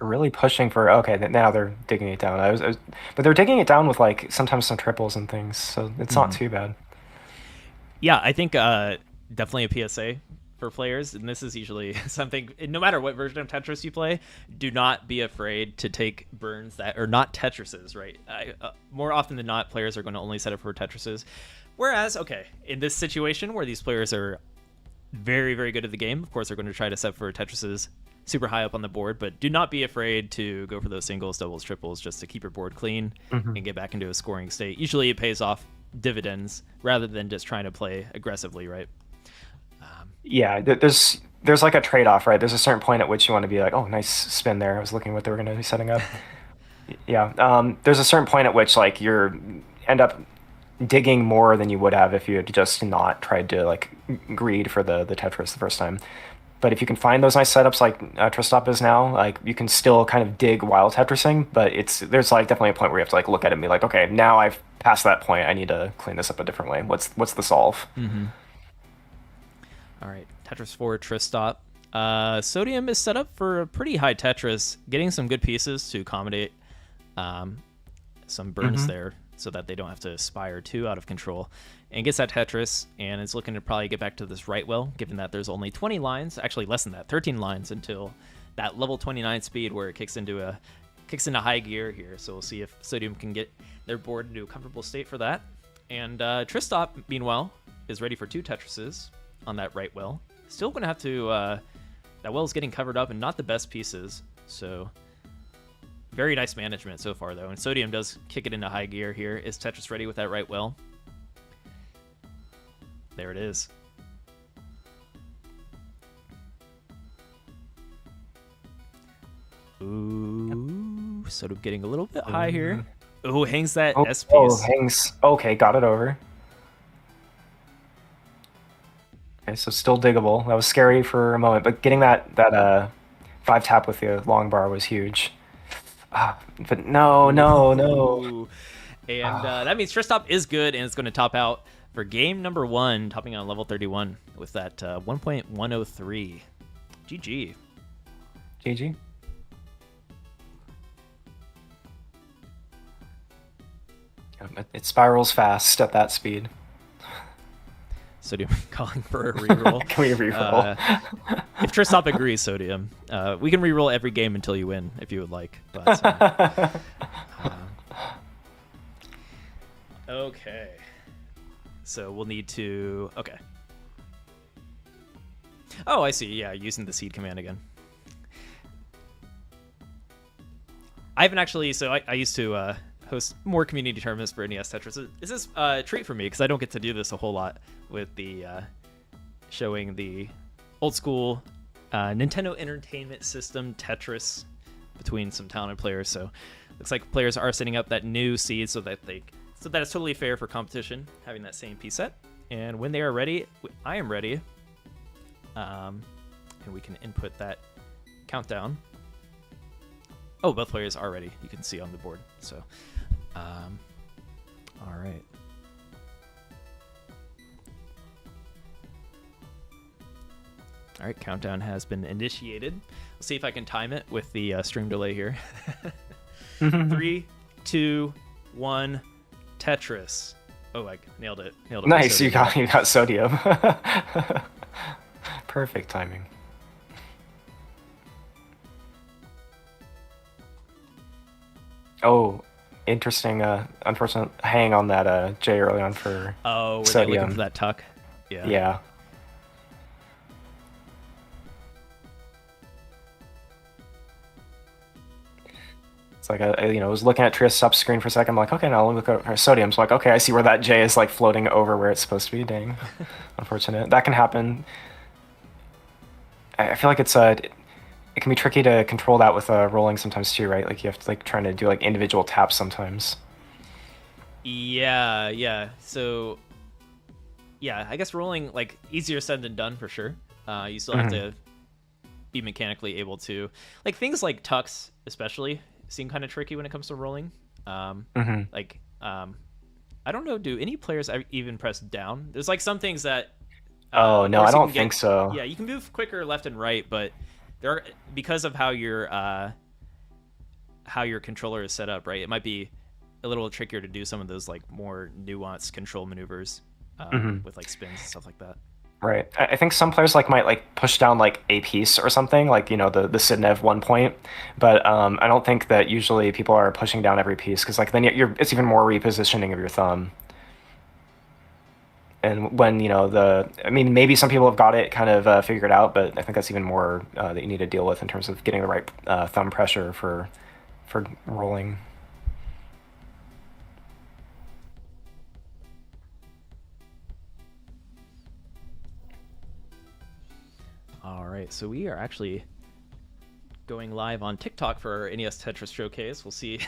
[SPEAKER 2] Really pushing for, okay, now they're digging it down. But they're digging it down with like sometimes some triples and things, so it's not too bad.
[SPEAKER 1] Yeah, I think definitely a PSA for players, and this is usually something, no matter what version of Tetris you play, do not be afraid to take burns that are not Tetrises, right? More often than not, players are going to only set up for Tetrises. Whereas, okay, in this situation where these players are very, very good at the game, of course they're going to try to set for Tetrises super high up on the board, but do not be afraid to go for those singles, doubles, triples, just to keep your board clean and get back into a scoring state. Usually it pays off dividends rather than just trying to play aggressively, right?
[SPEAKER 2] Yeah, there's like a trade-off, right? There's a certain point at which you want to be like, oh, nice spin there. I was looking what they were going to be setting up. Yeah, there's a certain point at which like you're end up digging more than you would have if you had just not tried to like greed for the Tetris the first time. But if you can find those nice setups like Tristop is now, like you can still kind of dig while Tetrising, but there's like definitely a point where you have to like look at it and be like, okay, now I've passed that point. I need to clean this up a different way. What's the solve?
[SPEAKER 1] All right, Tetris for Tristop. Sodium is set up for a pretty high Tetris, getting some good pieces to accommodate some burns there so that they don't have to aspire too out of control. And gets that Tetris, and is looking to probably get back to this right well, given that there's only 20 lines, actually less than that, 13 lines until that level 29 speed where it kicks into high gear here. So we'll see if Sodium can get their board into a comfortable state for that. And Tristop, meanwhile, is ready for 2 Tetrises on that right well. Still going to have to... that well is getting covered up and not the best pieces, so... Very nice management so far, though. And Sodium does kick it into high gear here. Is Tetris ready with that right well? There it is. Ooh, Sodium getting a little bit high here. Ooh, hangs that S piece.
[SPEAKER 2] Oh, hangs. Okay, got it over. Okay, so still diggable. That was scary for a moment, but getting that 5 tap with the long bar was huge. But no.
[SPEAKER 1] Ooh. And that means Tristop is good, and it's going to top out for game number 1, topping on level 31 with that 1.103. GG.
[SPEAKER 2] GG. It spirals fast at that speed.
[SPEAKER 1] Sodium calling for a reroll.
[SPEAKER 2] Can we reroll?
[SPEAKER 1] If Tristop agrees, Sodium, we can reroll every game until you win, if you would like. But, okay. So we'll need to... Okay. Oh, I see. Yeah, using the seed command again. I haven't actually... So I used to host more community tournaments for NES Tetris. Is this a treat for me? Because I don't get to do this a whole lot with the showing the old school Nintendo Entertainment System Tetris between some talented players. So looks like players are setting up that new seed so that it's totally fair for competition, having that same piece set. And when they are ready, I am ready. And we can input that countdown. Oh, both players are ready. You can see on the board. So, all right. All right, countdown has been initiated. Let's see if I can time it with the stream delay here. 3, 2, 1, Tetris. Oh, I nailed it.
[SPEAKER 2] Nice, you got Sodium. Perfect timing. Oh, interesting. Unfortunate hang on that J early on for
[SPEAKER 1] were
[SPEAKER 2] Sodium.
[SPEAKER 1] they looking for that tuck? Yeah.
[SPEAKER 2] Yeah. It's like I was looking at Tristop's screen for a second. I'm like, okay, now I'll look at Sodium. So like, okay, I see where that J is like floating over where it's supposed to be. Dang, unfortunate. That can happen. I feel like it can be tricky to control that with rolling sometimes too, right? Like you have to like trying to do like individual taps sometimes.
[SPEAKER 1] Yeah. So, yeah, I guess rolling like easier said than done for sure. You still have to be mechanically able to like things like tucks, especially seem kind of tricky when it comes to rolling. Like, I don't know. Do any players even press down? There's like some things that.
[SPEAKER 2] Oh no, I don't think so.
[SPEAKER 1] Yeah, you can move quicker left and right, but there are, because of how your controller is set up, right? It might be a little trickier to do some of those like more nuanced control maneuvers with like spins and stuff like that.
[SPEAKER 2] Right. I think some players like might like push down like a piece or something, like the Sidnev 1 point, but I don't think that usually people are pushing down every piece because like then it's even more repositioning of your thumb. And when maybe some people have got it kind of figured out, but I think that's even more that you need to deal with in terms of getting the right thumb pressure for rolling.
[SPEAKER 1] All right, so we are actually going live on TikTok for our NES Tetris showcase. We'll see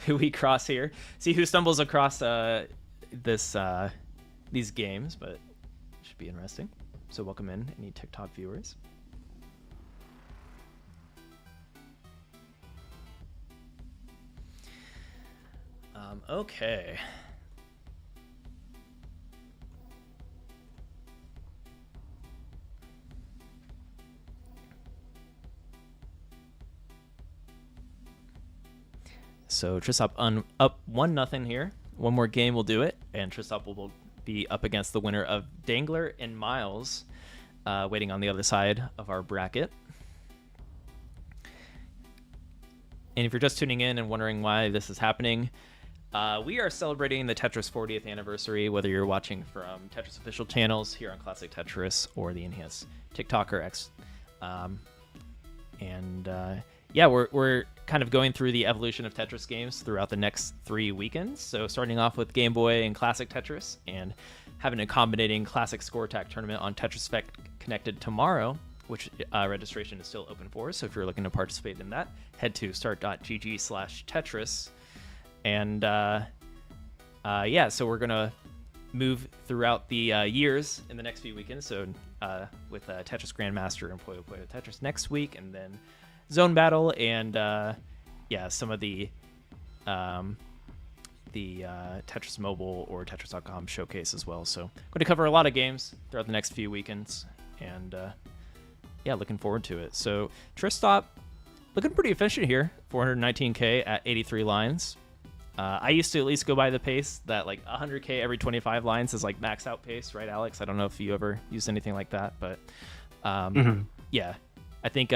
[SPEAKER 1] who we cross here, see who stumbles across these games, but it should be interesting. So welcome in any TikTok viewers. Okay. So Tristop up 1-0 here. One more game will do it, and Tristop will be up against the winner of Dangler and Miles, waiting on the other side of our bracket. And if you're just tuning in and wondering why this is happening, we are celebrating the Tetris 40th anniversary, whether you're watching from Tetris official channels here on Classic Tetris or the NES TikTok or X. Yeah, we're kind of going through the evolution of Tetris games throughout the next 3 weekends. So starting off with Game Boy and Classic Tetris, and having a combinating Classic Score Attack tournament on Tetris Effect Connected tomorrow, which registration is still open for. So if you're looking to participate in that, head to start.gg/Tetris. And yeah, so we're gonna move throughout the years in the next few weekends. So with Tetris Grandmaster and Puyo Puyo Tetris next week, and then Zone Battle, and yeah, some of the Tetris Mobile or Tetris.com showcase as well. So I'm going to cover a lot of games throughout the next few weekends, and yeah, looking forward to it. So Tristop looking pretty efficient here, 419k at 83 lines. I used to at least go by the pace that like 100k every 25 lines is like max out pace, right, Alex? I don't know if you ever used anything like that, but yeah, I think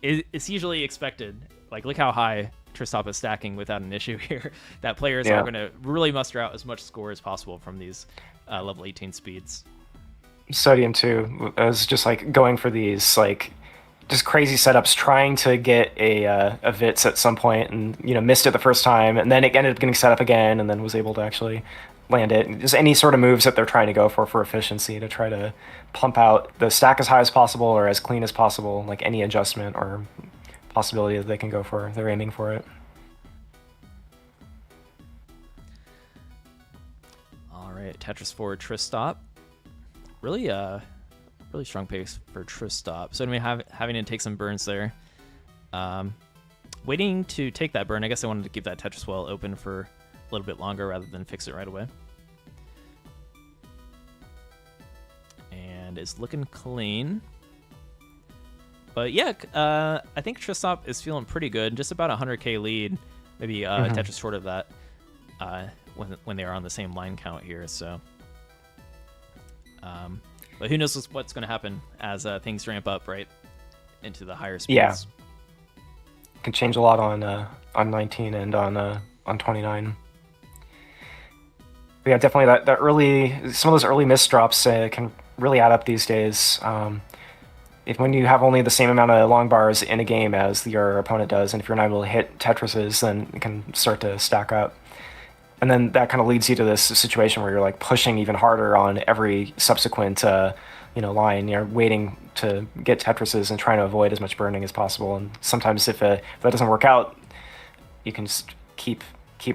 [SPEAKER 1] it's usually expected. Like, look how high Tristop is stacking without an issue here. That players are going to really muster out as much score as possible from these level 18 speeds.
[SPEAKER 2] Sodium too. I was just like going for these like just crazy setups, trying to get a Vits at some point, and missed it the first time, and then it ended up getting set up again, and then was able to actually land it. Just any sort of moves that they're trying to go for efficiency, to try to pump out the stack as high as possible or as clean as possible. Like any adjustment or possibility that they can go for, they're aiming for it.
[SPEAKER 1] All right, Tetris 4 Tristop. Really strong pace for Tristop. So anyway, having to take some burns there. Waiting to take that burn. I guess I wanted to keep that Tetris well open for a little bit longer rather than fix it right away. And it's looking clean. But yeah, I think Tristop is feeling pretty good. Just about 100k lead. Maybe Tetris short of that when they are on the same line count here. So. But who knows what's going to happen as things ramp up, right, into the higher speeds.
[SPEAKER 2] Yeah, can change a lot on 19 and on 29. But yeah, definitely some of those early miss drops can really add up these days. When you have only the same amount of long bars in a game as your opponent does, and if you're not able to hit Tetrises, then it can start to stack up. And then that kind of leads you to this situation where you're like pushing even harder on every subsequent line. You're waiting to get Tetrises and trying to avoid as much burning as possible. And sometimes if that doesn't work out, you can just keep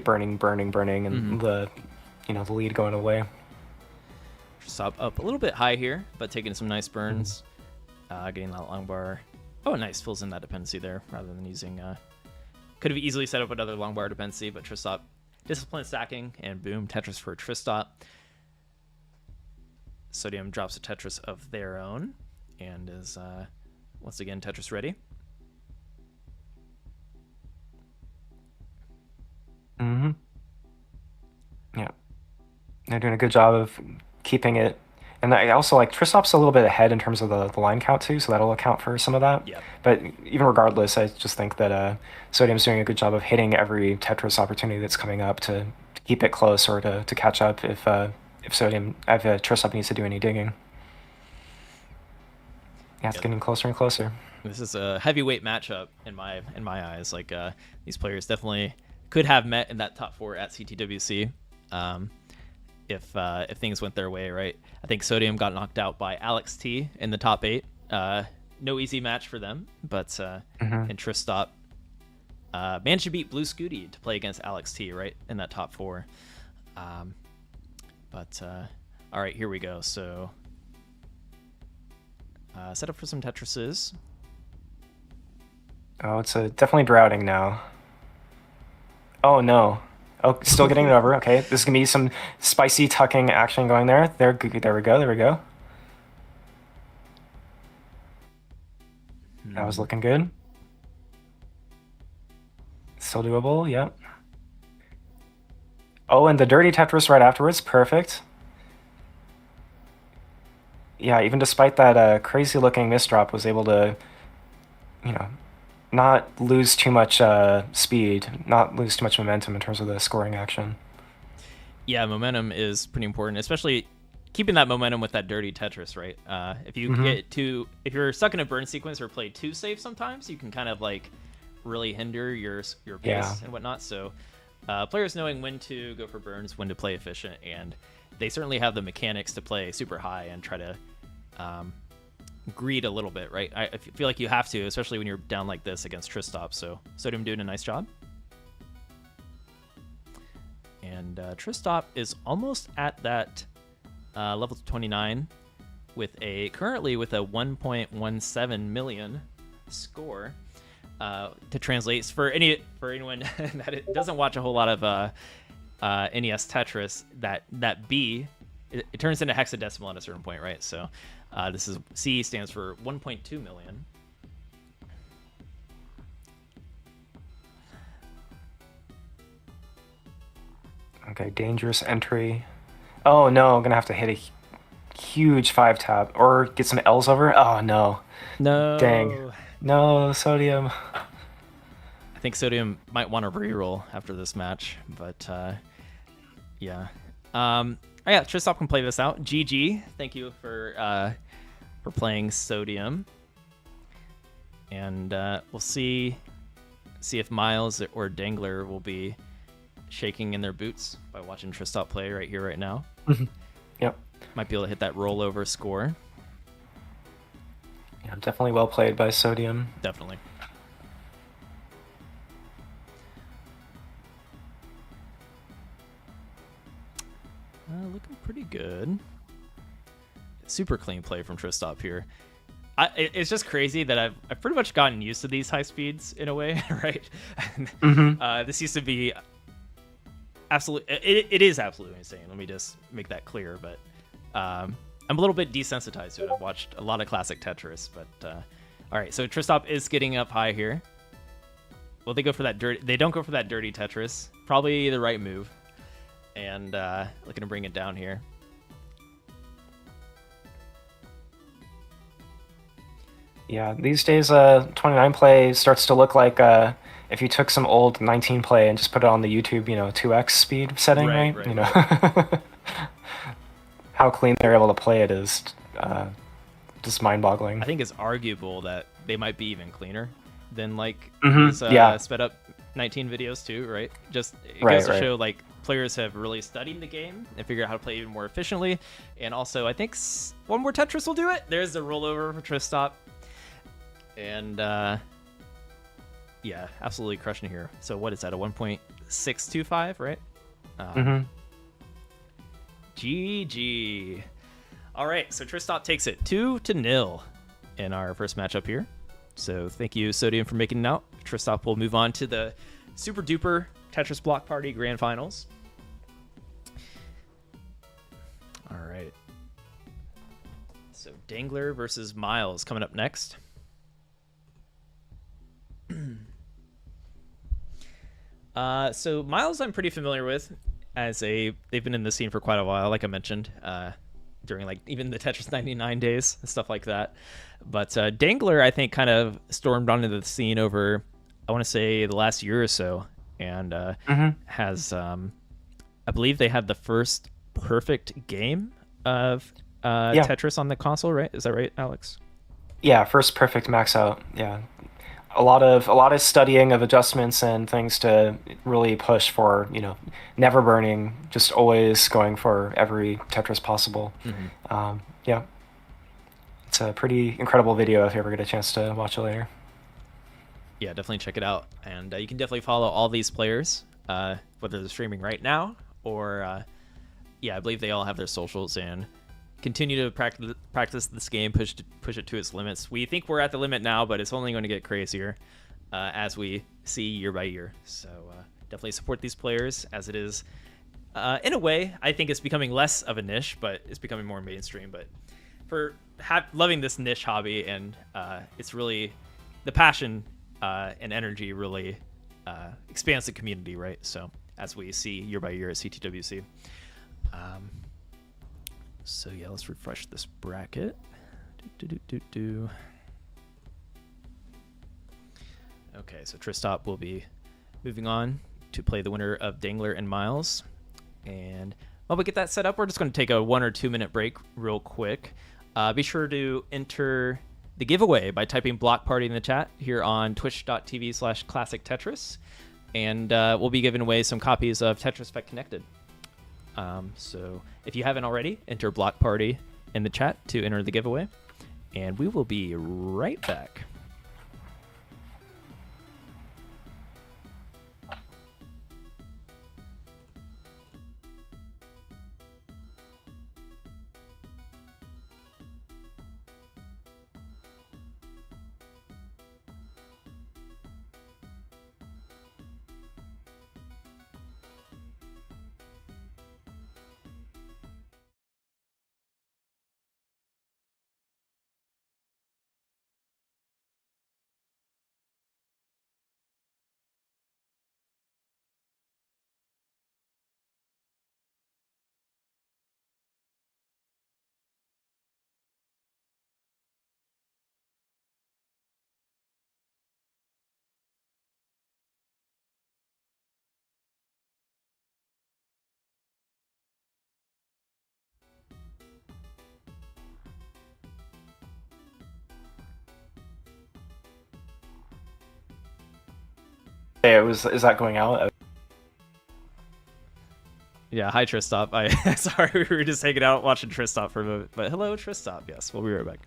[SPEAKER 2] burning, and the lead going away.
[SPEAKER 1] Stop up a little bit high here, but taking some nice burns, getting that long bar. Oh, nice, fills in that dependency there rather than using. Could have easily set up another long bar dependency, but Tristop. Discipline stacking, and boom, Tetris for Tristop. Sodium drops a Tetris of their own, and is once again Tetris ready.
[SPEAKER 2] Yeah, they're doing a good job of keeping it. And I also like Tristop's a little bit ahead in terms of the line count too, so that'll account for some of that.
[SPEAKER 1] Yeah.
[SPEAKER 2] But even regardless, I just think that Sodium's doing a good job of hitting every Tetris opportunity that's coming up to keep it close or to catch up if Tristop needs to do any digging. Yeah, it's getting closer and closer.
[SPEAKER 1] This is a heavyweight matchup in my eyes. Like these players definitely could have met in that top 4 at CTWC. If things went their way, right? I think Sodium got knocked out by Alex T in the top 8. No easy match for them, but and Tristop managed to beat Blue Scooty to play against Alex T, right, in that top 4. All right, here we go. So set up for some Tetrises.
[SPEAKER 2] Oh, it's definitely droughting now. Oh no. Oh, still getting it over. Okay, this is gonna be some spicy tucking action going there. There we go. That was looking good. Still doable, yep. Oh, and the dirty Tetris right afterwards, perfect. Yeah, even despite that crazy looking misdrop, was able to, not lose too much speed, not lose too much momentum in terms of the scoring action.
[SPEAKER 1] Yeah, momentum is pretty important, especially keeping that momentum with that dirty Tetris, right? If you if you're stuck in a burn sequence or play too safe sometimes, you can kind of like really hinder your pace and whatnot. So players knowing when to go for burns, when to play efficient, and they certainly have the mechanics to play super high and try to greed a little bit, right? I feel like you have to, especially when you're down like this against Tristop. So Sodium doing a nice job. And Tristop is almost at that level 29 currently with a 1.17 million score. To translate for anyone that doesn't watch a whole lot of NES Tetris, that B it turns into hexadecimal at a certain point, right? So this is C stands for 1.2 million.
[SPEAKER 2] Okay, dangerous entry. Oh no, I'm gonna have to hit a huge 5 tap or get some L's over. Oh no, dang,
[SPEAKER 1] No.
[SPEAKER 2] no sodium.
[SPEAKER 1] I think Sodium might want to reroll after this match, but yeah. Oh yeah, Tristop can play this out. GG. Thank you for playing Sodium. And we'll see if Miles or Dangler will be shaking in their boots by watching Tristop play right here, right now.
[SPEAKER 2] Yep.
[SPEAKER 1] Might be able to hit that rollover score.
[SPEAKER 2] Yeah, definitely well played by Sodium.
[SPEAKER 1] Definitely. Looking pretty good. Super clean play from Tristop here. It's just crazy that I've pretty much gotten used to these high speeds in a way, right? This used to be absolutely. It is absolutely insane. Let me just make that clear. But I'm a little bit desensitized to it. I've watched a lot of classic Tetris, but all right. So Tristop is getting up high here. Well, they go for that dirty. They don't go for that dirty Tetris. Probably the right move. And looking to bring it down here.
[SPEAKER 2] Yeah, these days 29 play starts to look like if you took some old 19 play and just put it on the YouTube, 2x speed setting, right? How clean they're able to play it is just mind-boggling.
[SPEAKER 1] I think it's arguable that they might be even cleaner than like
[SPEAKER 2] these
[SPEAKER 1] sped up 19 videos too, right? Just it goes to show like players have really studied the game and figured out how to play even more efficiently. And also, I think one more Tetris will do it. There's the rollover for Tristop. And yeah, absolutely crushing here. So what is that, a 1.625, right? GG. All right, so Tristop takes it 2-0 in our first matchup here. So thank you, Sodium, for making it out. Tristop will move on to the super duper Tetris Block Party Grand Finals. All right. So Dangler versus Miles coming up next. So Miles I'm pretty familiar with they've been in the scene for quite a while, like I mentioned, during like even the Tetris 99 days and stuff like that. But Dangler, I think, kind of stormed onto the scene over, I want to say, the last year or so, and has, I believe they had the first perfect game of Tetris on the console, right? Is that right, Alex?
[SPEAKER 2] Yeah, first perfect max out. Yeah. A lot of studying of adjustments and things to really push for, never burning, just always going for every Tetris possible. Yeah, it's a pretty incredible video if you ever get a chance to watch it later.
[SPEAKER 1] Yeah, definitely check it out, and you can definitely follow all these players, whether they're streaming right now or, yeah, I believe they all have their socials, and continue to practice this game, push it to its limits. We think we're at the limit now, but it's only going to get crazier as we see year by year. So definitely support these players, as it is, in a way, I think it's becoming less of a niche, but it's becoming more mainstream. But for loving this niche hobby, and it's really, the passion and energy really expands the community, right? So as we see year by year at CTWC. So yeah, let's refresh this bracket. Okay, so Tristop will be moving on to play the winner of Dangler and Miles. And while we get that set up, we're just going to take a 1 or 2 minute break real quick. Be sure to enter the giveaway by typing Block Party in the chat here on twitch.tv/Classic Tetris. And we'll be giving away some copies of Tetris Effect Connected. So if you haven't already, enter Block Party in the chat to enter the giveaway, and we will be right back.
[SPEAKER 2] Hey, is that going out?
[SPEAKER 1] Yeah, hi Tristop. I sorry, we were just hanging out watching Tristop for a moment. But hello, Tristop. Yes, we'll be right back.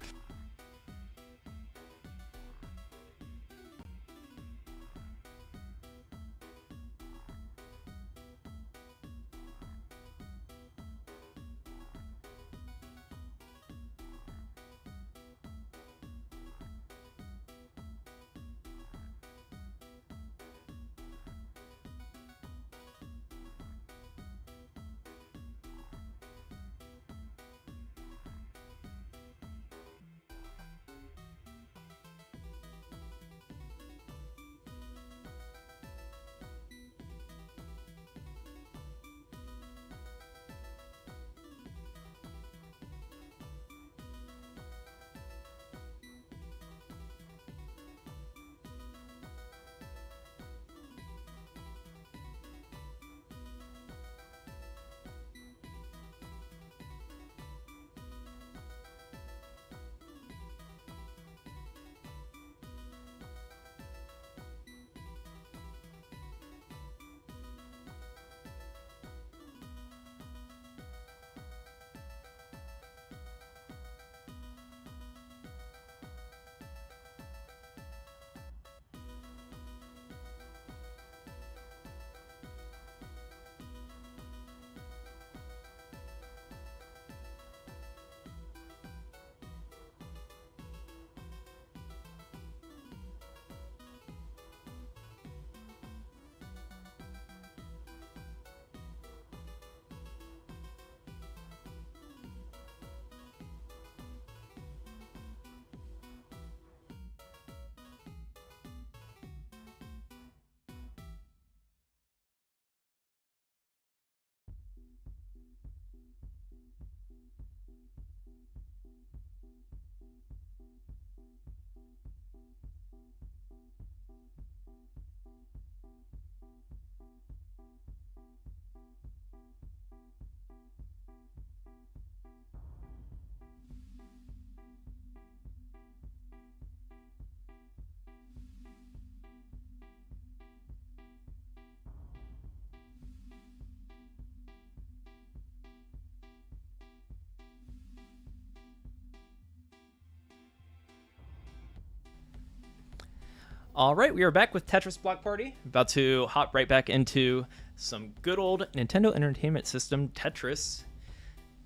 [SPEAKER 1] All right, we are back with Tetris Block Party. About to hop right back into some good old Nintendo Entertainment System Tetris.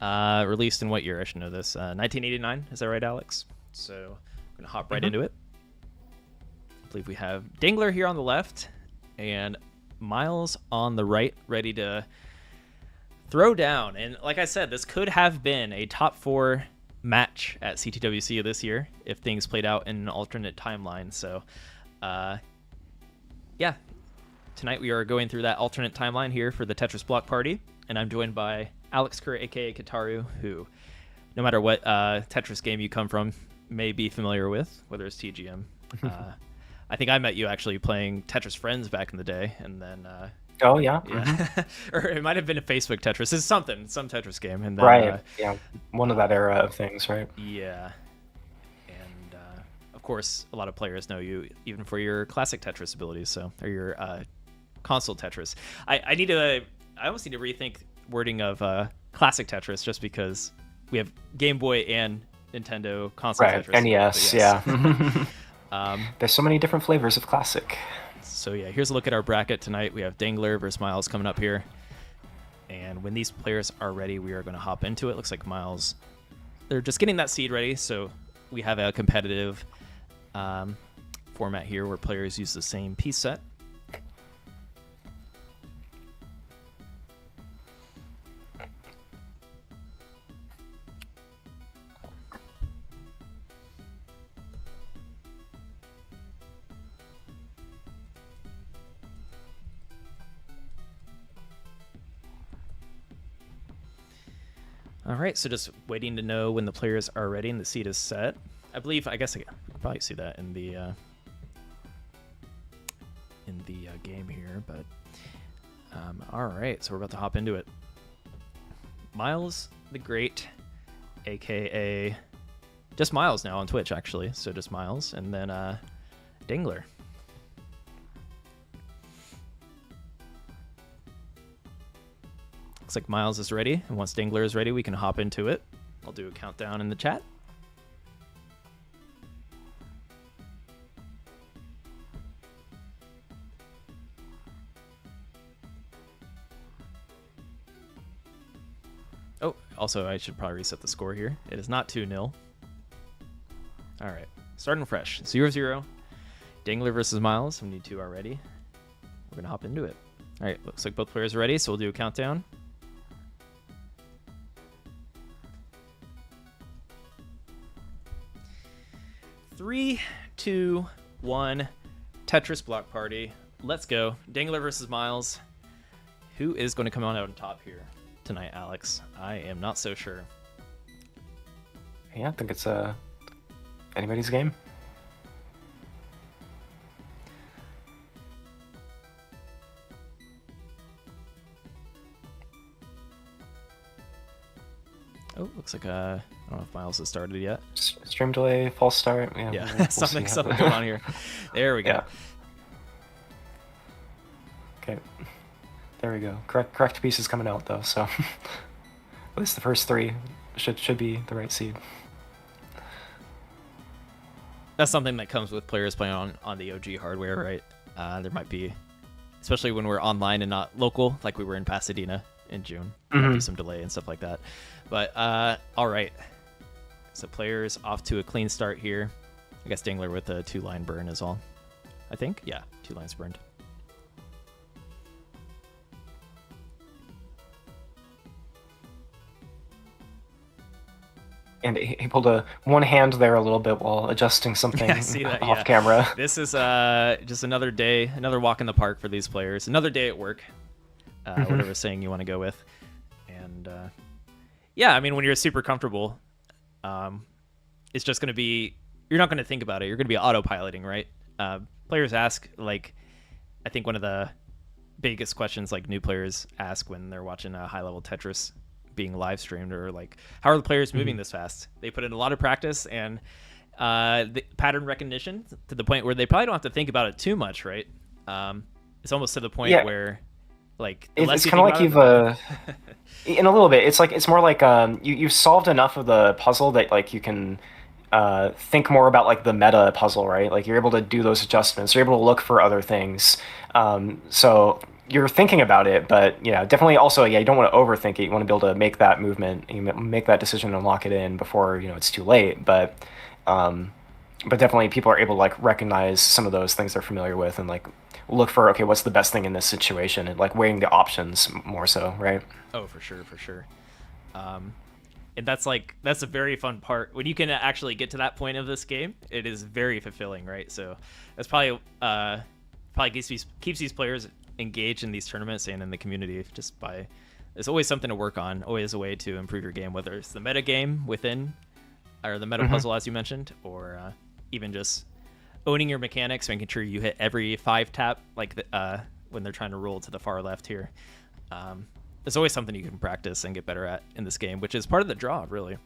[SPEAKER 1] Released in what year? I should know this. 1989, is that right, Alex? So I'm going to hop right into it. I believe we have Dingler here on the left and Miles on the right, ready to throw down. And like I said, this could have been a top 4 match at CTWC this year if things played out in an alternate timeline. So yeah, tonight we are going through that alternate timeline here for the Tetris Block Party, and I'm joined by Alex Kerr, aka Kataru, who, no matter what Tetris game you come from, may be familiar with, whether it's TGM. I think I met you actually playing Tetris Friends back in the day, and then
[SPEAKER 2] oh yeah,
[SPEAKER 1] or it might have been a Facebook Tetris. It's some Tetris game, and then,
[SPEAKER 2] right, yeah, one of that era of things, right?
[SPEAKER 1] Yeah. Of course, a lot of players know you even for your classic Tetris abilities, so or your console Tetris. I almost need to rethink wording of classic Tetris just because we have Game Boy and Nintendo console Tetris.
[SPEAKER 2] NES, yeah. There's so many different flavors of classic.
[SPEAKER 1] So yeah, here's a look at our bracket tonight. We have Dangler versus Miles coming up here, and when these players are ready, we are going to hop into it. Looks like Miles, they're just getting that seed ready, so we have a competitive format here where players use the same piece set. All right, so just waiting to know when the players are ready and the seed is set. I guess I can probably see that in the game here, but all right, so we're about to hop into it. Miles the Great, aka just Miles now on Twitch, actually, so just Miles, and then Dingler. Looks like Miles is ready, and once Dangler is ready, we can hop into it. I'll do a countdown in the chat. Oh, also, I should probably reset the score here. It is not 2-0. All right, starting fresh. 0-0. Dangler versus Miles. We need 2 already. We're going to hop into it. All right, looks like both players are ready, so we'll do a countdown. 3, 2, 1. Tetris Block Party. Let's go. Dangler versus Miles. Who is going to come out on top here tonight, Alex? I am not so sure.
[SPEAKER 2] Yeah, I think it's anybody's game.
[SPEAKER 1] Oh, looks like I don't know if Miles has started yet.
[SPEAKER 2] Stream delay, false start. Yeah,
[SPEAKER 1] we'll something going on here. There we go.
[SPEAKER 2] Yeah. Okay, there we go. Correct piece is coming out though, so at least the first 3 should be the right seed.
[SPEAKER 1] That's something that comes with players playing on the OG hardware, right? There might be, especially when we're online and not local, like we were in Pasadena in June. Might be some delay and stuff like that. But all right, so players off to a clean start here. I guess Dangler with a 2-line burn is all. I think, yeah, 2 lines burned.
[SPEAKER 2] And able to one hand there a little bit while adjusting something
[SPEAKER 1] Yeah, I see that,
[SPEAKER 2] off
[SPEAKER 1] yeah.
[SPEAKER 2] camera.
[SPEAKER 1] This is just another day, another walk in the park for these players. Another day at work, whatever saying you want to go with. And yeah, I mean, when you're super comfortable, it's just going to be, you're not going to think about it. You're going to be autopiloting, right? Players ask, like, I think one of the biggest questions like new players ask when they're watching a high-level Tetris being live streamed, or like, how are the players moving this fast? They put in a lot of practice and the pattern recognition to the point where they probably don't have to think about it too much, right? It's almost to the point where, like,
[SPEAKER 2] it's kind of like you've in a little bit. It's more like you've solved enough of the puzzle that like you can think more about like the meta puzzle, right? Like you're able to do those adjustments. You're able to look for other things. So you're thinking about it, but yeah, definitely also, yeah, you don't want to overthink it. You want to be able to make that movement, and you make that decision and lock it in before, it's too late. But definitely people are able to like recognize some of those things they're familiar with and like look for, okay, what's the best thing in this situation, and like weighing the options more so, right?
[SPEAKER 1] Oh, for sure. And that's a very fun part when you can actually get to that point of this game. It is very fulfilling, right? So that's probably keeps these players engaged in these tournaments and in the community. Just by, there's always something to work on, always a way to improve your game, whether it's the meta game within, or the meta puzzle as you mentioned, or even just owning your mechanics, making sure you hit every 5 tap, like when they're trying to roll to the far left here. There's always something you can practice and get better at in this game, which is part of the draw, really.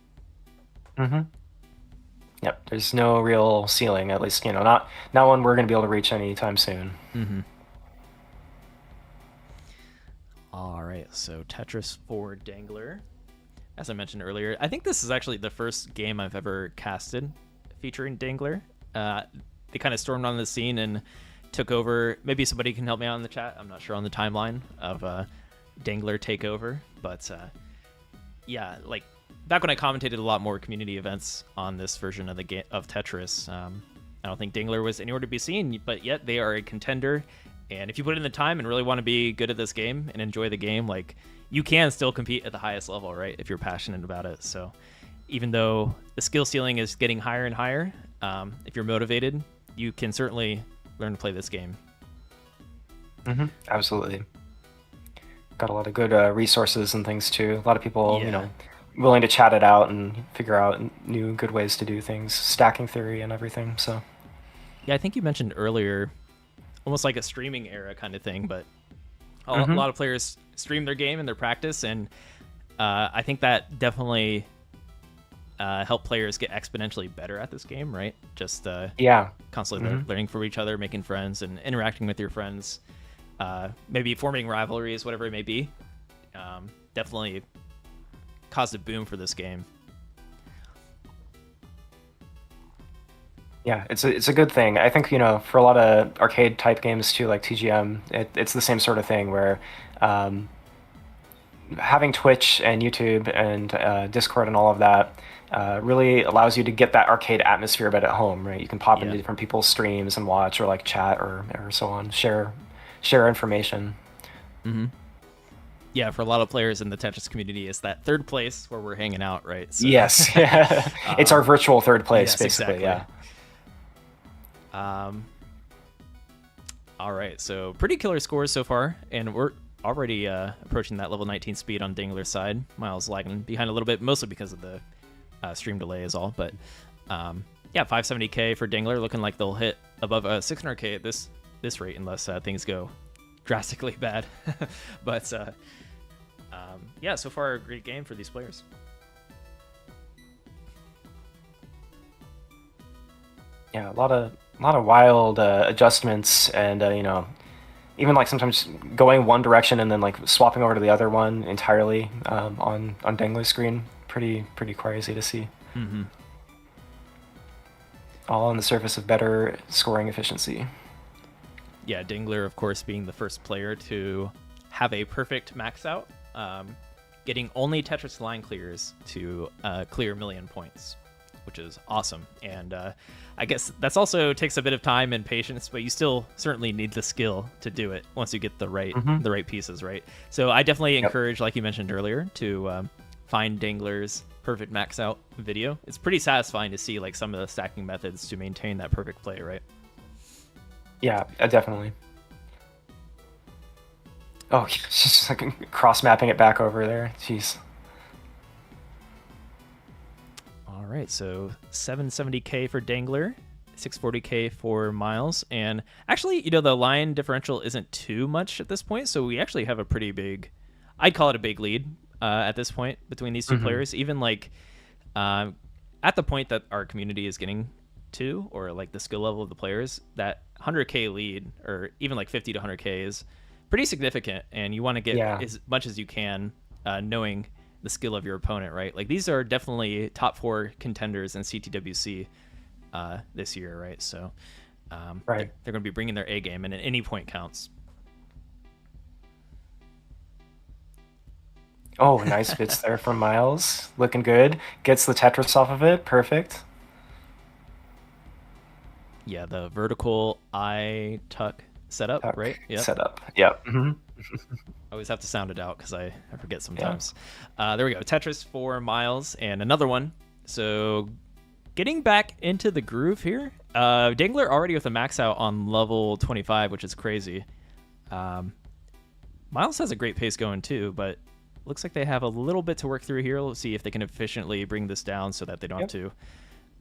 [SPEAKER 2] Yep, there's no real ceiling, at least, not one we're going to be able to reach anytime soon.
[SPEAKER 1] All right, so Tetris for Dangler. As I mentioned earlier, I think this is actually the first game I've ever casted featuring Dangler. They kind of stormed on the scene and took over. Maybe somebody can help me out in the chat. I'm not sure on the timeline of Dangler takeover, but yeah, like back when I commentated a lot more community events on this version of the game of Tetris, I don't think Dangler was anywhere to be seen, but yet they are a contender. And if you put in the time and really want to be good at this game and enjoy the game, like, you can still compete at the highest level, right? If you're passionate about it. So even though the skill ceiling is getting higher and higher, if you're motivated, you can certainly learn to play this game.
[SPEAKER 2] Absolutely. Got a lot of good resources and things too. A lot of people, willing to chat it out and figure out new good ways to do things, stacking theory and everything. So
[SPEAKER 1] yeah, I think you mentioned earlier, almost like a streaming era kind of thing, but a lot of players stream their game and their practice, and I think that definitely help players get exponentially better at this game, right? Just constantly learning from each other, making friends, and interacting with your friends, maybe forming rivalries, whatever it may be. definitely caused a boom for this game.
[SPEAKER 2] Yeah, it's a good thing. I think, for a lot of arcade type games too, like TGM, it's the same sort of thing where um, having Twitch and YouTube and Discord and all of that really allows you to get that arcade atmosphere but at home, right? You can pop into different people's streams and watch or like chat or so on, share information.
[SPEAKER 1] Mm-hmm. Yeah, for a lot of players in the Tetris community, it's that third place where we're hanging out, right? So,
[SPEAKER 2] yes, it's our virtual third place,
[SPEAKER 1] yes,
[SPEAKER 2] basically.
[SPEAKER 1] Exactly. Yeah. All right, so pretty killer scores so far, and we're already approaching that level 19 speed on Dingler's side. Miles lagging behind a little bit, mostly because of the stream delay is all. But yeah, 570k for Dingler, looking like they'll hit above 600k at this rate unless things go drastically bad. But yeah, so far a great game for these players.
[SPEAKER 2] Yeah, a lot of wild adjustments, and even like sometimes going one direction and then like swapping over to the other one entirely on Dangler's screen. Pretty crazy to see.
[SPEAKER 1] Mm-hmm.
[SPEAKER 2] All on the surface of better scoring efficiency.
[SPEAKER 1] Yeah, Dingler, of course, being the first player to have a perfect max out, getting only Tetris line clears to clear 1 million points, which is awesome. And I guess that's also takes a bit of time and patience, but you still certainly need the skill to do it once you get the right pieces, right? So I definitely encourage, like you mentioned earlier, to find Dangler's perfect max out video. It's pretty satisfying to see like some of the stacking methods to maintain that perfect play, right?
[SPEAKER 2] Yeah, definitely. Oh, just like cross mapping it back over there. Jeez.
[SPEAKER 1] All right, so 770k for Dangler, 640k for Miles, and actually, the line differential isn't too much at this point, so we actually have a pretty big, I'd call it a big lead at this point between these two players. Even like at the point that our community is getting to, or like the skill level of the players, that 100k lead, or even like 50 to 100k is pretty significant, and you want to get as much as you can, knowing the skill of your opponent, right? Like these are definitely top 4 contenders in CTWC this year, right? So they're going to be bringing their A game, and at any point counts.
[SPEAKER 2] Oh, nice bits there from Miles. Looking good. Gets the Tetris off of it. Perfect.
[SPEAKER 1] Yeah, the vertical eye tuck setup, right?
[SPEAKER 2] Yeah. Setup. Yep. Mm-hmm.
[SPEAKER 1] I always have to sound it out because I forget sometimes. Yeah. There we go. Tetris for Miles, and another one. So getting back into the groove here. Dangler already with a max out on level 25, which is crazy. Miles has a great pace going too, but looks like they have a little bit to work through here. Let's see if they can efficiently bring this down so that they don't have to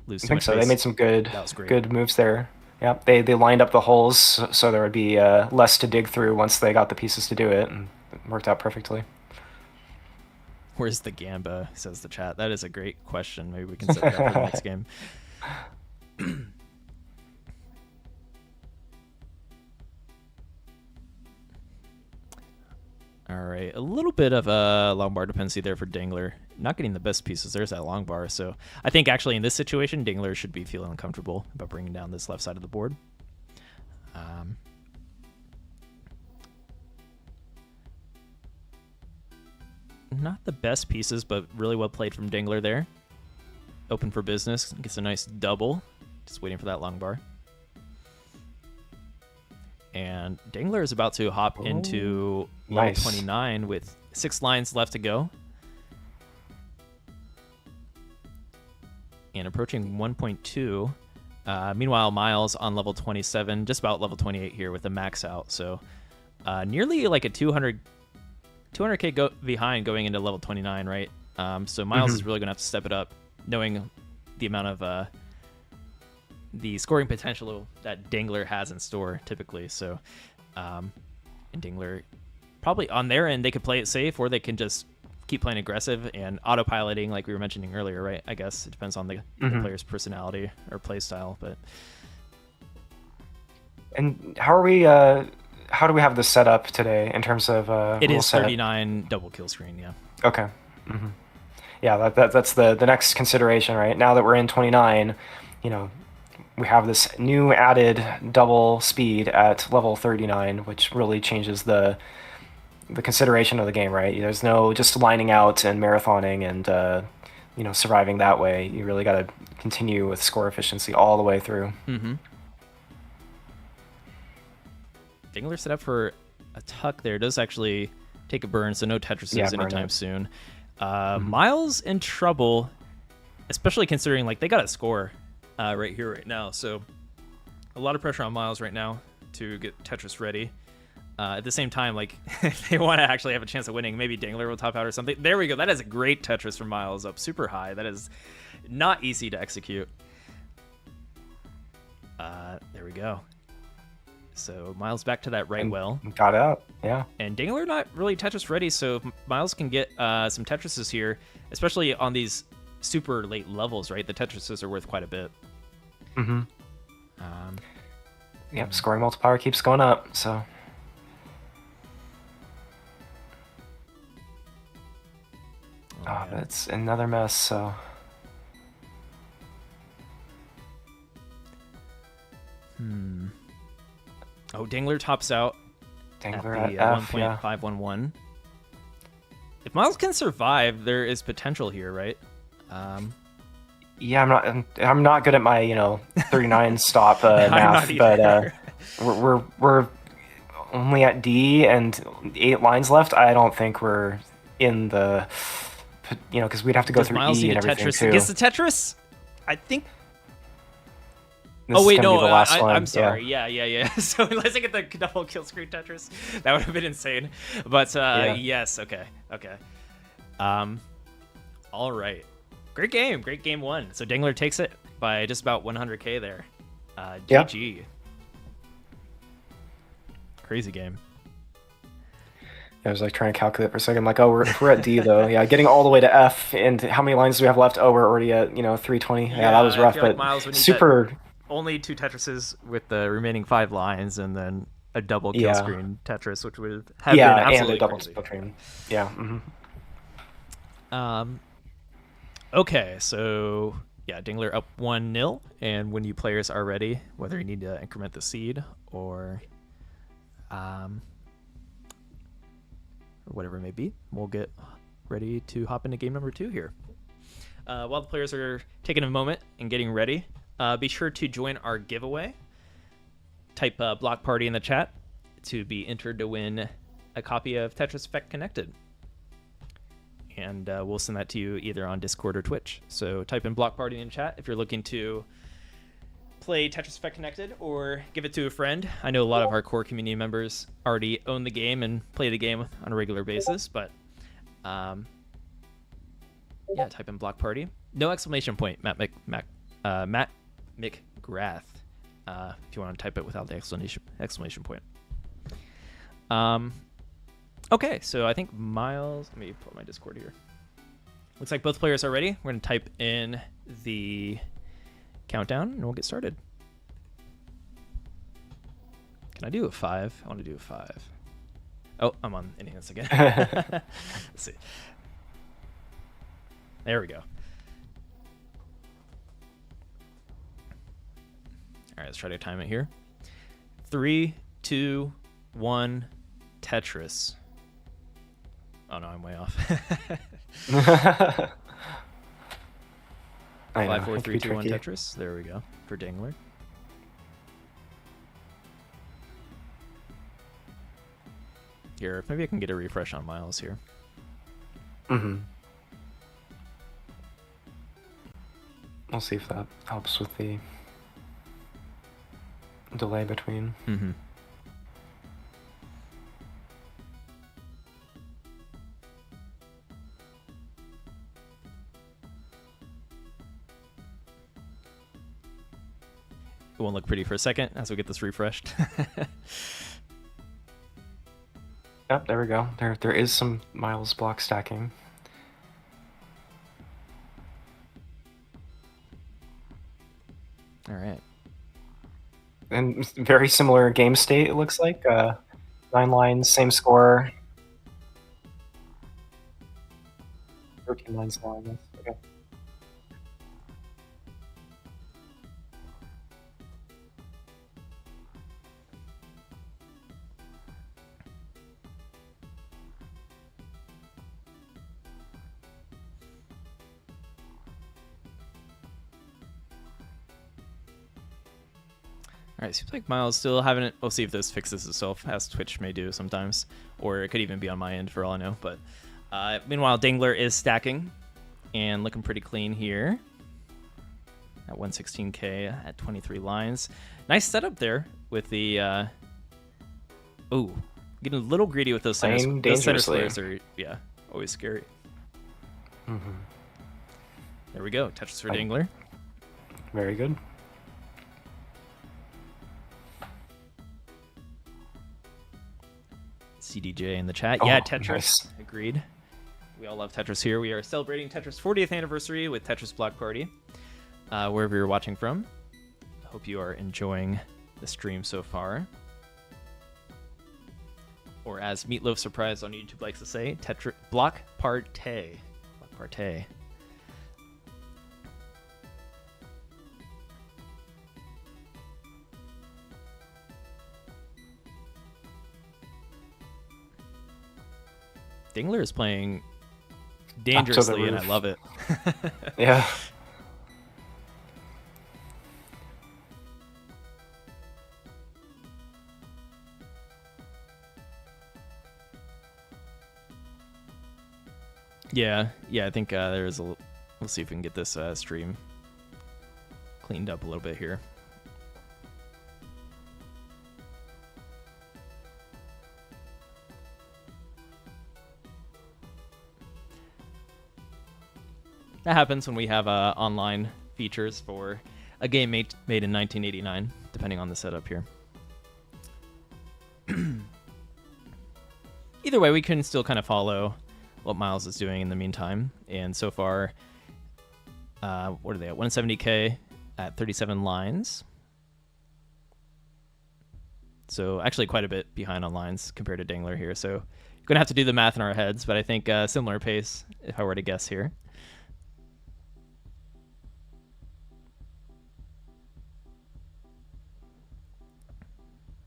[SPEAKER 1] lose too much
[SPEAKER 2] so.
[SPEAKER 1] pace.
[SPEAKER 2] They made some good moves there. Yeah, they lined up the holes so there would be less to dig through once they got the pieces to do it, and it worked out perfectly.
[SPEAKER 1] Where's the Gamba, says the chat. That is a great question. Maybe we can set that up for the next game. All right, a little bit of a long bar dependency there for Dangler. Not getting the best pieces. There's that long bar. So I think actually in this situation, Dangler should be feeling uncomfortable about bringing down this left side of the board. Not the best pieces, but really well played from Dangler there. Open for business. Gets a nice double. Just waiting for that long bar. And Dangler is about to hop into level 29 with 6 lines left to go. And approaching 1.2. Meanwhile, Miles on level 27, just about level 28 here with a max out. So nearly like a 200k behind going into level 29, right? So Miles is really going to have to step it up, knowing the amount of the scoring potential that Dangler has in store typically. So and Dangler probably on their end, they could play it safe, or they can just keep playing aggressive and autopiloting like we were mentioning earlier, right? I guess it depends on the player's personality or play style. But
[SPEAKER 2] and how how do we have this set up today in terms of
[SPEAKER 1] It
[SPEAKER 2] rule
[SPEAKER 1] is
[SPEAKER 2] set?
[SPEAKER 1] 39 double kill screen, yeah.
[SPEAKER 2] Okay. Hmm. Yeah, that's the next consideration, right? Now that we're in 29, you know, we have this new added double speed at level 39, which really changes the consideration of the game, right? There's no just lining out and marathoning and surviving that way. You really got to continue with score efficiency all the way through.
[SPEAKER 1] Mm-hmm. Dingler set up for a tuck there. Does actually take a burn, so no Tetrises anytime soon. Miles in trouble, especially considering like they got a score right here, right now. So a lot of pressure on Miles right now to get Tetris ready. At the same time, like if they want to actually have a chance of winning, maybe Dingler will top out or something. There we go. That is a great Tetris from Miles up super high. That is not easy to execute. There we go. So Miles back to that right well.
[SPEAKER 2] Got out, yeah.
[SPEAKER 1] And Dingler not really Tetris ready, so if Miles can get some Tetrises here, especially on these super late levels, right? The Tetrises are worth quite a bit.
[SPEAKER 2] Mm-hmm. Yep, scoring multiplier keeps going up, so... Oh, that's another mess, so...
[SPEAKER 1] Oh, Dingler tops out
[SPEAKER 2] Dingler
[SPEAKER 1] at the
[SPEAKER 2] at F,
[SPEAKER 1] 1.511. If Miles can survive, there is potential here, right?
[SPEAKER 2] Yeah, I'm not good at my 39 stop math, but we're only at D and 8 lines left. I don't think we're in the because we'd have to go through
[SPEAKER 1] Miles
[SPEAKER 2] E and everything
[SPEAKER 1] Tetris
[SPEAKER 2] too.
[SPEAKER 1] Gets the Tetris? I think.
[SPEAKER 2] This
[SPEAKER 1] oh wait,
[SPEAKER 2] is
[SPEAKER 1] no,
[SPEAKER 2] be the last one.
[SPEAKER 1] I'm sorry. Yeah. So unless I get the double kill screen Tetris, that would have been insane. But yes, okay. All right. Great game one. So Dingler takes it by just about 100k there. GG. Crazy game.
[SPEAKER 2] I was like trying to calculate for a second. I'm like, oh, we're at D though. Yeah, getting all the way to F. And how many lines do we have left? Oh, we're already at 320. Yeah, that was rough, but
[SPEAKER 1] Miles,
[SPEAKER 2] super.
[SPEAKER 1] Only 2 Tetrises with the remaining 5 lines, and then a double kill screen Tetris, which would have been absolutely
[SPEAKER 2] and a double
[SPEAKER 1] crazy.
[SPEAKER 2] screen. Yeah. Mm-hmm.
[SPEAKER 1] Okay, so yeah, Dingler up 1-0, and when you players are ready, whether you need to increment the seed or whatever it may be, we'll get ready to hop into game number 2 here. While the players are taking a moment and getting ready, be sure to join our giveaway. Type Block Party in the chat to be entered to win a copy of Tetris Effect Connected. And we'll send that to you either on Discord or Twitch. So type in Block Party in chat if you're looking to play Tetris Effect Connected or give it to a friend. I know a lot of our core community members already own the game and play the game on a regular basis, but yeah, type in Block Party. No exclamation point, Matt McGrath, if you want to type it without the exclamation point. Okay, so I think Miles, let me pull up my Discord here. Looks like both players are ready. We're going to type in the countdown and we'll get started. Can I do a 5? I want to do a 5. Oh, I'm on enhance again. Let's see. There we go. All right, let's try to time it here. 3, 2, 1, Tetris. Oh no, I'm way off. 5, 4, 3, 2, 1, Tetris. There we go for Dingler. Here, maybe I can get a refresh on Miles here.
[SPEAKER 2] Mm-hmm. I'll see if that helps with the delay between.
[SPEAKER 1] Mm-hmm. It won't look pretty for a second as we get this refreshed.
[SPEAKER 2] Yep, there we go. There is some Miles block stacking.
[SPEAKER 1] All right.
[SPEAKER 2] And very similar game state, it looks like. 9 lines, same score. 13 lines long, I guess. Okay.
[SPEAKER 1] All right, seems like Miles still haven't. We'll see if this fixes itself, as Twitch may do sometimes, or it could even be on my end for all I know. But meanwhile, Dingler is stacking and looking pretty clean here at 116k at 23 lines. Nice setup there with the. Oh, getting a little greedy with those center. Those center squares are always scary.
[SPEAKER 2] Mm-hmm.
[SPEAKER 1] There we go. Tetris for Dingler.
[SPEAKER 2] Very good.
[SPEAKER 1] CDJ in the chat. Yeah, Tetris.
[SPEAKER 2] Nice.
[SPEAKER 1] Agreed. We all love Tetris here. We are celebrating Tetris 40th anniversary with Tetris Block Party, wherever you're watching from. I hope you are enjoying the stream so far. Or as Meatloaf Surprise on YouTube likes to say, Tetris Block Party. Block Party. Dingler is playing dangerously, and I love it.
[SPEAKER 2] Yeah.
[SPEAKER 1] Yeah, I think there's a. We'll see if we can get this stream cleaned up a little bit here. That happens when we have online features for a game made in 1989, depending on the setup here. Either way, we can still kind of follow what Miles is doing in the meantime. And so far, what are they at? 170k at 37 lines. So actually quite a bit behind on lines compared to Dingler here. So going to have to do the math in our heads, but I think similar pace if I were to guess here.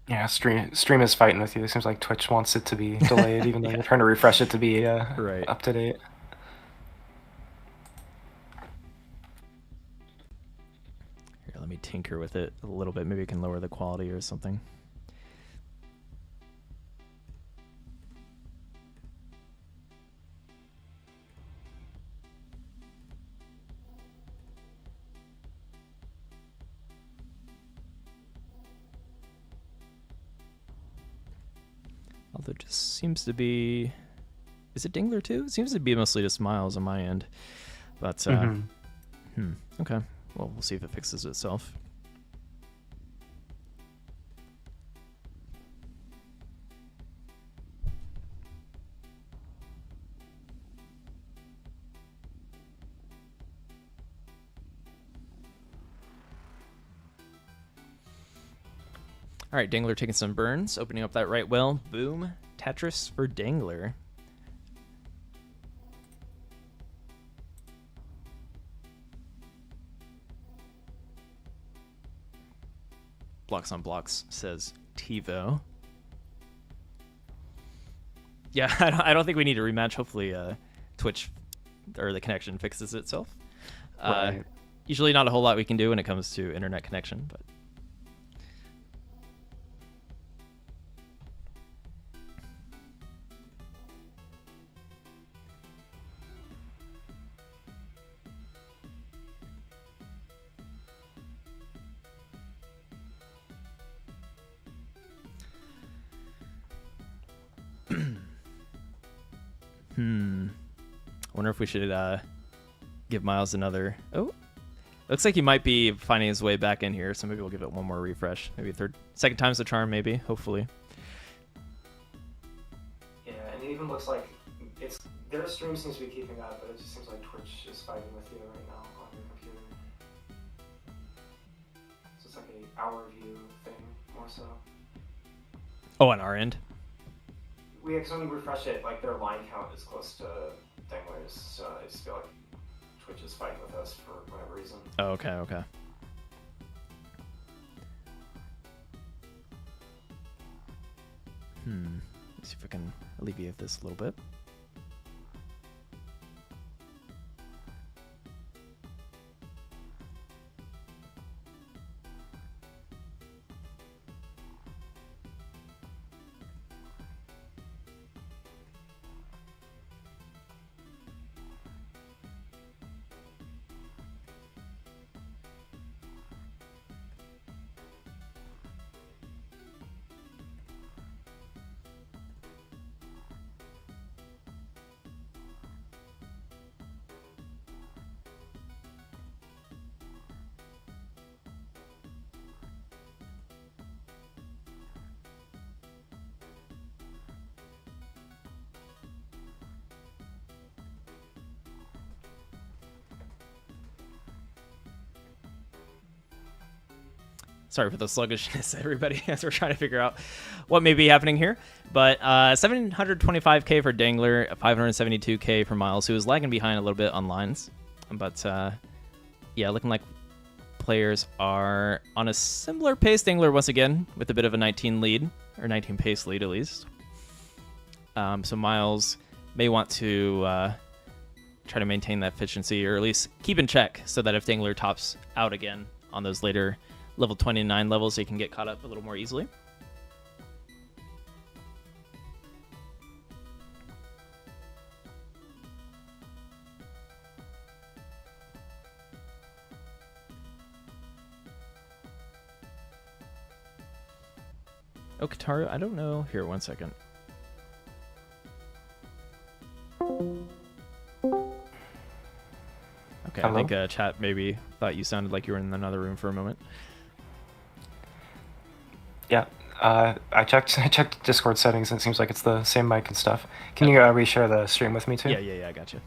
[SPEAKER 2] Yeah, stream is fighting with you. It seems like Twitch wants it to be delayed, even though you're trying to refresh it to be
[SPEAKER 1] right.
[SPEAKER 2] up to date.
[SPEAKER 1] Here, let me tinker with it a little bit. Maybe I can lower the quality or something. Although it just seems to be... Is it Dingler too? It seems to be mostly just Miles on my end. But, okay. Well, we'll see if it fixes itself. All right, Dingler taking some burns, opening up that right well. Boom. Tetris for Dingler. Blocks on blocks, says TiVo. Yeah, I don't think we need a rematch. Hopefully Twitch or the connection fixes itself.
[SPEAKER 2] Right.
[SPEAKER 1] Usually not a whole lot we can do when it comes to internet connection, but... Wonder if we should give Miles another... Oh, looks like he might be finding his way back in here, so maybe we'll give it one more refresh. Maybe second time's the charm, maybe, hopefully.
[SPEAKER 2] Yeah, and it even looks like their stream seems to be keeping up, but it just seems like Twitch is fighting with you right now on your computer. So it's like a hour view thing, more so.
[SPEAKER 1] Oh, on our end?
[SPEAKER 2] Because when we refresh it, like their line count is close to Dangler's, so I just feel like Twitch is fighting with us for whatever reason.
[SPEAKER 1] Oh, okay, okay. Let's see if I can alleviate this a little bit. Sorry for the sluggishness, everybody, as we're trying to figure out what may be happening here. But 725k for Dangler, 572k for Miles, who is lagging behind a little bit on lines. But yeah, looking like players are on a similar pace. Dangler once again with a bit of a 19 lead, or 19 pace lead at least. So Miles may want to try to maintain that efficiency, or at least keep in check, so that if Dangler tops out again on those later level 29 levels, so you can get caught up a little more easily. Oh, Kataru, I don't know. Here, one second. Okay, hello? I think chat maybe thought you sounded like you were in another room for a moment.
[SPEAKER 2] Yeah, I checked Discord settings, and it seems like it's the same mic and stuff. Can you reshare the stream with me too?
[SPEAKER 1] Yeah, I got you.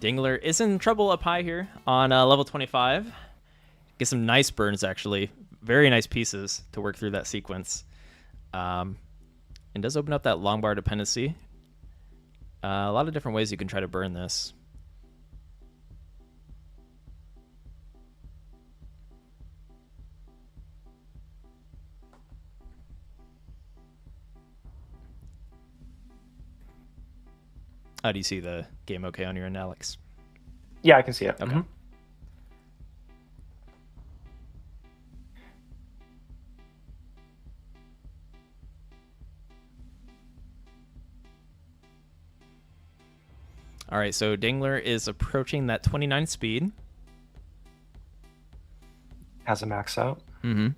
[SPEAKER 1] Dangler is in trouble up high here on level 25. Get some nice burns, actually. Very nice pieces to work through that sequence. And does open up that long bar dependency. A lot of different ways you can try to burn this. How do you see the game okay on your end, Alex?
[SPEAKER 2] Yeah, I can see it.
[SPEAKER 1] Okay. All right, so Dangler is approaching that 29 speed.
[SPEAKER 2] Has a max out.
[SPEAKER 1] Mm-hmm.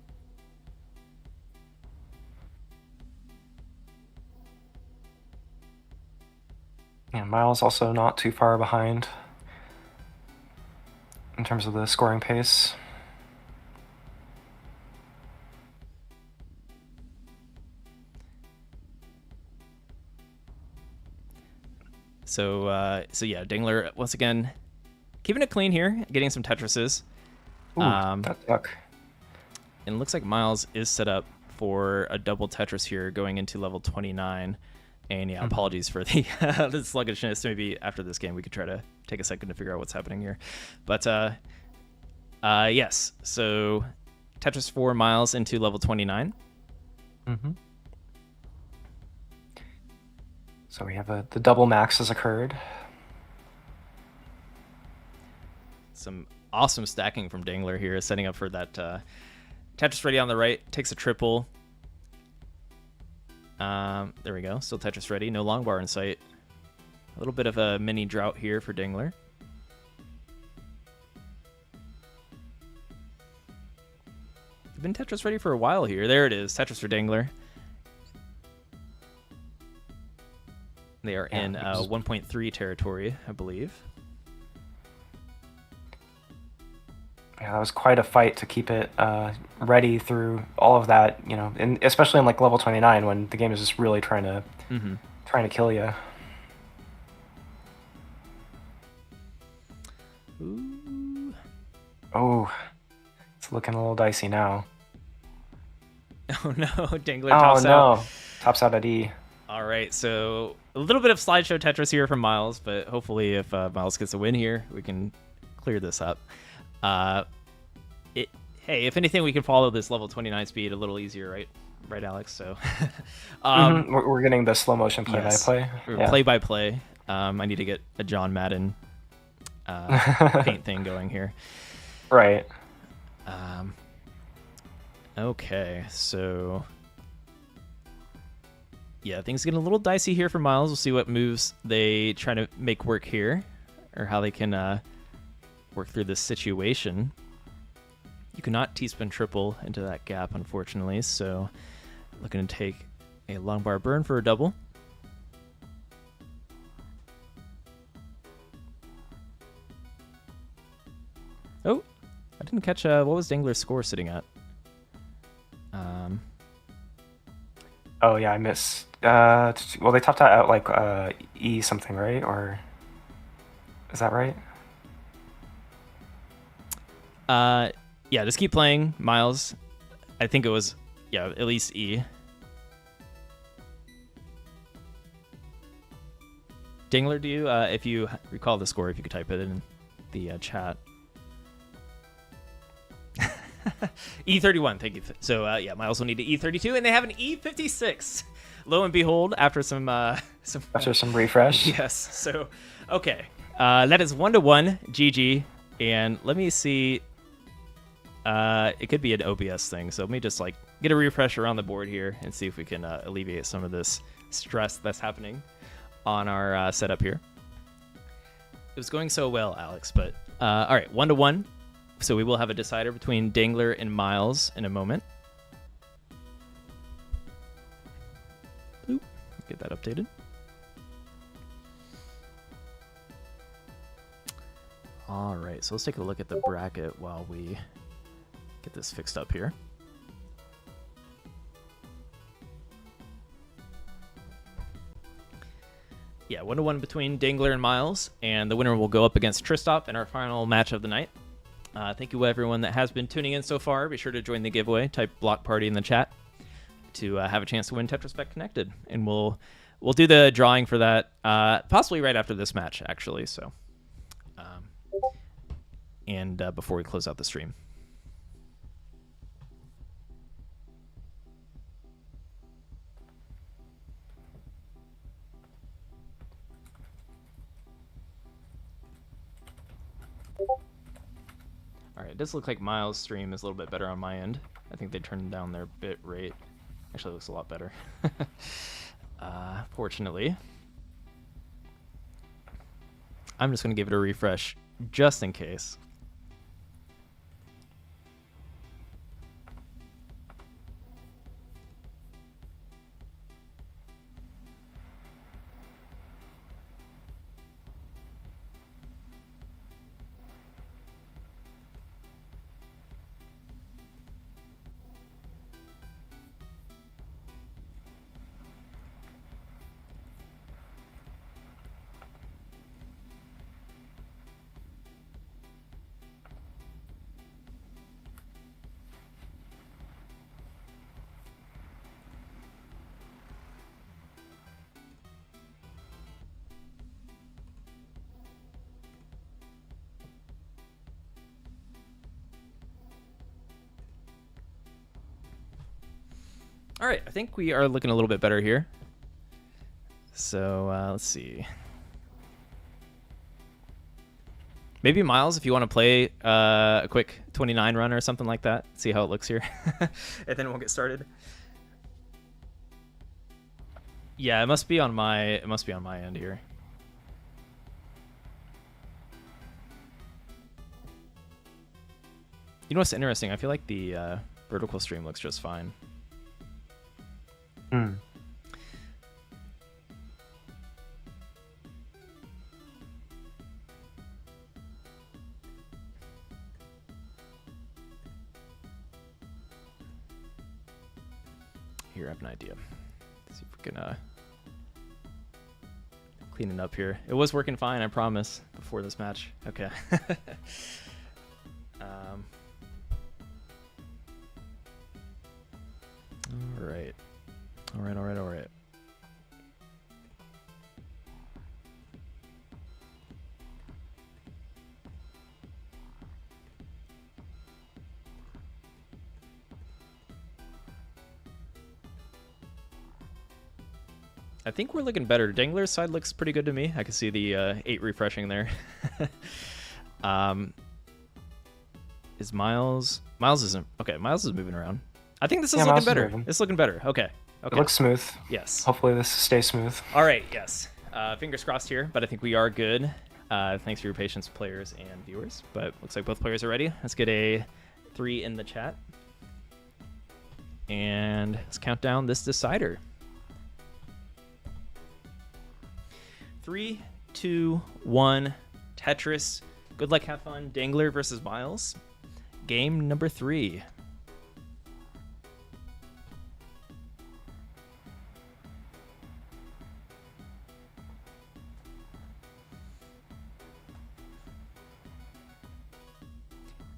[SPEAKER 2] And Miles also not too far behind in terms of the scoring pace.
[SPEAKER 1] So yeah, Dangler once again keeping it clean here, getting some Tetrises.
[SPEAKER 2] Ooh, that duck.
[SPEAKER 1] And it looks like Miles is set up for a double Tetris here going into level 29. And yeah, apologies for the the sluggishness. Maybe after this game we could try to take a second to figure out what's happening here. But yes, so Tetris 4 Miles into level 29.
[SPEAKER 2] So we have the double max has occurred.
[SPEAKER 1] Some awesome stacking from Dangler here, setting up for that Tetris ready on the right, takes a triple. There we go. Still Tetris ready. No long bar in sight. A little bit of a mini drought here for Dangler. You've been Tetris ready for a while here. There it is. Tetris for Dangler. They are in 1.3 territory, I believe.
[SPEAKER 2] Yeah, that was quite a fight to keep it ready through all of that, you know, and especially in like level 29 when the game is just really trying to kill you.
[SPEAKER 1] Ooh.
[SPEAKER 2] Oh, It's looking a little dicey now.
[SPEAKER 1] Oh no, Dangler
[SPEAKER 2] Oh
[SPEAKER 1] tops out.
[SPEAKER 2] no, tops out at E.
[SPEAKER 1] All right, so a little bit of slideshow Tetris here from Miles, but hopefully if Miles gets a win here, we can clear this up. Hey, if anything, we can follow this level 29 speed a little easier, right? Right, Alex? So
[SPEAKER 2] We're getting the slow motion play-by-play.
[SPEAKER 1] Play-by-play. I need to get a John Madden paint thing going here.
[SPEAKER 2] Right.
[SPEAKER 1] Okay, so yeah, things getting a little dicey here for Miles. We'll see what moves they try to make work here, or how they can work through this situation. You cannot T-spin triple into that gap, unfortunately, so looking to take a long bar burn for a double. Oh, I didn't catch what was Dangler's score sitting at?
[SPEAKER 2] Oh yeah, I missed. Well, they topped out at like E something, right? Or is that right?
[SPEAKER 1] Yeah, just keep playing, Miles. I think it was, yeah, at least E. Dingler, do you, if you recall the score, if you could type it in the chat. E31, thank you. So, yeah, Miles will need to E32, and they have an E56. Lo and behold, after some
[SPEAKER 2] refresh.
[SPEAKER 1] Yes. So, okay, that is 1-1, GG, and let me see. It could be an OBS thing, so let me just like get a refresh around the board here and see if we can alleviate some of this stress that's happening on our setup here. It was going so well, Alex, but all right, 1-1. So we will have a decider between Dangler and Miles in a moment. Boop. Get that updated. All right, so let's take a look at the bracket while we get this fixed up here. Yeah, 1-1 between Dangler and Miles, and the winner will go up against Tristop in our final match of the night. Thank you everyone that has been tuning in so far. Be sure to join the giveaway. Type Block Party in the chat to have a chance to win Tetris Block Connected, and we'll do the drawing for that possibly right after this match, actually. So, and before we close out the stream. All right, it does look like Miles' stream is a little bit better on my end. I think they turned down their bit rate. Actually, it looks a lot better. Fortunately. I'm just going to give it a refresh just in case. All right, I think we are looking a little bit better here. So let's see. Maybe Miles, if you want to play a quick 29 run or something like that, see how it looks here, and then we'll get started. Yeah, it must be on my end here. You know what's interesting? I feel like the vertical stream looks just fine.
[SPEAKER 2] Hmm.
[SPEAKER 1] Here, I have an idea. Let's see if we can clean it up here. It was working fine, I promise, before this match. Okay. I think we're looking better. Dangler's side looks pretty good to me. I can see the 8 refreshing there. Is Miles? Miles isn't. Okay, Miles is moving around. I think this is looking better. It's looking better. Okay.
[SPEAKER 2] It looks smooth.
[SPEAKER 1] Yes.
[SPEAKER 2] Hopefully this stays smooth.
[SPEAKER 1] All right. Yes. Fingers crossed here, but I think we are good. Thanks for your patience, players and viewers. But looks like both players are ready. Let's get a 3 in the chat. And let's count down this decider. 3, 2, 1. Tetris. Good luck, have fun. Dangler versus Miles. Game number 3.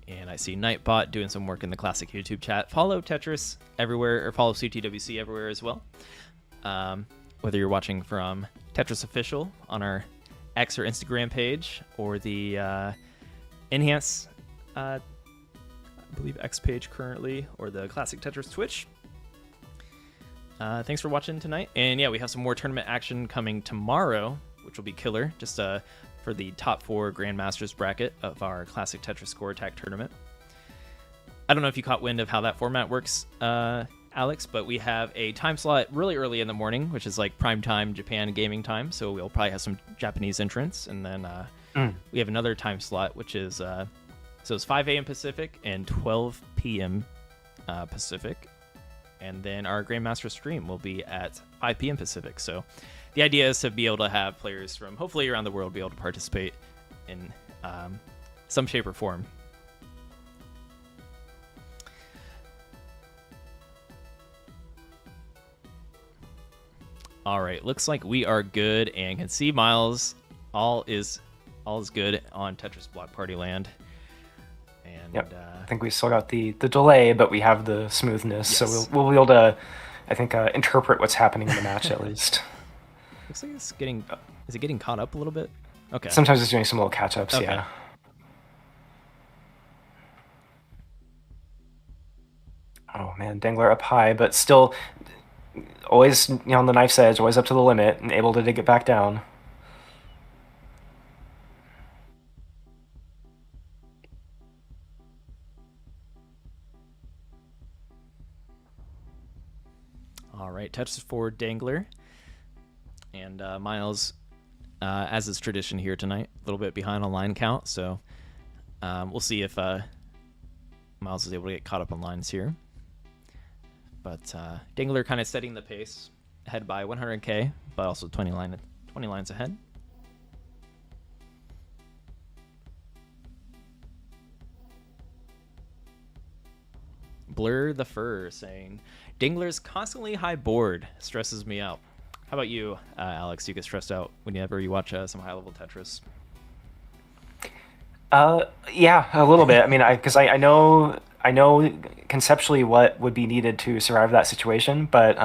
[SPEAKER 1] And I see Nightbot doing some work in the classic YouTube chat. Follow Tetris everywhere, or follow CTWC everywhere as well. Whether you're watching from Tetris Official on our X or Instagram page, or the Enhance, I believe, X page currently, or the Classic Tetris Twitch. Thanks for watching tonight. And yeah, we have some more tournament action coming tomorrow, which will be killer. Just for the top 4 Grandmasters bracket of our Classic Tetris Score Attack tournament. I don't know if you caught wind of how that format works, Alex, but we have a time slot really early in the morning, which is like prime time Japan gaming time, so we'll probably have some Japanese entrants, and then we have another time slot, which is so it's 5 a.m. Pacific and 12 p.m. Pacific, and then our Grandmaster stream will be at 5 p.m. Pacific. So the idea is to be able to have players from hopefully around the world be able to participate in some shape or form. All right, looks like we are good and can see Miles. All is good on Tetris Block Party land. And
[SPEAKER 2] yep. I think we still got the delay, but we have the smoothness,
[SPEAKER 1] yes.
[SPEAKER 2] So we'll be able to, I think, interpret what's happening in the match at least.
[SPEAKER 1] Looks like it's getting. Is it getting caught up a little bit? Okay.
[SPEAKER 2] Sometimes it's doing some little catch-ups. Okay. Yeah. Oh man, Dangler up high, but still always on the knife's edge, always up to the limit, and able to dig it back down.
[SPEAKER 1] All right, Tetris for Dangler. And Miles, as is tradition here tonight, a little bit behind on line count, so we'll see if Miles is able to get caught up on lines here. But Dangler kind of setting the pace, ahead by 100k, but also 20 lines ahead. Blur the Fur saying, Dangler's constantly high board stresses me out. How about you, Alex? You get stressed out whenever you watch some high-level Tetris?
[SPEAKER 2] Yeah, a little bit. I mean, because I know conceptually what would be needed to survive that situation, but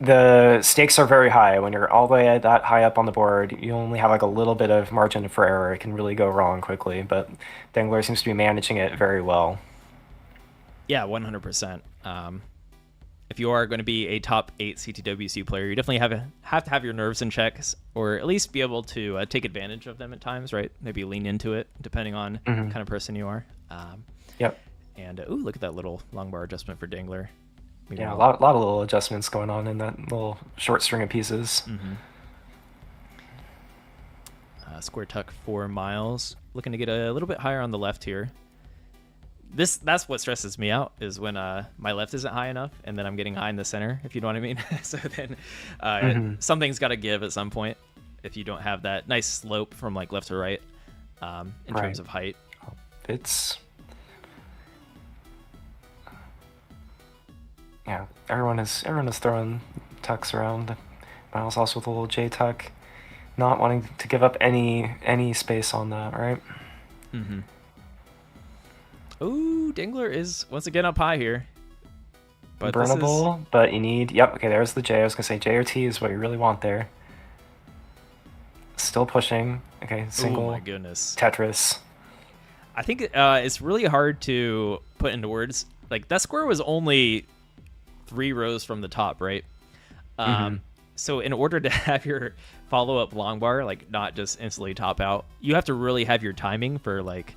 [SPEAKER 2] the stakes are very high. When you're all the way that high up on the board, you only have like a little bit of margin for error. It can really go wrong quickly, but Dangler seems to be managing it very well.
[SPEAKER 1] Yeah, 100%. If you are going to be a top 8 CTWC player, you definitely have to have your nerves in check, or at least be able to take advantage of them at times, right? Maybe lean into it, depending on the kind of person you are.
[SPEAKER 2] Yep.
[SPEAKER 1] And ooh, look at that little long bar adjustment for Dangler. Maybe
[SPEAKER 2] yeah, a lot of little adjustments going on in that little short string of pieces.
[SPEAKER 1] Square tuck for Miles, looking to get a little bit higher on the left here. That's what stresses me out, is when my left isn't high enough and then I'm getting high in the center, if you know what I mean. So then something's got to give at some point if you don't have that nice slope from like left to right in terms of height.
[SPEAKER 2] Yeah, everyone is throwing tucks around. Miles also with a little J tuck, not wanting to give up any space on that, right?
[SPEAKER 1] Ooh, Dangler is once again up high here. But
[SPEAKER 2] burnable, but you need... Yep, okay, there's the J. I was going to say J or T is what you really want there. Still pushing. Okay, single.
[SPEAKER 1] Oh my goodness.
[SPEAKER 2] Tetris.
[SPEAKER 1] I think it's really hard to put into words. Like, that square was only 3 rows from the top, right? So in order to have your follow-up long bar, like not just instantly top out, you have to really have your timing for like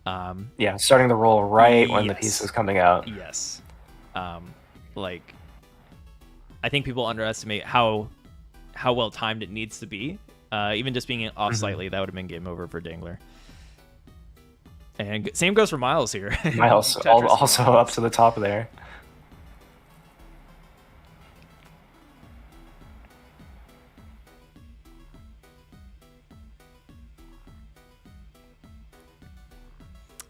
[SPEAKER 2] Yeah, starting the roll right when the
[SPEAKER 1] yes.
[SPEAKER 2] piece is coming out.
[SPEAKER 1] Yes. Like I think people underestimate how well timed it needs to be. Even just being off slightly, that would have been game over for Dingler. And same goes for Miles here.
[SPEAKER 2] Miles also up to the top of there.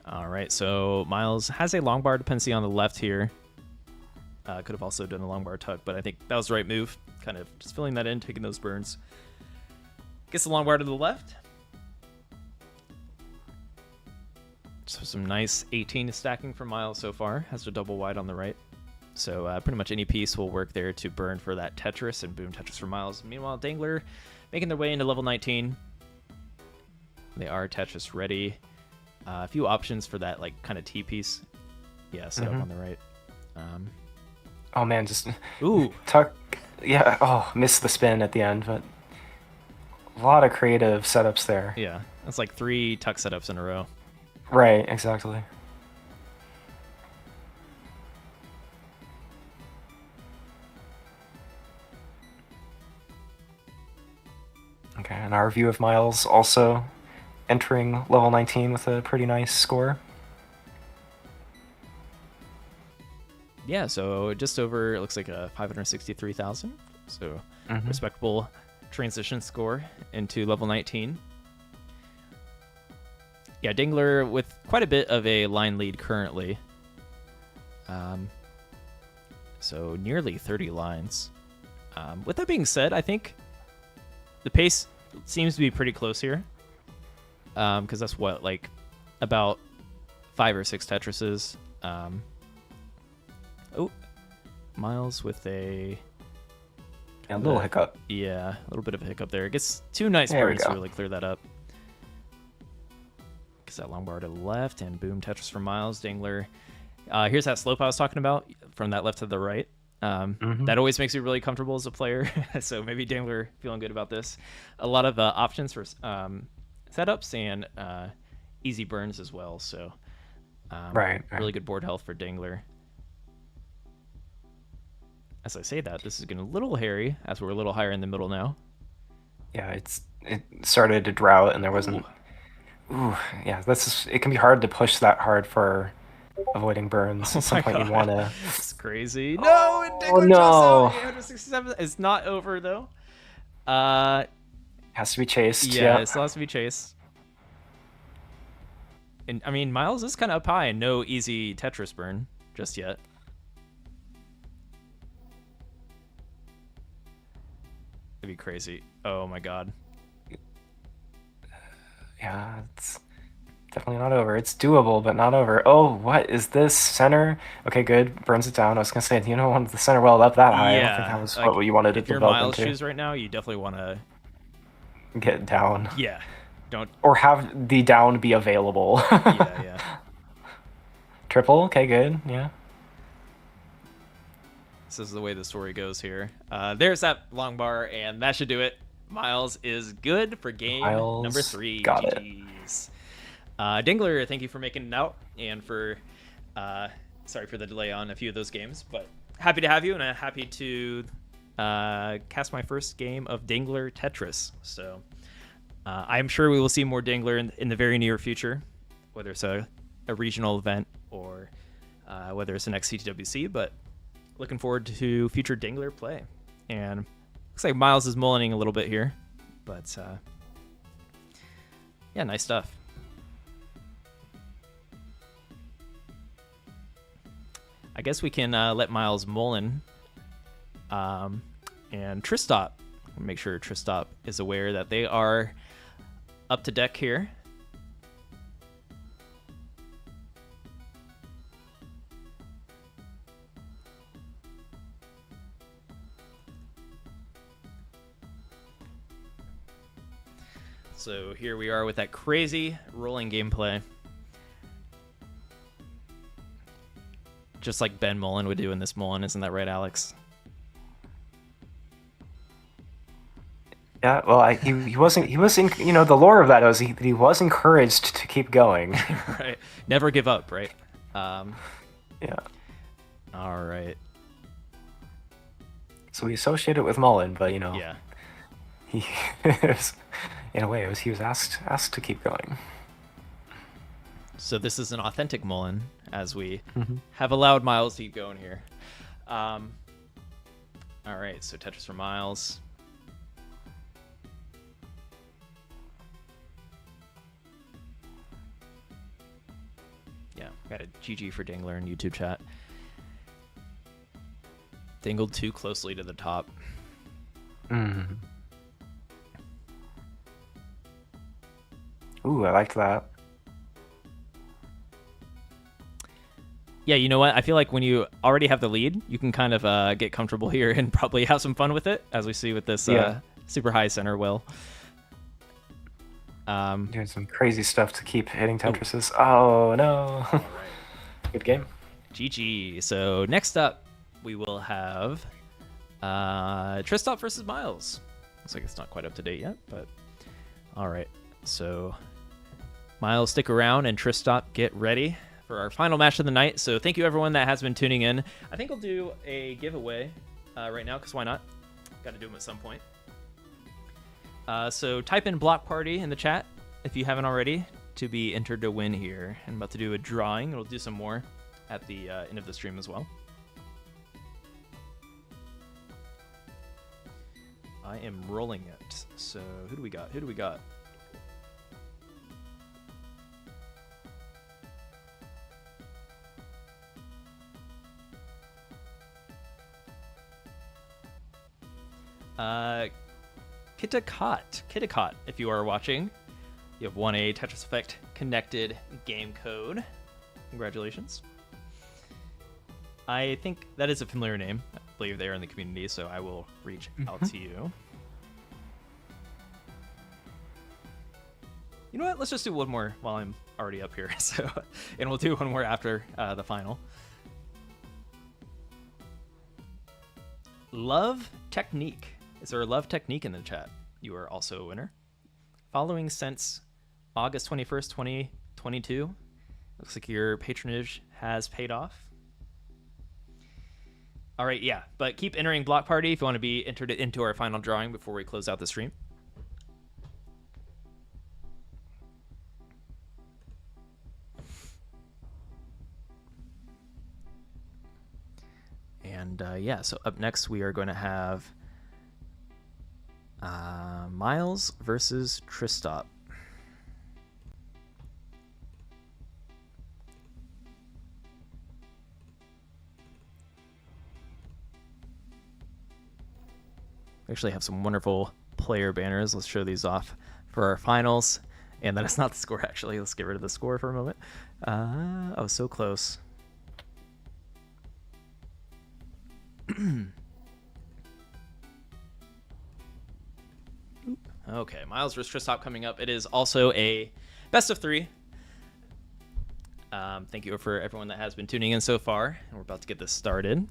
[SPEAKER 1] All right, so Miles has a long bar dependency on the left here. Could have also done a long bar tuck, but I think that was the right move. Kind of just filling that in, taking those burns. Gets the long bar to the left. So some nice 18 stacking from Miles so far. Has a double wide on the right. So pretty much any piece will work there to burn for that Tetris, and boom, Tetris for Miles. Meanwhile, Dingler making their way into level 19. They are Tetris ready. A few options for that like kind of T piece. Yeah, set up on the right.
[SPEAKER 2] Oh man, just
[SPEAKER 1] ooh,
[SPEAKER 2] tuck. Yeah, oh, missed the spin at the end, but a lot of creative setups there.
[SPEAKER 1] Yeah, that's like 3 tuck setups in a row.
[SPEAKER 2] Right, exactly. Okay, and our view of Miles also entering level 19 with a pretty nice score.
[SPEAKER 1] Yeah, so just over, it looks like a 563,000. So respectable transition score into level 19. Yeah, Dingler with quite a bit of a line lead currently. So nearly 30 lines. With that being said, I think the pace seems to be pretty close here. Because that's what, like, about 5 or 6 Tetrises. Oh, Miles with a
[SPEAKER 2] little hiccup.
[SPEAKER 1] Yeah, a little bit of a hiccup there. It gets 2 nice
[SPEAKER 2] There we
[SPEAKER 1] burns to
[SPEAKER 2] go.
[SPEAKER 1] really clear that up. Gets that long bar to the left, and boom, Tetris for Miles. Dingler. Here's that slope I was talking about from that left to the right. That always makes you really comfortable as a player. So maybe Dingler feeling good about this. A lot of options for setups and easy burns as well. So
[SPEAKER 2] Right.
[SPEAKER 1] really good board health for Dingler. As I say that, this is getting a little hairy as we're a little higher in the middle now.
[SPEAKER 2] Yeah, it started to drought and there wasn't. Ooh, yeah, it can be hard to push that hard for avoiding burns. At some point, you want to.
[SPEAKER 1] It's crazy. No, and Dingler
[SPEAKER 2] no.
[SPEAKER 1] jumps out. 867. It's not over though.
[SPEAKER 2] Has to be chased.
[SPEAKER 1] Yeah,
[SPEAKER 2] Yeah.
[SPEAKER 1] it still has to be chased. And I mean, Miles is kind of up high and no easy Tetris burn just yet. It'd be crazy. Oh my god.
[SPEAKER 2] Yeah, it's definitely not over. It's doable, but not over. Oh, what is this? Center? Okay, good. Burns it down. I was gonna say, you don't want the center well up that high. I don't think that was
[SPEAKER 1] like,
[SPEAKER 2] what you wanted to
[SPEAKER 1] if you're
[SPEAKER 2] develop
[SPEAKER 1] Miles'
[SPEAKER 2] into.
[SPEAKER 1] shoes right now, you definitely want to
[SPEAKER 2] Get down.
[SPEAKER 1] Yeah. Don't.
[SPEAKER 2] Or have the down be available.
[SPEAKER 1] Yeah.
[SPEAKER 2] Triple? Okay, good. Yeah.
[SPEAKER 1] This is the way the story goes here. There's that long bar, and that should do it. Miles is good for game
[SPEAKER 2] Miles
[SPEAKER 1] number 3.
[SPEAKER 2] got
[SPEAKER 1] GG's. Dingler, thank you for making it out, and for sorry for the delay on a few of those games, but happy to have you, and I'm happy to cast my first game of Dingler Tetris. So I'm sure we will see more Dingler in the very near future, whether it's a regional event or whether it's the next CTWC, but looking forward to future Dingler play. And looks like Miles is mullining a little bit here, but yeah, nice stuff. I guess we can let Miles mullen, and Tristop. Make sure Tristop is aware that they are up to deck here. So here we are with that crazy rolling gameplay. Just like Ben Mullen would do in this Mullen, isn't that right, Alex?
[SPEAKER 2] Yeah, well, he wasn't, he was in, the lore of that was he was encouraged to keep going.
[SPEAKER 1] Right. Never give up, right? Um,
[SPEAKER 2] Yeah.
[SPEAKER 1] all right.
[SPEAKER 2] So we associate it with Mullen, but
[SPEAKER 1] Yeah.
[SPEAKER 2] he in a way he was asked to keep going.
[SPEAKER 1] So this is an authentic Mullen, as we
[SPEAKER 2] Mm-hmm.
[SPEAKER 1] have allowed Miles to keep going here. All right, so Tetris for Miles. Yeah, got a GG for Dingler in YouTube chat. Dingled too closely to the top.
[SPEAKER 2] Mm. Ooh, I liked that.
[SPEAKER 1] Yeah, you know what? I feel like when you already have the lead, you can kind of get comfortable here and probably have some fun with it, as we see with this super high center will.
[SPEAKER 2] Doing some crazy stuff to keep hitting Tetrises. Oh no.
[SPEAKER 1] All right.
[SPEAKER 2] Good game.
[SPEAKER 1] GG. So next up, we will have Tristop versus Miles. Looks like it's not quite up to date yet, but all right. So Miles, stick around, and Tristop, get ready for our final match of the night. So thank you everyone that has been tuning in. I think I'll do a giveaway right now, because why not? Got to do them at some point. So type in Block Party in the chat if you haven't already to be entered to win here. I'm about to do a drawing. We'll do some more at the end of the stream as well. I am rolling it. So who do we got? Who do we got? Kitticott, if you are watching, you have won a Tetris Effect connected game code. Congratulations. I think that is a familiar name. I believe they are in the community, so I will reach out to you. You know what? Let's just do one more while I'm already up here. So, and we'll do one more after the final. Love Technique. Is there a Love Technique in the chat? You are also a winner. Following since August 21st, 2022. Looks like your patronage has paid off. All right, yeah, but keep entering Block Party if you want to be entered into our final drawing before we close out the stream. And yeah, so up next we are going to have Miles versus Tristop. We actually have some wonderful player banners. Let's show these off for our finals. And that is not the score, actually. Let's get rid of the score for a moment. Oh, so close. Okay, Miles vs. Tristop coming up. It is also a best of 3. Thank you for everyone that has been tuning in so far. And we're about to get this started.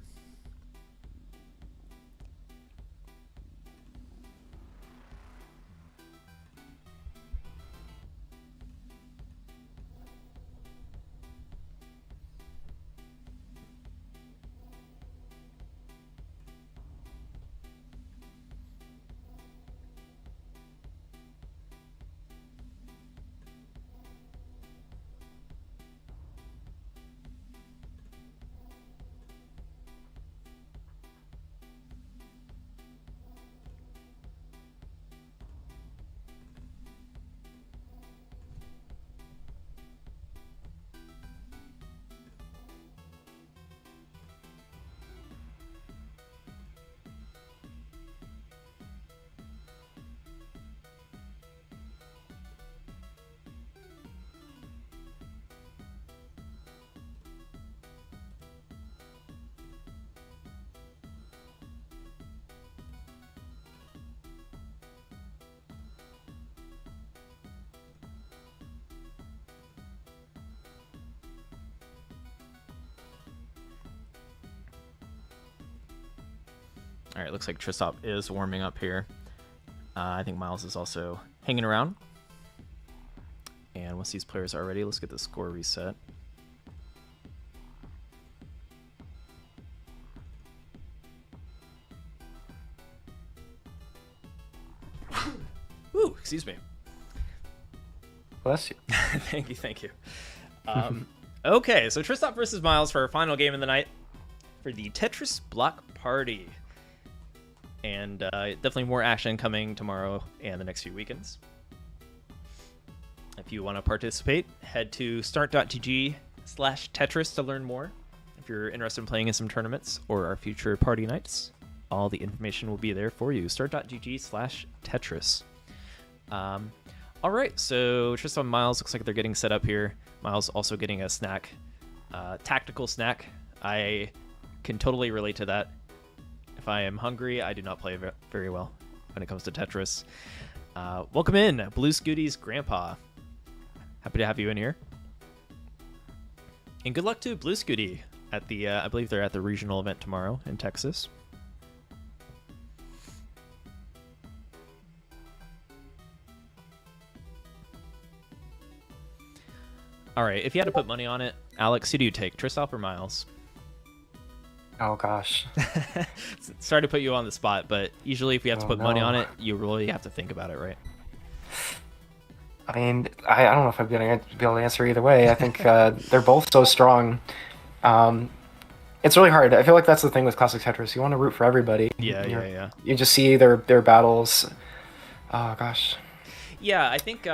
[SPEAKER 1] All right, looks like Tristop is warming up here. I think Miles is also hanging around. And once these players are ready, let's get the score reset. Ooh, excuse me.
[SPEAKER 2] Bless you.
[SPEAKER 1] Thank you. Okay, so Tristan versus Miles for our final game of the night for the Tetris Block Party. And definitely more action coming tomorrow and the next few weekends. If you want to participate, head to start.gg/Tetris to learn more. If you're interested in playing in some tournaments or our future party nights, all the information will be there for you. Start.gg/Tetris. All right, so Tristan and Miles, looks like they're getting set up here. Miles also getting a snack, tactical snack. I can totally relate to that. If I am hungry, I do not play very well when it comes to Tetris. Welcome in, Blue Scooty's grandpa. Happy to have you in here. And good luck to Blue Scooty at the, I believe they're at the regional event tomorrow in Texas. All right, if you had to put money on it, Alex, who do you take, Tristan or Miles?
[SPEAKER 2] Oh gosh.
[SPEAKER 1] Sorry to put you on the spot, but usually if you have to put money on it, you really have to think about it, right?
[SPEAKER 2] I mean, I don't know if I'm going to be able to answer either way. I think they're both so strong. It's really hard. I feel like that's the thing with classic Tetris. You want to root for everybody.
[SPEAKER 1] Yeah.
[SPEAKER 2] You just see their battles. Oh gosh.
[SPEAKER 1] Yeah, I think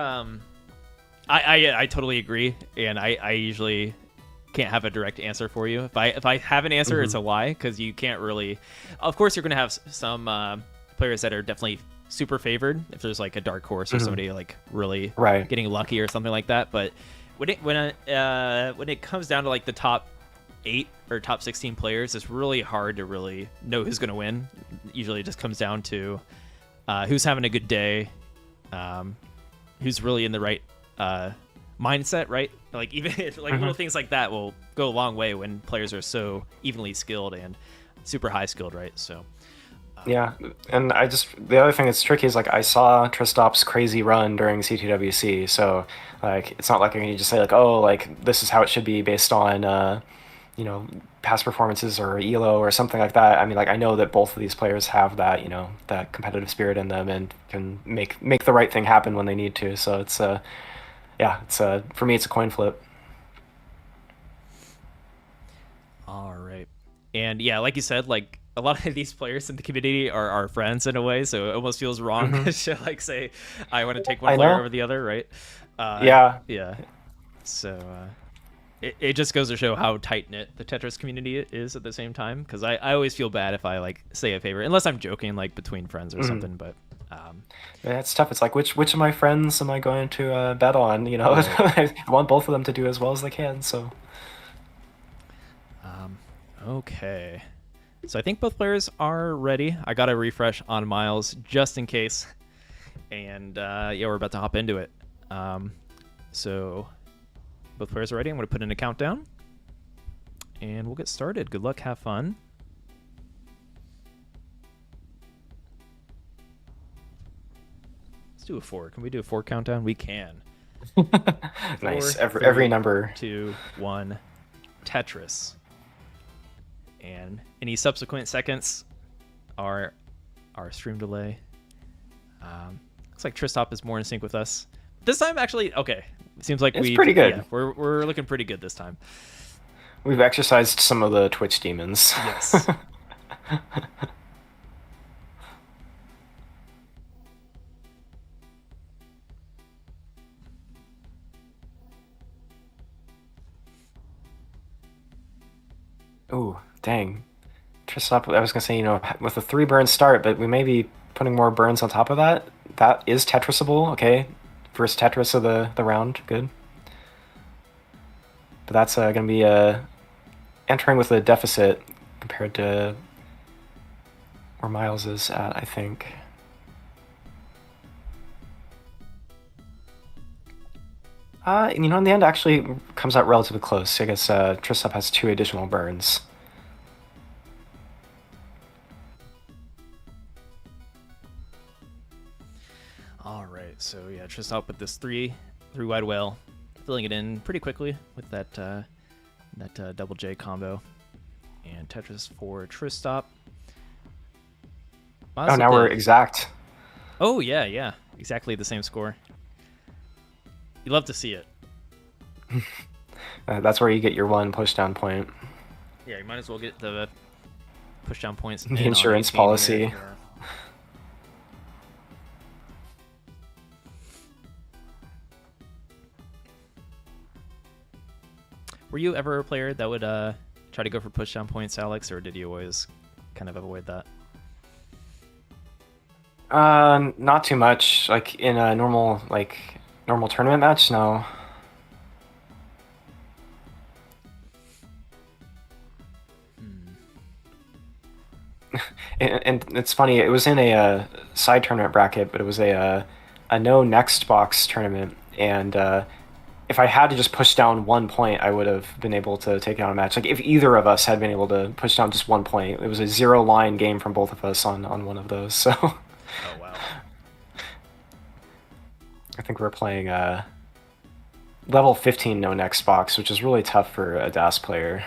[SPEAKER 1] I totally agree, and I usually can't have a direct answer for you. If I have an answer, it's a lie, because you can't really. Of course, you're going to have some players that are definitely super favored if there's like a dark horse or somebody like really getting lucky or something like that. But when it comes down to like the top 8 or top 16 players, it's really hard to really know who's going to win. Usually, it just comes down to who's having a good day, who's really in the right mindset, right? Like even little things like that will go a long way when players are so evenly skilled and super high skilled, right? So
[SPEAKER 2] yeah, and the other thing that's tricky is like I saw Tristop's crazy run during CTWC, so like it's not like I can just say like, oh, like this is how it should be based on past performances or ELO or something like that. I mean, like I know that both of these players have that that competitive spirit in them and can make the right thing happen when they need to. So it's for me it's a coin flip.
[SPEAKER 1] All right. And yeah, like you said, like a lot of these players in the community are our friends in a way, so it almost feels wrong to like say I want to take one player over the other, right? Yeah. So it just goes to show how tight knit the Tetris community is at the same time, because I always feel bad if I like say a favorite, unless I'm joking like between friends or something. But
[SPEAKER 2] yeah, it's tough. It's like which of my friends am I going to bet on? I want both of them to do as well as they can. So
[SPEAKER 1] okay. So I think both players are ready. I got a refresh on Miles just in case. And we're about to hop into it. So both players are ready. I'm going to put in a countdown. And we'll get started. Good luck. Have fun. Let's do a 4. Can we do a 4 countdown? We can.
[SPEAKER 2] Nice.
[SPEAKER 1] 4,
[SPEAKER 2] Every
[SPEAKER 1] 3,
[SPEAKER 2] number.
[SPEAKER 1] 2, 1. Tetris. And any subsequent seconds are our stream delay. Looks like Tristop is more in sync with us this time. Actually, okay. Seems like
[SPEAKER 2] it's pretty good.
[SPEAKER 1] Yeah, we're looking pretty good this time.
[SPEAKER 2] We've exercised some of the Twitch demons.
[SPEAKER 1] Yes.
[SPEAKER 2] Ooh, dang. Tristop, I was going to say, with a 3 burn start, but we may be putting more burns on top of that. That is Tetrisable, okay. First Tetris of the round, good. But that's going to be entering with a deficit compared to where Miles is at, I think. In the end, actually comes out relatively close. I guess Tristop has 2 additional burns.
[SPEAKER 1] All right, so yeah, Trist up with this three wide whale, filling it in pretty quickly with that double J combo, and Tetris for Tristop.
[SPEAKER 2] Oh, now we're exact.
[SPEAKER 1] Oh yeah, exactly the same score. You love to see it.
[SPEAKER 2] That's where you get your one pushdown point.
[SPEAKER 1] Yeah, you might as well get the pushdown points.
[SPEAKER 2] The insurance policy.
[SPEAKER 1] Were you ever a player that would try to go for pushdown points, Alex, or did you always kind of avoid that?
[SPEAKER 2] Not too much. Like in a normal tournament match, no. And it's funny. It was in a side tournament bracket, but it was a no next box tournament, and if I had to just push down 1 point, I would have been able to take down a match. Like if either of us had been able to push down just 1 point, it was a 0-line game from both of us on one of those. So.
[SPEAKER 1] Oh wow.
[SPEAKER 2] I think we're playing level 15 no next box, which is really tough for a DAS player.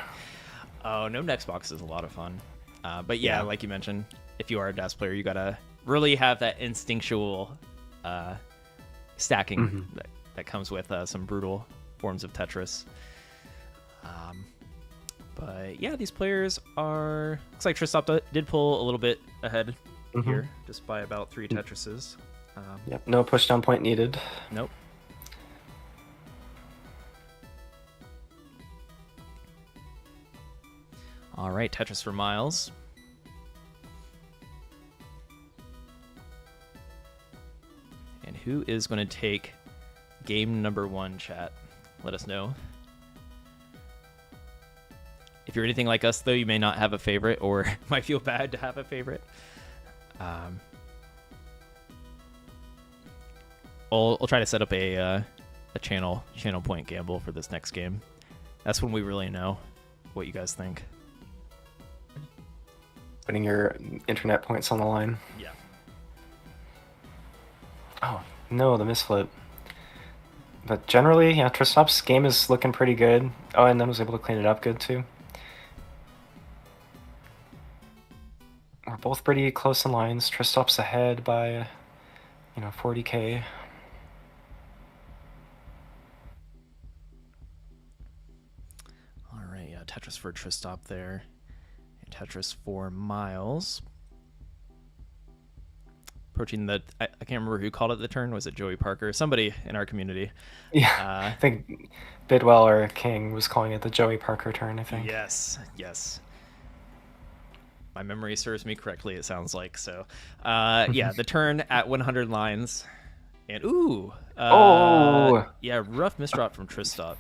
[SPEAKER 1] Oh, no next box is a lot of fun. But yeah, like you mentioned, if you are a DAS player, you gotta really have that instinctual stacking that comes with some brutal forms of Tetris. But yeah, these players are... Looks like Tristop did pull a little bit ahead here, just by about 3 Tetrises.
[SPEAKER 2] Yep, no pushdown point needed.
[SPEAKER 1] Nope. All right, Tetris for Miles. And who is going to take game number 1, chat? Let us know. If you're anything like us, though, you may not have a favorite or might feel bad to have a favorite. I'll try to set up a channel point gamble for this next game. That's when we really know what you guys think.
[SPEAKER 2] Putting your internet points on the line.
[SPEAKER 1] Yeah.
[SPEAKER 2] Oh, no, the misflip. But generally, yeah, Tristop's game is looking pretty good. Oh, and then was able to clean it up good, too. We're both pretty close in lines. Tristop's ahead by, 40k.
[SPEAKER 1] All right, yeah, Tetris for Tristop there. And Tetris for Miles. Approaching the... I can't remember who called it the turn. Was it Joey Parker? Somebody in our community.
[SPEAKER 2] Yeah, I think Bidwell or King was calling it the Joey Parker turn, I think.
[SPEAKER 1] Yes. My memory serves me correctly, it sounds like. So, yeah, the turn at 100 lines. And, yeah, rough misdrop from Tristop.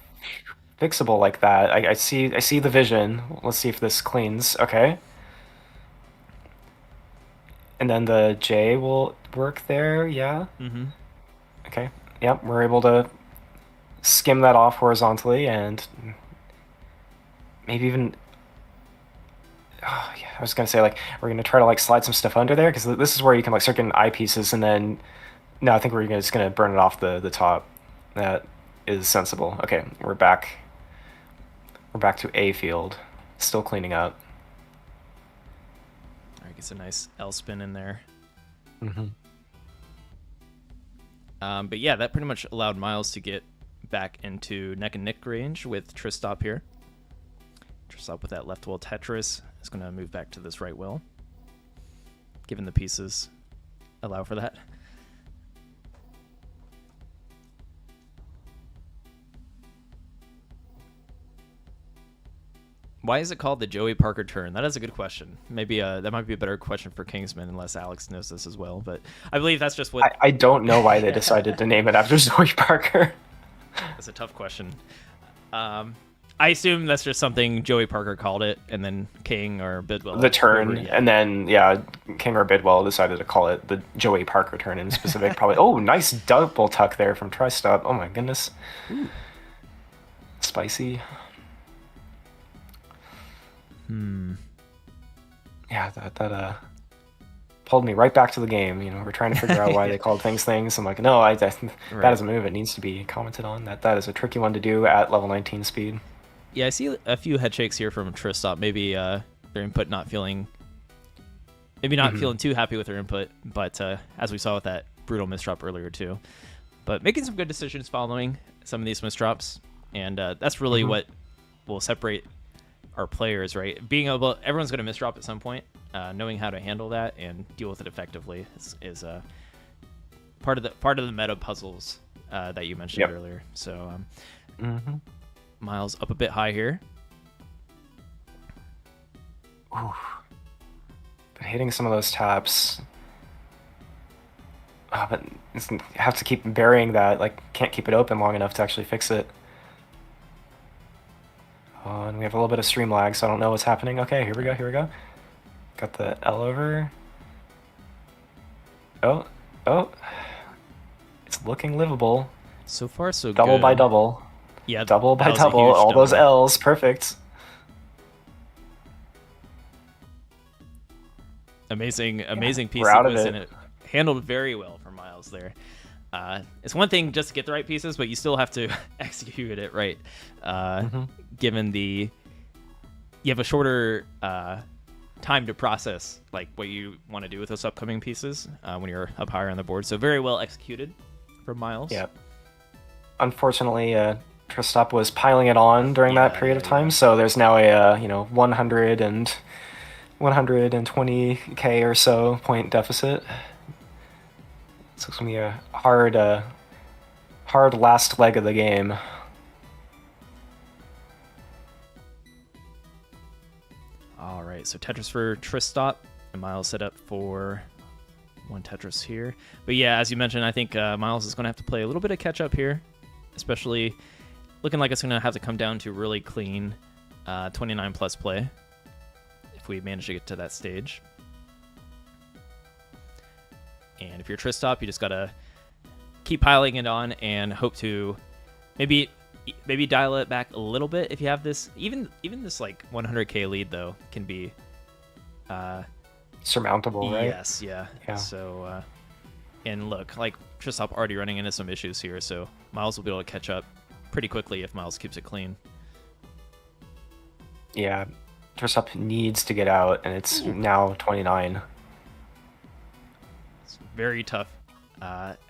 [SPEAKER 2] Fixable like that. I see the vision. Let's see if this cleans. Okay. And then the J will work there, yeah? Okay. Yep, we're able to skim that off horizontally and maybe even... Oh, yeah, I was going to say, we're going to try to, slide some stuff under there, because this is where you can, start getting eyepieces, and then... No, I think we're just going to burn it off the top. That is sensible. Okay, we're back. We're back to A field. Still cleaning up.
[SPEAKER 1] All right, gets a nice L spin in there. But yeah, that pretty much allowed Miles to get back into neck and neck range with Tristop here. Tristop with that left wheel Tetris is going to move back to this right wheel, given the pieces allow for that. Why is it called the Joey Parker turn? That is a good question. Maybe that might be a better question for Kingsman, unless Alex knows this as well. But I believe that's just what...
[SPEAKER 2] I don't know why they decided to name it after Joey Parker.
[SPEAKER 1] That's a tough question. I assume that's just something Joey Parker called it, and then King or Bidwell.
[SPEAKER 2] The turn, and then, King or Bidwell decided to call it the Joey Parker turn in specific. Probably, oh, nice double tuck there from Tristop. Oh my goodness. Ooh. Spicy. Yeah, that pulled me right back to the game. You know, we're trying to figure out why they called things things. I'm like, no, that is a move. It needs to be commented on. That is a tricky one to do at level 19 speed.
[SPEAKER 1] Yeah, I see a few head shakes here from Tristop. Maybe their input not feeling too happy with their input, but as we saw with that brutal misdrop earlier too. But making some good decisions following some of these misdrops, and that's really what will separate our players, right? Everyone's going to misdrop at some point. Knowing how to handle that and deal with it effectively is part of the meta puzzles that you mentioned earlier. So, Miles up a bit high here.
[SPEAKER 2] Ooh. But hitting some of those taps. But you have to keep burying that. Like, can't keep it open long enough to actually fix it. Oh, and we have a little bit of stream lag, so I don't know what's happening. Okay, here we go. Got the L over. Oh. It's looking livable.
[SPEAKER 1] So far, so
[SPEAKER 2] double
[SPEAKER 1] good.
[SPEAKER 2] By double.
[SPEAKER 1] Yeah,
[SPEAKER 2] double by double. All those L's. Perfect.
[SPEAKER 1] Amazing piece
[SPEAKER 2] we're out of
[SPEAKER 1] sequence,
[SPEAKER 2] it.
[SPEAKER 1] and it handled very well for Miles there. It's one thing just to get the right pieces, but you still have to execute it right. Given you have a shorter time to process like what you want to do with those upcoming pieces when you're up higher on the board. So very well executed from Miles.
[SPEAKER 2] Yeah. Unfortunately, Tristop was piling it on during that period of time, so there's now a 120k or so point deficit. So it's gonna be a hard last leg of the game.
[SPEAKER 1] All right, so Tetris for Tristop, and Miles set up for one Tetris here. But yeah, as you mentioned, I think Miles is going to have to play a little bit of catch up here, especially looking like it's going to have to come down to really clean 29 plus play if we manage to get to that stage. And if you're Tristop, you just got to keep piling it on and hope to maybe dial it back a little bit if you have this. Even this like 100k lead though can be
[SPEAKER 2] surmountable, right?
[SPEAKER 1] Yes, yeah. So and look, like Tristop already running into some issues here, so Miles will be able to catch up pretty quickly if Miles keeps it clean.
[SPEAKER 2] Yeah, Tristop needs to get out, and it's now 29.
[SPEAKER 1] It's very tough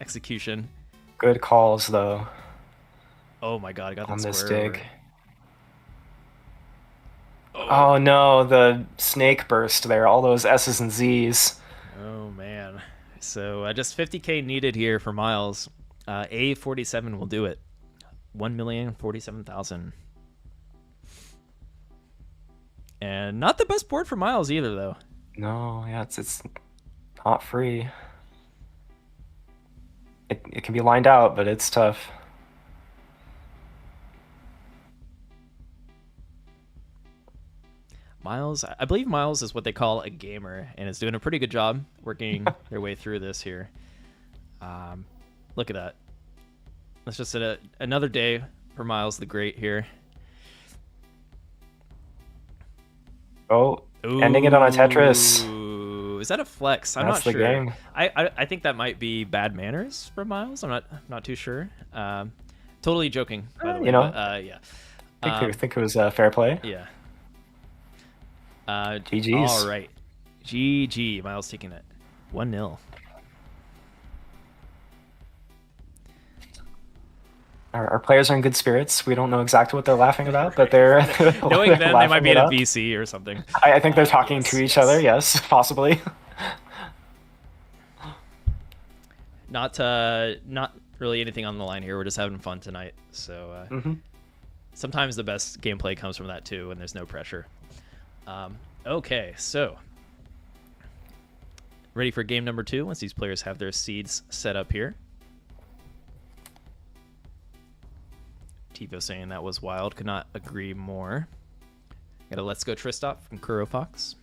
[SPEAKER 1] execution.
[SPEAKER 2] Good calls though.
[SPEAKER 1] Oh my god, I got that
[SPEAKER 2] on this
[SPEAKER 1] square
[SPEAKER 2] dig. Oh no, the snake burst there, all those S's and Z's.
[SPEAKER 1] Oh man. So just 50k needed here for Miles. A47 will do it. 1,047,000. And not the best board for Miles either, though.
[SPEAKER 2] No, yeah, it's not free. It can be lined out, but it's tough.
[SPEAKER 1] Miles, I believe Miles is what they call a gamer, and is doing a pretty good job working their way through this here. Look at that. That's just another day for Miles the Great here.
[SPEAKER 2] Oh, ending it on a Tetris.
[SPEAKER 1] Is that a flex? I'm
[SPEAKER 2] That's
[SPEAKER 1] not
[SPEAKER 2] the
[SPEAKER 1] sure.
[SPEAKER 2] game.
[SPEAKER 1] I think that might be bad manners from Miles. I'm not too sure. Totally joking, by the way.
[SPEAKER 2] You know,
[SPEAKER 1] but, yeah.
[SPEAKER 2] I think it was fair play.
[SPEAKER 1] Yeah.
[SPEAKER 2] GG's.
[SPEAKER 1] All right. GG. Miles taking it. 1-0.
[SPEAKER 2] Our players are in good spirits. We don't know exactly what they're laughing about, but they're
[SPEAKER 1] knowing them, they might be in a
[SPEAKER 2] up.
[SPEAKER 1] VC or something.
[SPEAKER 2] I think they're talking to each other. Yes, possibly.
[SPEAKER 1] Not really anything on the line here. We're just having fun tonight. So sometimes the best gameplay comes from that too, when there's no pressure. Okay, so ready for game number 2 once these players have their seeds set up here. Tivo saying that was wild. Could not agree more. Got a Let's Go Tristop from Kuro Fox.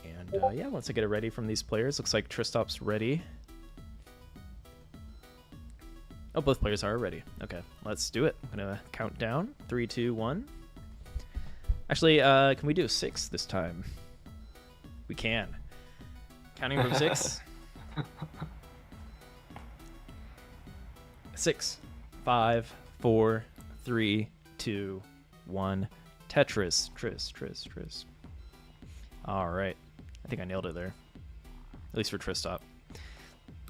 [SPEAKER 1] And yeah, once I get it ready from these players, looks like Tristop's ready. Oh, both players are ready. Okay, let's do it. I'm gonna count down. 3, 2, 1. Actually, can we do 6 this time? We can. Counting from 6. 6, 5, 4, 3, 2, 1. Tetris. Tris. All right. I think I nailed it there. At least for Tristop.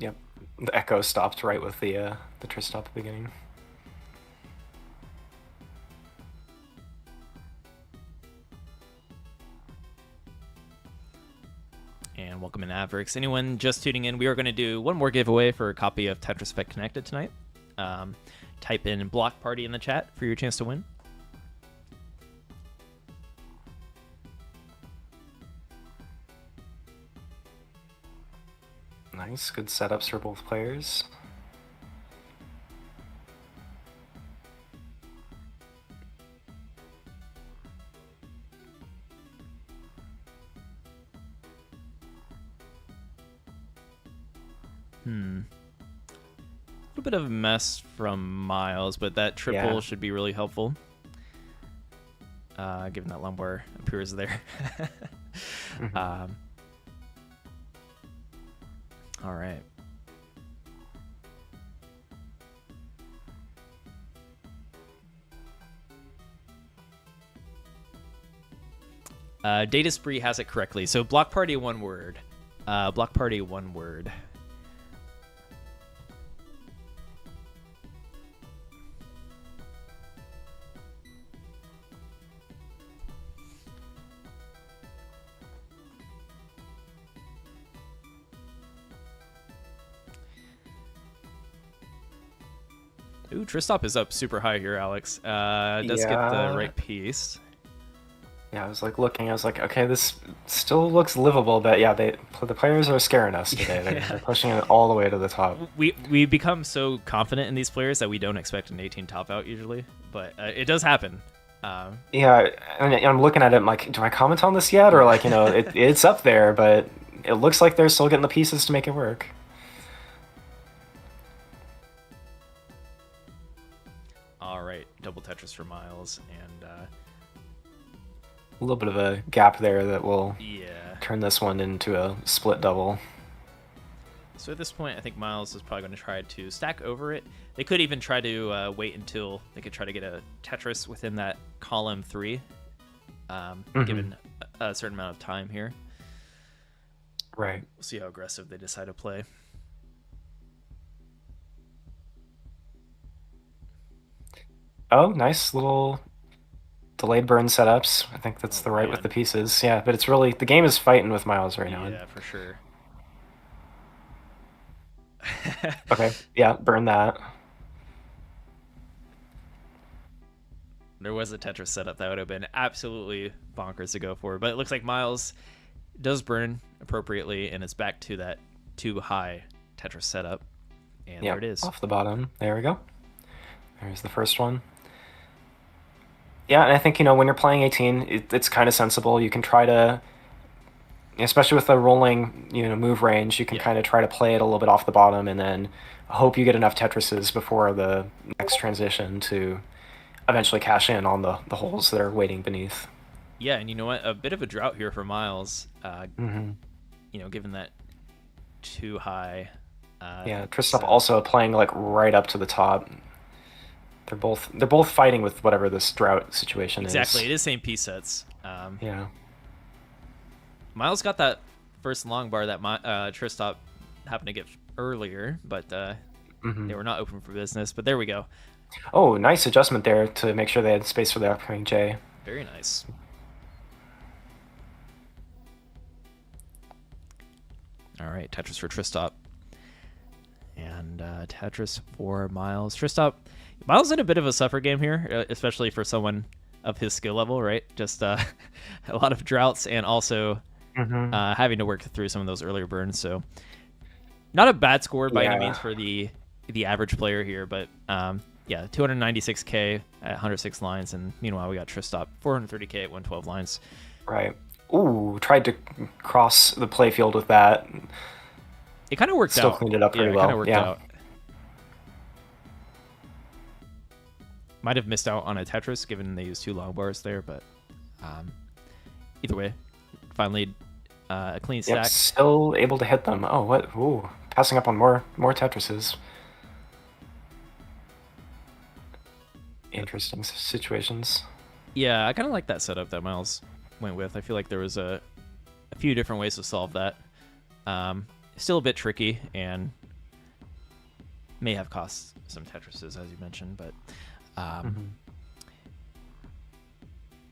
[SPEAKER 2] Yep. The echo stopped right with the Tristop at the beginning.
[SPEAKER 1] And welcome in, Mavericks. Anyone just tuning in, we are going to do one more giveaway for a copy of Tetris Effect Connected tonight. Type in Block Party in the chat for your chance to win.
[SPEAKER 2] Nice, good setups for both players.
[SPEAKER 1] A little bit of a mess from Miles, but that triple should be really helpful. Given that lumbar appears there. All right. Data Spree has it correctly. So Block Party, one word. Block Party, one word. Ooh, Tristop is up super high here, Alex. Does get the right piece.
[SPEAKER 2] Yeah, I was like looking. I was like, okay, this still looks livable, but yeah, the players are scaring us today. They're pushing it all the way to the top.
[SPEAKER 1] We become so confident in these players that we don't expect an 18 top out usually, but it does happen.
[SPEAKER 2] Yeah, and I'm looking at it. I'm like, do I comment on this yet, or like, it's up there, but it looks like they're still getting the pieces to make it work.
[SPEAKER 1] All right, double Tetris for Miles, and
[SPEAKER 2] a little bit of a gap there that will turn this one into a split double.
[SPEAKER 1] So at this point, I think Miles is probably going to try to stack over it. They could even try to wait until they could try to get a Tetris within that column 3, given a certain amount of time here.
[SPEAKER 2] Right.
[SPEAKER 1] We'll see how aggressive they decide to play.
[SPEAKER 2] Oh, nice little delayed burn setups. I think that's with the pieces. Yeah, but it's really, the game is fighting with Miles right now.
[SPEAKER 1] Yeah, for sure.
[SPEAKER 2] Okay, yeah, burn that.
[SPEAKER 1] There was a Tetris setup that would have been absolutely bonkers to go for, but it looks like Miles does burn appropriately, and it's back to that too high Tetris setup. And there it is.
[SPEAKER 2] Off the bottom. There we go. There's the first one. Yeah, and I think, when you're playing 18, it's kind of sensible. You can try to, especially with the rolling, move range, you can kind of try to play it a little bit off the bottom and then hope you get enough Tetrises before the next transition to eventually cash in on the holes that are waiting beneath.
[SPEAKER 1] Yeah, and you know what? A bit of a drought here for Miles, given that too high.
[SPEAKER 2] Tristop also playing like right up to the top. They're both fighting with whatever this drought situation is.
[SPEAKER 1] Exactly, it is same piece sets.
[SPEAKER 2] Yeah.
[SPEAKER 1] Miles got that first long bar that Tristop happened to get earlier, but they were not open for business. But there we go.
[SPEAKER 2] Oh, nice adjustment there to make sure they had space for the upcoming J.
[SPEAKER 1] Very nice. All right, Tetris for Tristop. And Tetris for Miles. Miles in a bit of a suffer game here, especially for someone of his skill level, right? Just a lot of droughts and also having to work through some of those earlier burns. So not a bad score by any means for the average player here, but 296k at 106 lines, and meanwhile we got Tristop 430k at 112 lines.
[SPEAKER 2] Right. Ooh, tried to cross the playfield with that. It kind of worked out.
[SPEAKER 1] It kind of worked out.
[SPEAKER 2] Still cleaned it up pretty well. Yeah.
[SPEAKER 1] It kind of worked out.
[SPEAKER 2] 112 lines. Right. Ooh, tried to cross the playfield with that. It kind of worked out. Still cleaned it up pretty well. Yeah.
[SPEAKER 1] It kind of worked out. Might have missed out on a Tetris given they used 2 long bars there, but either way, finally a clean stack.
[SPEAKER 2] Yep, still able to hit them. Oh, what? Ooh, passing up on more Tetrises. Interesting situations.
[SPEAKER 1] Yeah, I kind of like that setup that Miles went with. I feel like there was a few different ways to solve that. Still a bit tricky and may have cost some Tetrises, as you mentioned, but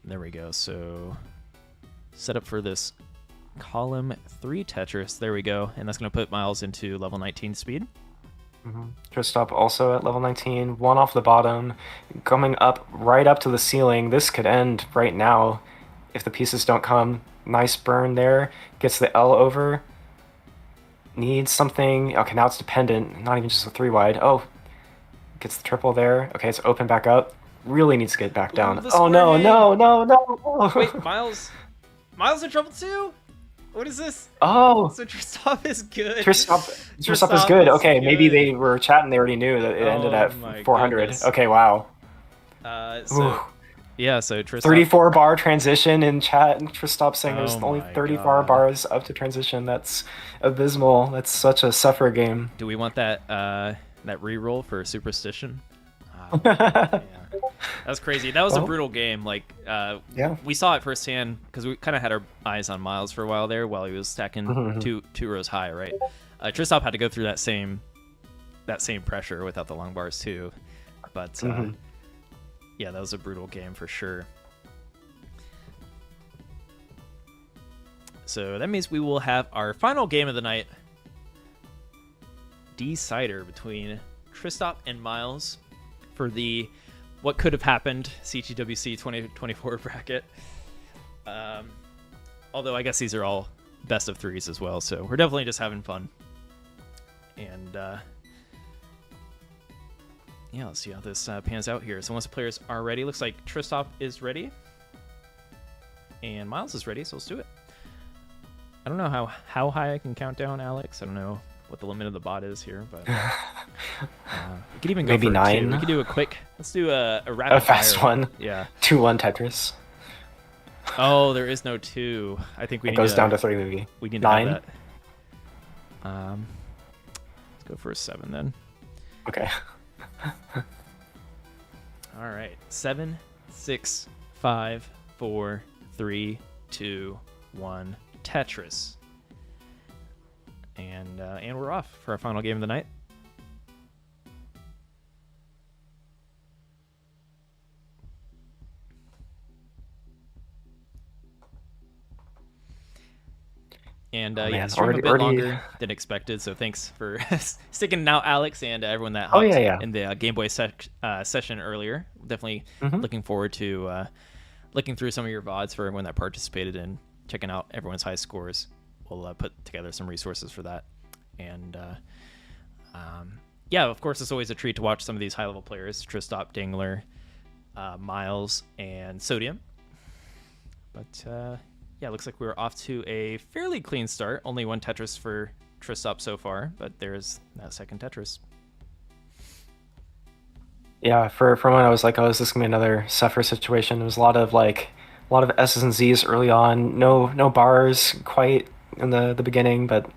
[SPEAKER 1] there we go. So set up for this column 3 Tetris. There we go, and that's going to put Miles into level 19 speed.
[SPEAKER 2] Tristop also at level 19, 1 off the bottom, coming up right up to the ceiling. This could end right now if the pieces don't come. Nice burn there. Gets the L over. Needs something. Okay, now it's dependent. Not even just a 3 wide. Oh, gets the triple there. Okay, it's open back up. Really needs to get back down. Oh no, no, no, no.
[SPEAKER 1] Wait, Miles in trouble too? What is this?
[SPEAKER 2] Oh,
[SPEAKER 1] so Tristop is good.
[SPEAKER 2] Tristop is good. Okay, maybe they were chatting. They already knew that it ended at 400.
[SPEAKER 1] Goodness.
[SPEAKER 2] Okay, wow.
[SPEAKER 1] Yeah, so Tristop.
[SPEAKER 2] 34 bar transition in chat, and Tristop saying there's only
[SPEAKER 1] my
[SPEAKER 2] 34
[SPEAKER 1] God.
[SPEAKER 2] bars up to transition. That's abysmal. That's such a suffer game.
[SPEAKER 1] Do we want that that reroll for Superstition?
[SPEAKER 2] Yeah.
[SPEAKER 1] That's crazy. That was a brutal game. Like,
[SPEAKER 2] Yeah.
[SPEAKER 1] we saw it firsthand because we kind of had our eyes on Miles for a while there while he was stacking two rows high, right? Tristop had to go through that same pressure without the long bars too, but yeah, that was a brutal game for sure. So that means we will have our final game of the night, decider between Tristop and Miles for the what could have happened CTWC 2024 bracket. Although I guess these are all best of 3s as well, so we're definitely just having fun. And yeah, let's see how this pans out here. So once the players are ready, looks like Tristop is ready and Miles is ready, so let's do it. I don't know how high I can count down, Alex. I don't know what the limit of the bot is here, but we could even go
[SPEAKER 2] maybe
[SPEAKER 1] for
[SPEAKER 2] 9.
[SPEAKER 1] 2. We could do a quick. Let's do a rapid
[SPEAKER 2] fast
[SPEAKER 1] fire
[SPEAKER 2] one.
[SPEAKER 1] Yeah.
[SPEAKER 2] 2-1 Tetris.
[SPEAKER 1] Oh, there is no 2. I think we
[SPEAKER 2] It
[SPEAKER 1] need
[SPEAKER 2] goes down to 3 maybe.
[SPEAKER 1] We need
[SPEAKER 2] 9.
[SPEAKER 1] to have that. Let's go for a 7 then.
[SPEAKER 2] Okay.
[SPEAKER 1] All right. 7, 6, 5, 4, 3, 2, 1. Tetris. And we're off for our final game of the night. And yeah, stream a bit longer than expected, so thanks for sticking it out, Alex, and everyone that hopped in the Game Boy session earlier. Definitely looking forward to looking through some of your VODs for everyone that participated and checking out everyone's high scores. We'll put together some resources for that. And yeah, of course, it's always a treat to watch some of these high-level players, Tristop, Dingler, Miles, and Sodium. But yeah, looks like we're off to a fairly clean start. Only 1 Tetris for Tristop so far, but there's that second Tetris.
[SPEAKER 2] Yeah, for when I was like, oh, is this gonna be another suffer situation? There was a lot of S's and Z's early on. No bars quite in the beginning, but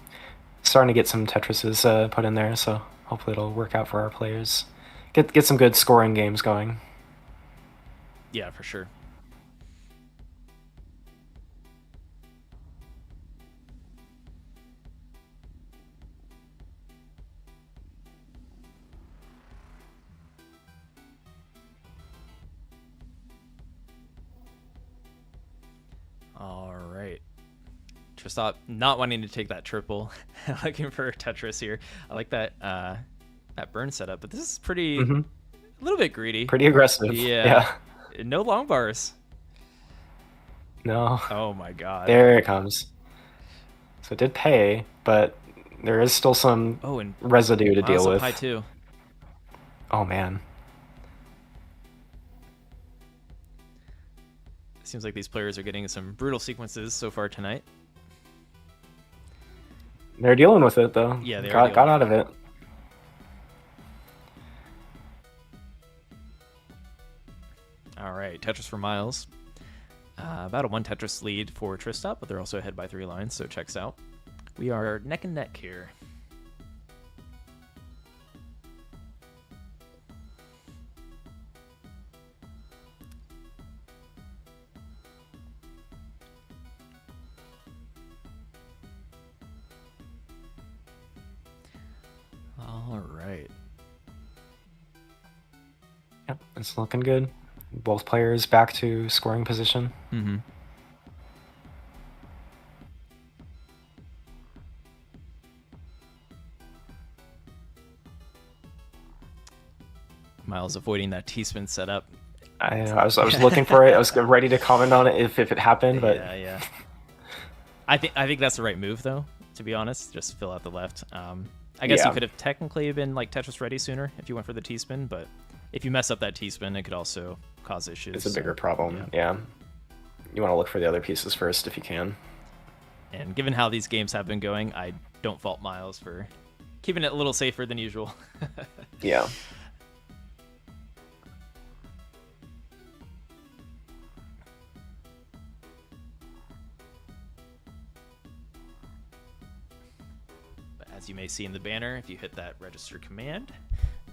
[SPEAKER 2] starting to get some Tetrises put in there. So hopefully it'll work out for our players. Get some good scoring games going.
[SPEAKER 1] Yeah, for sure. All right. Tristop not wanting to take that triple, looking for Tetris here. I like that that burn setup, but this is pretty a little bit greedy.
[SPEAKER 2] Pretty aggressive.
[SPEAKER 1] Yeah. No long bars.
[SPEAKER 2] No.
[SPEAKER 1] Oh my God.
[SPEAKER 2] There it comes. So it did pay, but there is still some
[SPEAKER 1] and
[SPEAKER 2] residue to deal with.
[SPEAKER 1] High too.
[SPEAKER 2] Oh man.
[SPEAKER 1] Seems like these players are getting some brutal sequences so far tonight.
[SPEAKER 2] They're dealing with it though.
[SPEAKER 1] Yeah, they
[SPEAKER 2] got out of it.
[SPEAKER 1] right, Tetris for Miles. About a 1 Tetris lead for Tristop, but they're also ahead by 3 lines, so checks out. We are neck and neck here. All right.
[SPEAKER 2] Yep, it's looking good. Both players back to scoring position.
[SPEAKER 1] Mm-hmm. Miles avoiding that T-spin setup.
[SPEAKER 2] I was looking for it. I was ready to comment on it if it happened, but
[SPEAKER 1] yeah. I think that's the right move, though. To be honest, just fill out the left. I guess you could have technically been like Tetris ready sooner if you went for the T-spin, but if you mess up that T-spin, it could also cause issues.
[SPEAKER 2] It's a bigger problem. Yeah. You want to look for the other pieces first if you can.
[SPEAKER 1] And given how these games have been going, I don't fault Miles for keeping it a little safer than usual.
[SPEAKER 2] Yeah.
[SPEAKER 1] As you may see in the banner, if you hit that register command,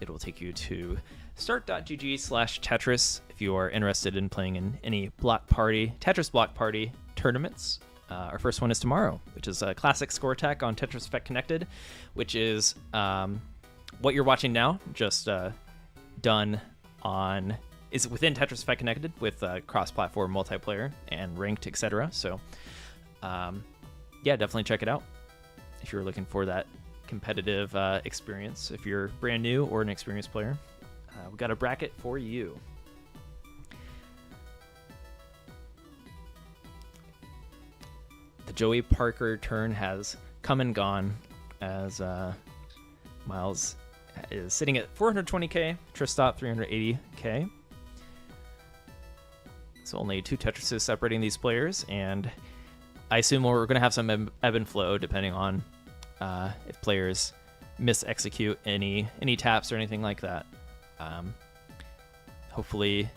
[SPEAKER 1] it will take you to start.gg/Tetris if you are interested in playing in any Tetris Block Party tournaments. Our first one is tomorrow, which is a classic score attack on Tetris Effect Connected, which is what you're watching now, just done on is within Tetris Effect Connected with cross-platform multiplayer and ranked, etc. So, yeah, definitely check it out if you're looking for that competitive experience. If you're brand new or an experienced player, we've got a bracket for you. The Joey Parker turn has come and gone as Miles is sitting at 420k, Tristop 380k. So only 2 Tetrises separating these players, and I assume we're going to have some ebb and flow depending on if players mis-execute any taps or anything like that. Hopefully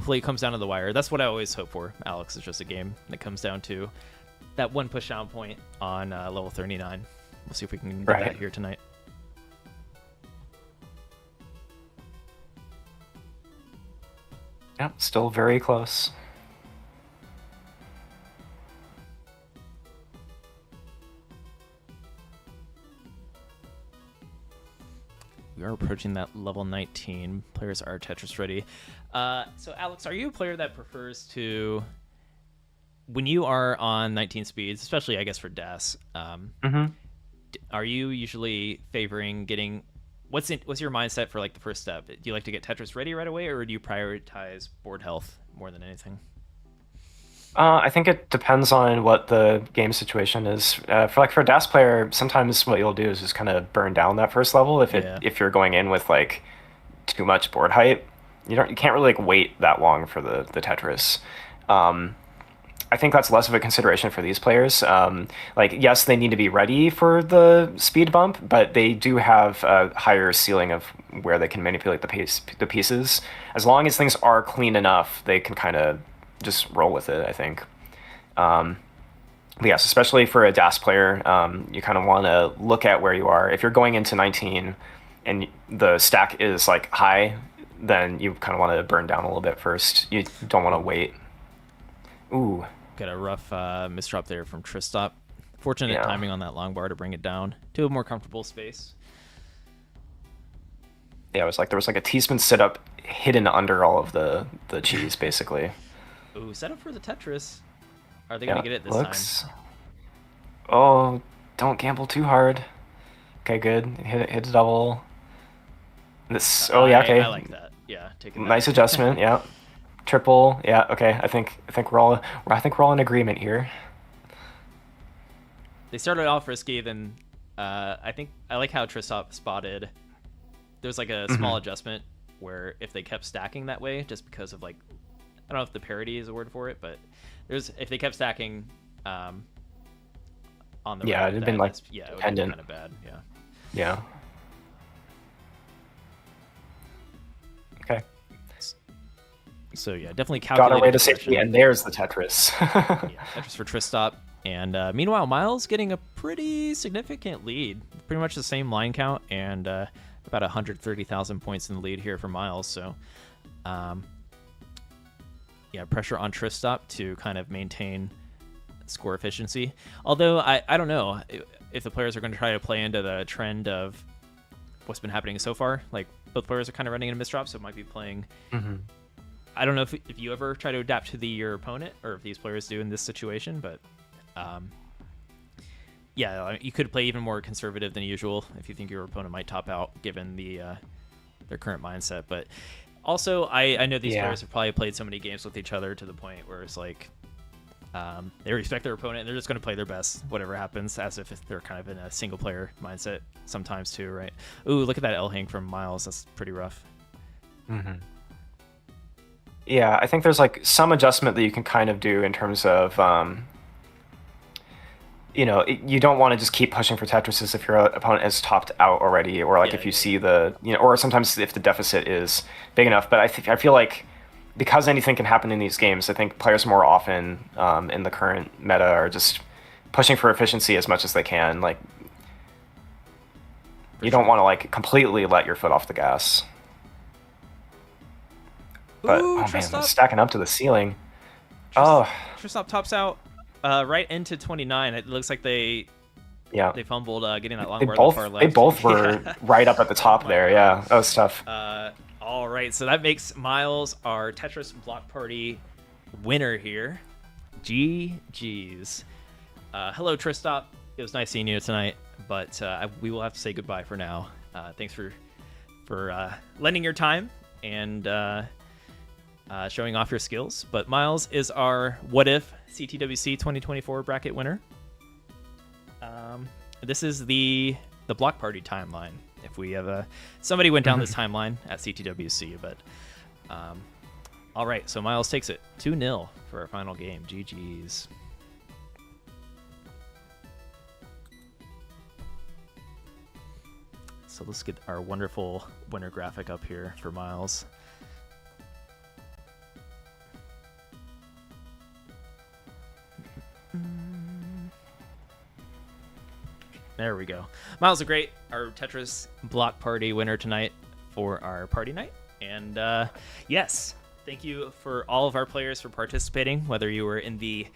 [SPEAKER 1] it comes down to the wire. That's what I always hope for, Alex. It's just a game that comes down to that one push-down point on level 39. We'll see if we can get that here tonight.
[SPEAKER 2] Yep, still very close.
[SPEAKER 1] We are approaching that level 19. Players are Tetris ready. So, Alex, are you a player that prefers to, when you are on 19 speeds, especially, I guess, for DAS, are you usually favoring getting, what's your mindset for, like, the first step? Do you like to get Tetris ready right away, or do you prioritize board health more than anything?
[SPEAKER 2] I think it depends on what the game situation is. For a DAS player, sometimes what you'll do is just kind of burn down that first level if you're going in with like too much board height. You can't really like wait that long for the Tetris. I think that's less of a consideration for these players. Like, yes, they need to be ready for the speed bump, but they do have a higher ceiling of where they can manipulate the pieces. As long as things are clean enough, they can kind of just roll with it, I think. But yes, especially for a DAS player, you kind of want to look at where you are. If you're going into 19 and the stack is like high, then you kind of want to burn down a little bit first. You don't want to wait. Ooh.
[SPEAKER 1] Got a rough misdrop there from Tristop. Fortunate timing on that long bar to bring it down to a more comfortable space.
[SPEAKER 2] Yeah, it was like there was like a T-spin setup hidden under all of the cheese, basically.
[SPEAKER 1] Ooh, set up for the Tetris. Are they going to get it this time?
[SPEAKER 2] Oh, don't gamble too hard. Okay, good. Hit a double. This. Oh, yeah, okay.
[SPEAKER 1] I like that. Yeah, taking that.
[SPEAKER 2] Nice adjustment, yeah. Triple, yeah, okay. I think we're all in agreement here.
[SPEAKER 1] They started off risky, then I like how Tristop spotted. There's like a small adjustment where if they kept stacking that way, just because of like, I don't know if the parity is a word for it, but if they kept stacking on the right,
[SPEAKER 2] it'd been like
[SPEAKER 1] it would
[SPEAKER 2] pendant.
[SPEAKER 1] Kind of bad.
[SPEAKER 2] Yeah. Okay.
[SPEAKER 1] So yeah, definitely
[SPEAKER 2] Got
[SPEAKER 1] calculated
[SPEAKER 2] away to safety,
[SPEAKER 1] aggression.
[SPEAKER 2] and there's the Tetris.
[SPEAKER 1] Yeah, Tetris for Tristop. And meanwhile, Miles getting a pretty significant lead. Pretty much the same line count and about 130,000 points in the lead here for Miles. So, yeah, pressure on Tristop to kind of maintain score efficiency. Although, I don't know if the players are going to try to play into the trend of what's been happening so far. Like, both players are kind of running into misdrops, so it might be playing...
[SPEAKER 2] Mm-hmm.
[SPEAKER 1] I don't know if you ever try to adapt to your opponent or if these players do in this situation, but... yeah, you could play even more conservative than usual if you think your opponent might top out given their current mindset. But also, I know these players have probably played so many games with each other to the point where it's like they respect their opponent and they're just going to play their best, whatever happens, as if they're kind of in a single player mindset sometimes too, right? Ooh, look at that L hang from Miles. That's pretty rough.
[SPEAKER 2] Mm-hmm. Yeah, I think there's like some adjustment that you can kind of do in terms of you don't want to just keep pushing for Tetrises if your opponent is topped out already, or like if you see the, or sometimes if the deficit is big enough. But I feel like because anything can happen in these games, I think players more often in the current meta are just pushing for efficiency as much as they can. Like, you don't want to like completely let your foot off the gas. But
[SPEAKER 1] ooh,
[SPEAKER 2] oh man, it's stacking up to the ceiling.
[SPEAKER 1] Tristop tops out right into 29. It looks like they fumbled getting that long bar far left.
[SPEAKER 2] They both were right up at the top there. Yeah, that was tough.
[SPEAKER 1] All right, so that makes Miles our Tetris Block Party winner here. GG's. Hello, Tristop. It was nice seeing you tonight, but we will have to say goodbye for now. Thanks for lending your time and showing off your skills. But Miles is our What If CTWC 2024 bracket winner. This is the Block Party timeline. If we have somebody went down this timeline at CTWC, but all right. So Miles takes it 2-0 for our final game. GG's. So let's get our wonderful winner graphic up here for Miles. There we go. Miles, our Tetris Block Party winner tonight for our party night. And yes, thank you for all of our players for participating, whether you were in the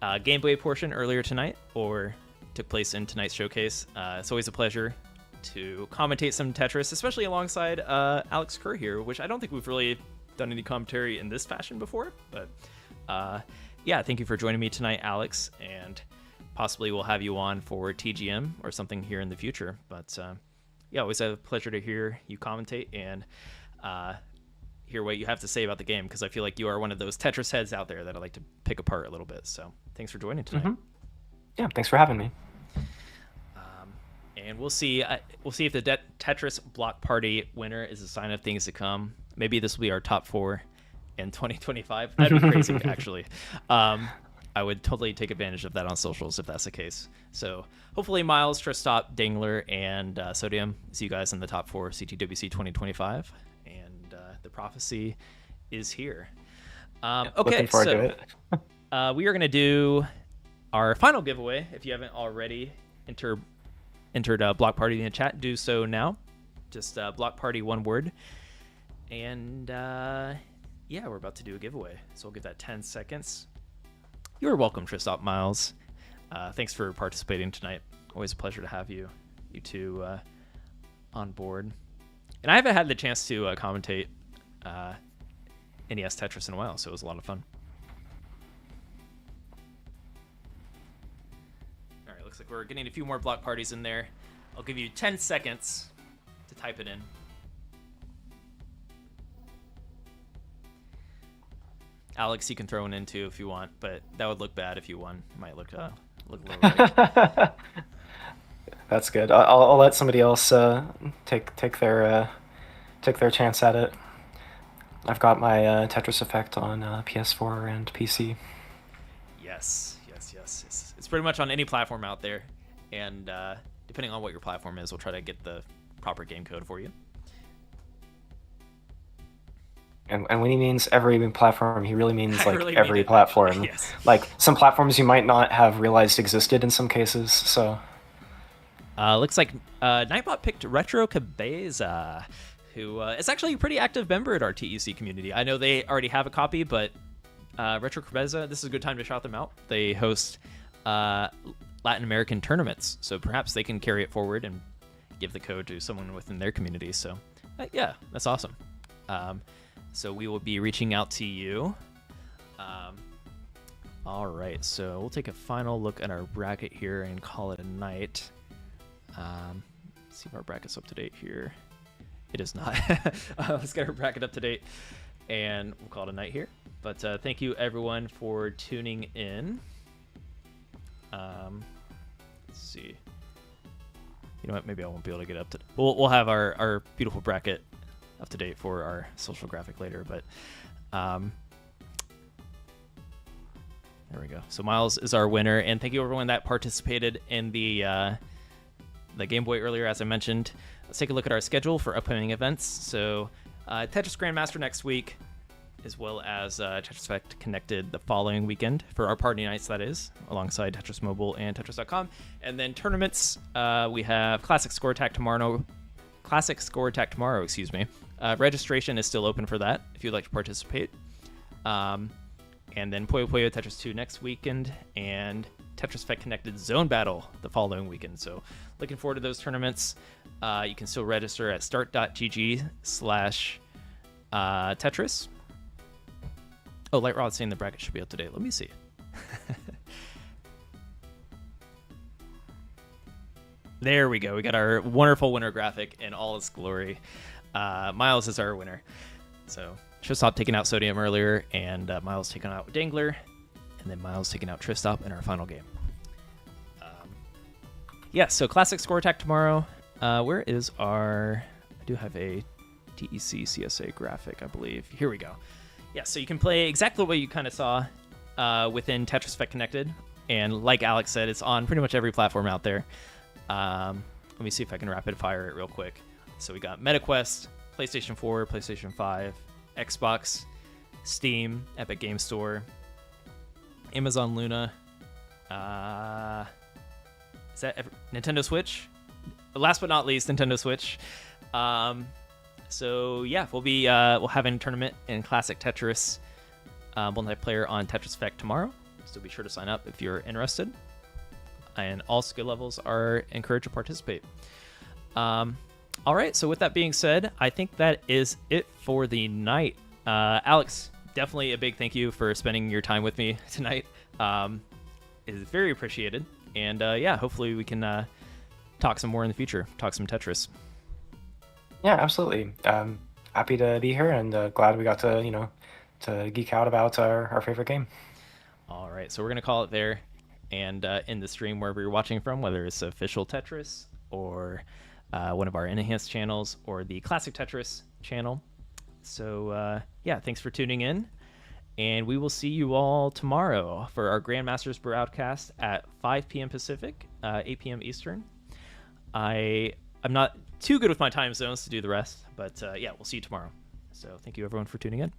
[SPEAKER 1] gameplay portion earlier tonight or took place in tonight's showcase. It's always a pleasure to commentate some Tetris, especially alongside Alex Kerr here, which I don't think we've really done any commentary in this fashion before. But yeah, thank you for joining me tonight, Alex, and possibly we'll have you on for TGM or something here in the future. But yeah, always a pleasure to hear you commentate and hear what you have to say about the game, because I feel like you are one of those Tetris heads out there that I like to pick apart a little bit. So thanks for joining tonight.
[SPEAKER 2] Mm-hmm. Yeah, thanks for having me.
[SPEAKER 1] And we'll see if the Tetris Block Party winner is a sign of things to come. Maybe this will be our top 4 in 2025. That'd be crazy, actually. I would totally take advantage of that on socials if that's the case. So hopefully Miles, Tristop, Dangler, and Sodium see you guys in the top 4 CTWC 2025. And the prophecy is here. Okay,
[SPEAKER 2] looking forward to it.
[SPEAKER 1] We are going to do our final giveaway. If you haven't already entered Block Party in the chat, do so now. Just Block Party, one word. And yeah, we're about to do a giveaway. So we'll give that 10 seconds. You're welcome, Tristop, Miles. Thanks for participating tonight. Always a pleasure to have you two on board. And I haven't had the chance to commentate NES Tetris in a while, so it was a lot of fun. All right, looks like we're getting a few more block parties in there. I'll give you 10 seconds to type it in. Alex, you can throw one in too if you want, but that would look bad if you won. It might look a little like...
[SPEAKER 2] That's good. I'll let somebody else take their chance at it. I've got my Tetris Effect on PS4 and PC.
[SPEAKER 1] Yes. It's pretty much on any platform out there, and depending on what your platform is, we'll try to get the proper game code for you.
[SPEAKER 2] And when he means every platform, he really means
[SPEAKER 1] I
[SPEAKER 2] like
[SPEAKER 1] really mean
[SPEAKER 2] every
[SPEAKER 1] it.
[SPEAKER 2] platform.
[SPEAKER 1] Yes.
[SPEAKER 2] Like some platforms you might not have realized existed in some cases. So
[SPEAKER 1] Looks like Nightbot picked Retro Cabeza, who is actually a pretty active member at our TEC community. I know they already have a copy, but Retro Cabeza, this is a good time to shout them out. They host Latin American tournaments, so perhaps they can carry it forward and give the code to someone within their community. So yeah, that's awesome. So we will be reaching out to you. All right, so we'll take a final look at our bracket here and call it a night. See if our bracket's up to date here. It is not. Let's get our bracket up to date, and we'll call it a night here. But thank you everyone for tuning in. Let's see. You know what? Maybe I won't be able to get up to. We'll have our beautiful bracket up to date for our social graphic later. But there we go. So Miles is our winner, and thank you everyone that participated in the Game Boy earlier, as I mentioned. Let's take a look at our schedule for upcoming events. So Tetris Grandmaster next week, as well as Tetris Effect Connected the following weekend for our party nights, that is, alongside Tetris Mobile and Tetris.com. And then tournaments, we have Classic Score Attack tomorrow. Excuse me. Registration is still open for that if you'd like to participate. And then Puyo Puyo Tetris 2 next weekend, and Tetris Effect Connected Zone Battle the following weekend. So looking forward to those tournaments. You can still register at start.gg/Tetris. Oh, Light Rod's saying the bracket should be up to date. Let me see. There we go. We got our wonderful winner graphic in all its glory. Miles is our winner. So Tristop taking out Sodium earlier, and Miles taking out Dangler, and then Miles taking out Tristop in our final game. Yeah, so Classic Score Attack tomorrow. Where is our... I do have a TEC CSA graphic, I believe. Here we go. Yeah, so you can play exactly what you kind of saw within Tetris Effect Connected. And like Alex said, it's on pretty much every platform out there. Let me see if I can rapid fire it real quick. So we got MetaQuest, PlayStation 4, PlayStation 5, Xbox, Steam, Epic Game Store, Amazon Luna, is that Nintendo Switch? Last but not least, Nintendo Switch. So yeah, we'll have a tournament in Classic Tetris multiplayer on Tetris Effect tomorrow. So be sure to sign up if you're interested. And all skill levels are encouraged to participate. All right, so with that being said, I think that is it for the night. Alex, definitely a big thank you for spending your time with me tonight. It is very appreciated. And yeah, hopefully we can talk some more in the future, talk some Tetris.
[SPEAKER 2] yeah, absolutely. Happy to be here, and glad we got to to geek out about our favorite game.
[SPEAKER 1] All right, so we're gonna call it there, and in the stream wherever you're watching from, whether it's official Tetris or one of our enhanced channels or the Classic Tetris channel. So yeah, thanks for tuning in, and we will see you all tomorrow for our Grandmasters broadcast at 5 p.m. Pacific, 8 p.m. Eastern. I'm not too good with my time zones to do the rest, but yeah, we'll see you tomorrow. So thank you everyone for tuning in.